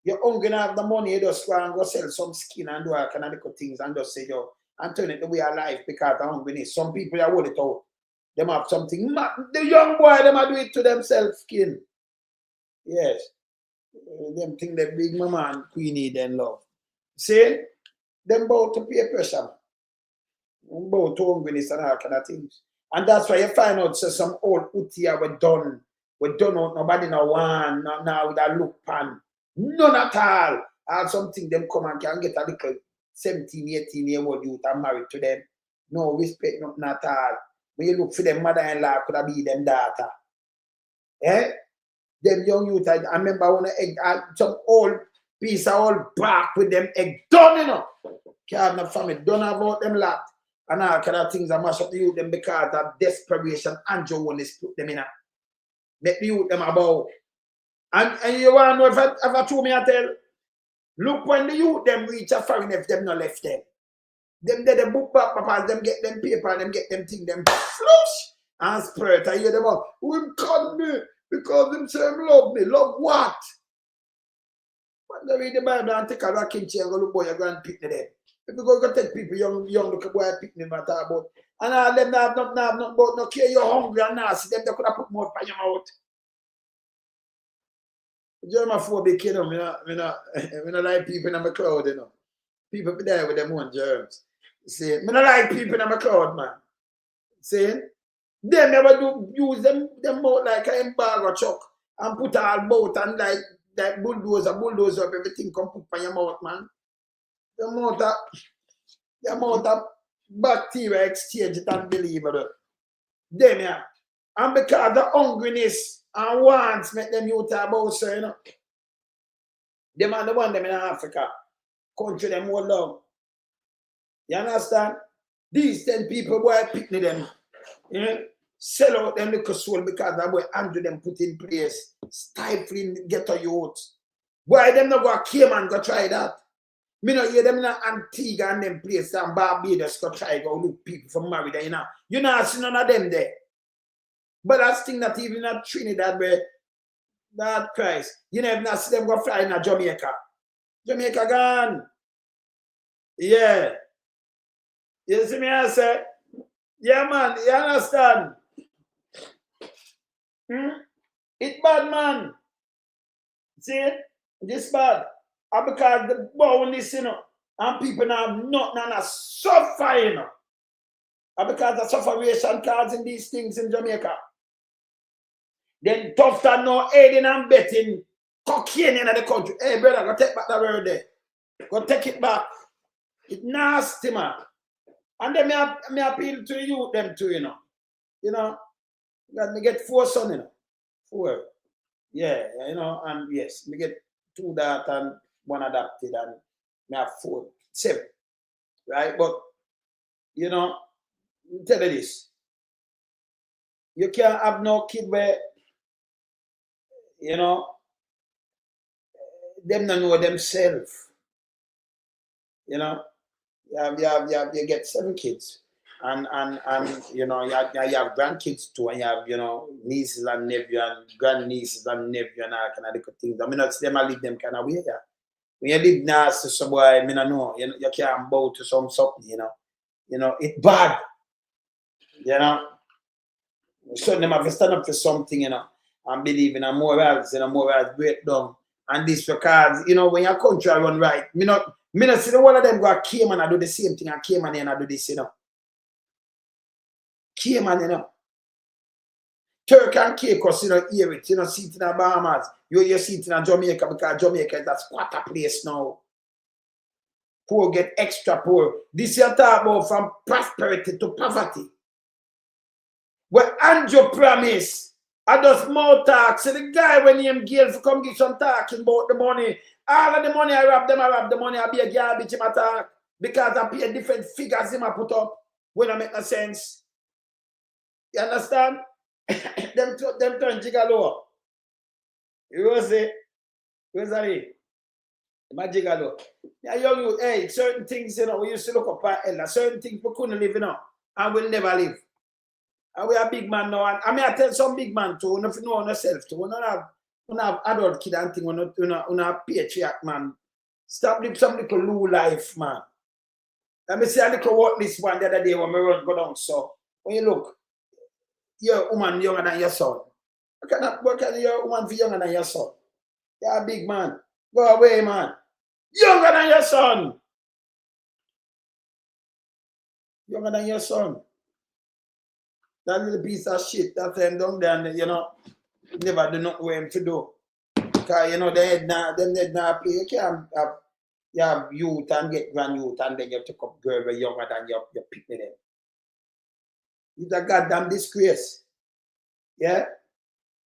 You're hungry and have the money, you just go and go sell some skin and do all kind of little things and just say, yo, and turn it the way of life because of hungry. Some people are hold it out. Them have something. The young boy, them are do it to themselves skin. Yes. Them think that big mama and queenie then love. See? Them both to peer pressure. Both to hungriness and all kind of things. And that's why you find out so some old utia were done. We done out, nobody no one, now with a look pan. None at all. And something them come and can get a little 17, 18 year old youth and married to them. No respect, nothing at all. When you look for them mother-in-law, could have be them daughter. Eh? Them young youth, I remember when egg, some old piece of old bark with them egg done, you know. Can't have no family, don't have out them lot. And all kind of things that mash up the youth them because of desperation. Andrew want to put them in a. Make the youth them about. And you want to know if I told me I tell, look when the youth them reach a foreign if them not left them. Them they the book back, papa, them get them paper, them get them thing, them flush and spirit. I hear them all, who called me because them say love me. Love what? But they read the Bible and take a rocking chair and go look boy, you're going to pick them. If you go take people, young look boy, pick them and talk about. And all them have not about no care, you're hungry and nasty, them they could have put more by your mouth. Germaphobic, you know, I don't like people in my crowd, you know. People be there with them own germs. See, I don't like people in my crowd, man. See? They never do use them mouth like an embargo chuck and put all mouth and like bulldozer up, everything come put on your mouth, man. The mouth of bacteria exchange it unbelievable. Them, yeah. And because the hungriness and wants make them youth about, so, you know. Them are the one them in Africa. Country them all love. You understand? These 10 people, boy, picnic them. You know? Sell out them little soul because that boy Andrew them put in place. Stifling ghetto youth. Why them not go Cayman go try that? Me not hear them in Antigua and them place and Barbados go try go look people from married there, you know. You not see none of them there. But that's thing that even at Trinidad where that Christ, you never not see them go fly in Jamaica. Jamaica gone. Yeah. You see me I say? Yeah man, you understand? It's bad man. See? This bad. And because the boundless, you know, and people now have nothing and are suffering, you know. And because the sufferation causing these things in Jamaica. Then Tufton now aiding and betting cocaine in the country. Hey brother, go take back that word there. Go take it back. It's nasty, man. And then me appeal to you, them too, you know. You know, let me get 4 sons, you know. 4. Yeah, you know, and yes, me get 2 that and 1 adopted and me have 4, 7. Right? But, you know, I'll tell you this. You can't have no kid where, you know, them don't know themselves. You know, you get 7 kids. And you know, you have grandkids too, and you have, you know, nieces and nephews and grandnieces and nephews and all kind of little things. I mean, not them I live them kind of way. Yeah. When you live nasty somewhere, I mean, I know, you can't bow to something, you know. You know, it's bad. You know. So them have to stand up for something, you know, and believe in a morals, you know, morals breakdown. And this because, you know, when your country run right, me not see the one of them go Cayman and do the same thing and Cayman and do this, you know. Cayman, you know. Turk and Caicos, you know, hear it, you know, see it in the Bahamas. You see it in Jamaica because Jamaica is that squatter place now. Poor get extra poor. This you talk about from prosperity to poverty. Well, Andrew promise, I just more talk. So the guy when he Gail for come give some talking about the money. All of the money I rob the money I be a garbage him attack. Because I pay different figures him I put up when I make no sense. You understand? them turn gigolo. You see? Where's that? My gigolo. Yeah, young, hey, certain things, you know, we used to look up at certain things we couldn't live, you know, and we'll never live. And we are big man now. And I mean, I tell some big man too, if you know yourself too, we don't have adult kid and thing, we don't have patriarch, man. Stop living some little low life, man. Let me see a little what this one the other day when we run go down. So when you look, you're a woman younger than your son. What can your woman be younger than your son? You're a big man. Go away, man. Younger than your son. Younger than your son. That little piece of shit that them down there, and, you know, never do not want him to do. Because, you know, them not play. You can't have youth and get grand youth and then you have to come girl younger than your picnic them. It's a goddamn disgrace. Yeah?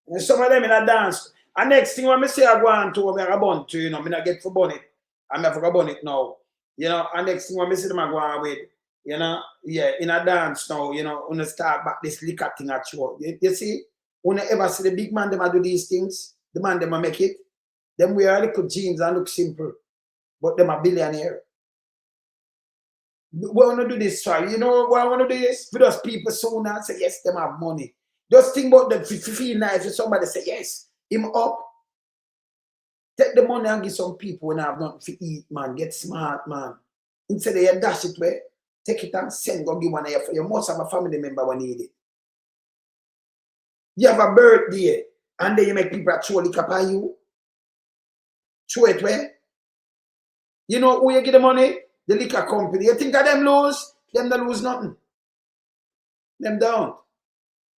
And some of them in a dance. And next thing when I say I go on to me, I bun to, you know, I get for bun it. I'm not for bun it now. You know, and next thing when I say them I go on with, you know, yeah, in a dance now, you know, when I start back this liquor thing at you. You see, when you ever see the big man them do these things, the man them make it, them wear little jeans and look simple, but them a billionaire. We want to do this, sorry. You know what I want to do is for those people soon and say, yes, them have money. Just think about them, feel nice when somebody say, yes, him up. Take the money and give some people when I have nothing to eat, man. Get smart, man. Instead of you dash it where, take it and send, go give one of you. You must have a family member who need it. You have a birthday, and then you make people throw liquor upon you. Throw it where? You know who you get the money? The liquor company. You think of them lose? Them don't lose nothing. Them don't.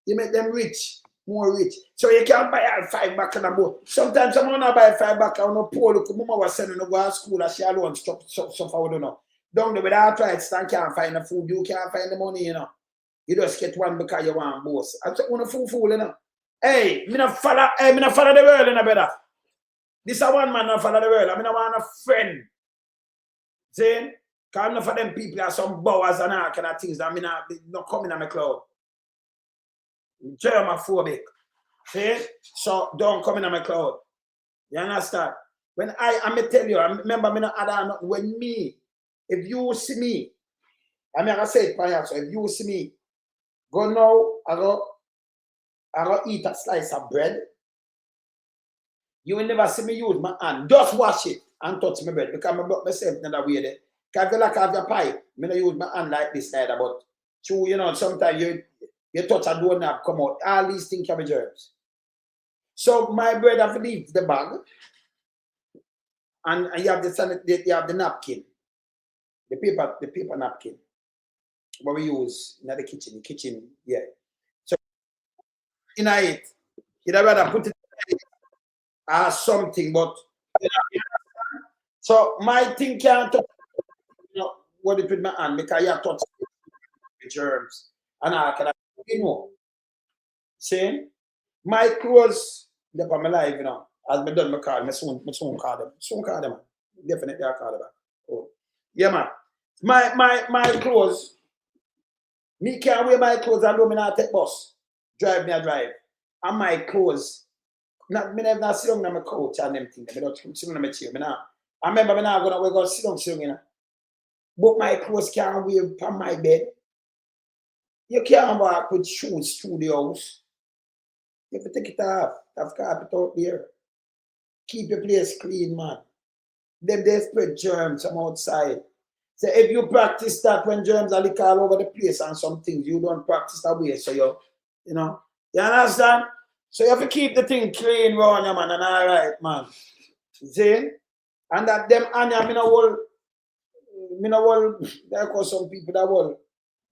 You make them rich, more rich. So you can't buy all $5 in a boat. Sometimes someone will buy $5 on a poor look. Mama was sending to go to school and she alone suffer, we don't know. Down there with arthritis and can't find the food, you can't find the money, you know. You just get one because you want boss. I'm saying, one fool, you know. Hey, me not follow the world, you know, brother. This is one man not follow the world. I mean, I want a friend. See? Because I'm not for them people are some bowers and all kind of things. I mean, not coming on my cloud. Germophobic. See? So don't come in on my cloud. You understand? When I'm going to tell you, I remember me not add nothing. When me, if you see me, I mean, I say it perhaps, if you see me, go now, I go eat a slice of bread. You will never see me use my hand. Just wash it and touch my bread because I block myself in that way there. Because if you like have your pie, I don't use my hand like this either, but true, you know, sometimes you touch a doorknob, come out. All these things can be germs. So my bread have to leave the bag. And you have the napkin. The paper napkin. What we use in the kitchen, yeah. So in it, you'd rather put it as something, but you know, so my thing can't touch, you know, what it with my hand because you have touched the germs. And I can, you know, see, my clothes, they're on my life, you know, as I done my call, I soon call them. Soon call them, definitely I call them. Oh. Yeah, man. My clothes, me can't wear my clothes and do me not take bus. Drive me a drive. And my clothes, me never sit down on my couch and them things. I don't sit down on my chair. I remember me not going to go sit down, you know. But my clothes can't wear on my bed. You can't walk with shoes through the house. You have to take it off. Have carpet out there. Keep your place clean, man. Them they spread germs from outside. So if you practice that when germs are all over the place and some things, you don't practice that way. So you know, you understand? So you have to keep the thing clean around you, man, and all right, man. See? And that them anya, me no will, there are some people that will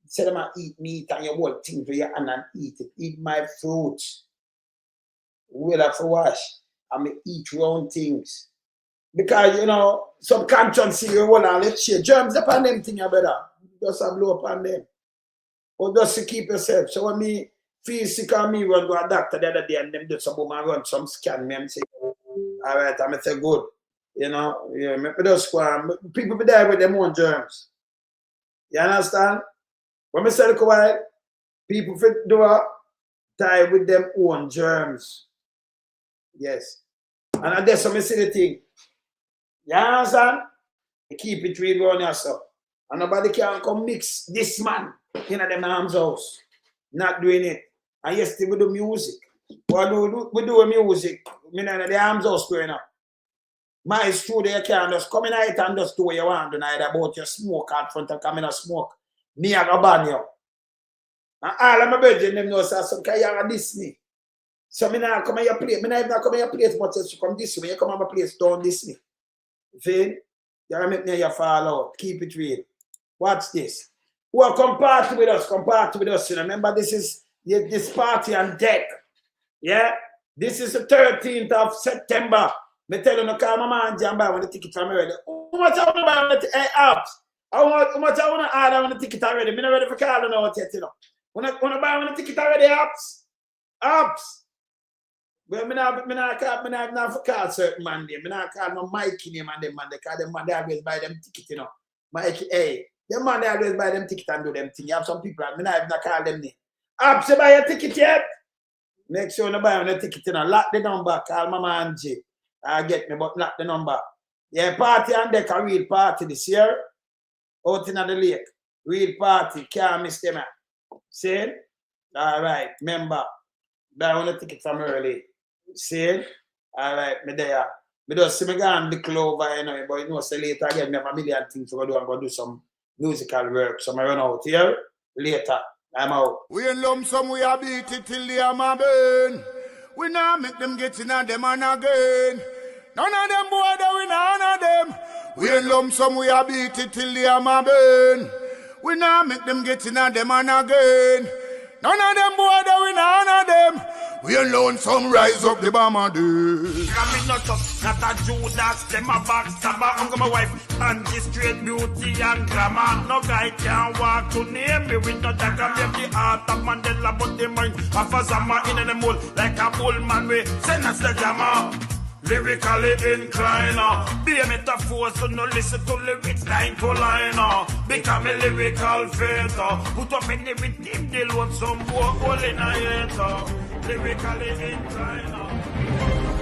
say them eat meat and you will think for your hand and eat it. Eat my fruits. We'll have to wash. I mean, eat round things. Because, you know, some conscience see you will and let's share germs upon them thing, you better. Just have blow upon them. Or just to keep yourself. So when me feel sick on me, run to a doctor the other day and them do some boom and run some scan me and say, all right, I'm going to say good. You know, yeah, me just go people be there with their own germs. You understand? When I say look while, people fit do die with them own germs. Yes. And that's what I see the thing. You understand? You keep it real on yourself. And nobody can come mix this man in them arms house. Not doing it. And yesterday we do music. We do music. Me in the arms house going up. My studio you can just come in it and just do what you want tonight about your smoke out front and come in and smoke. Me I go ban you. And all of my brethren them know say some kind of Disney. So me now come in your place. Me not even come in your place much as you come this way. You come on my place, don't Disney. See? You make me your fall out. Keep it real. Watch this. Well, come party with us. Come party with us. You know? Remember, this is this party on deck. Yeah? This is the 13th of September. Me tell you, no call my man John buy one the ticket from me ready. How much I want to buy on the apps? How much I want to order on the ticket already? Me not ready for calling out yet, you know. Wanna buy one ticket already, Ops? Ops! Well, me not call certain man there. Me not call no Mikey name and them man. Because them man, they always buy them ticket, you know. Mikey, hey. Them man, they always buy them ticket and do them thing. You have some people, me not even call them name. Ops, you buy a ticket yet? Make sure you buy on the ticket, you know. Lock the number, call Mama Angie. I get me, but lock the number. Yeah, party and deck a real party this year. Out in the lake. Real party. Can't miss them. See? Alright, remember. Buy on the ticket from early. See? Alright, me there. Me just see me go and look over, you know, but you know, say later again, me have a million things to go do and go do some musical work. So I run out here. Later. I'm out. We in lump sum, we a beat it till the hammer burn. We now make them get in and them and again. None of them boy, we none of them. We in lump sum, we a beat it till the hammer burn. We now make them get in and them and again. None of them boy, we none of them. We alone some rise up the bomber dude. I'm not up, not a Judas, them a backstabber. I'm got my wife, and this straight beauty and glamour. No guy can walk to name me with no dagger. Make the heart of Mandela, but the mind of a Zama in the mold. Like a bull man, we send us the jammer. Lyrically inclined, be a metaphor, so no listen to lyrics line to line. Become a lyrical fighter, put up any rhythm, they'll want some more hole in a hater. Lyrically inclined.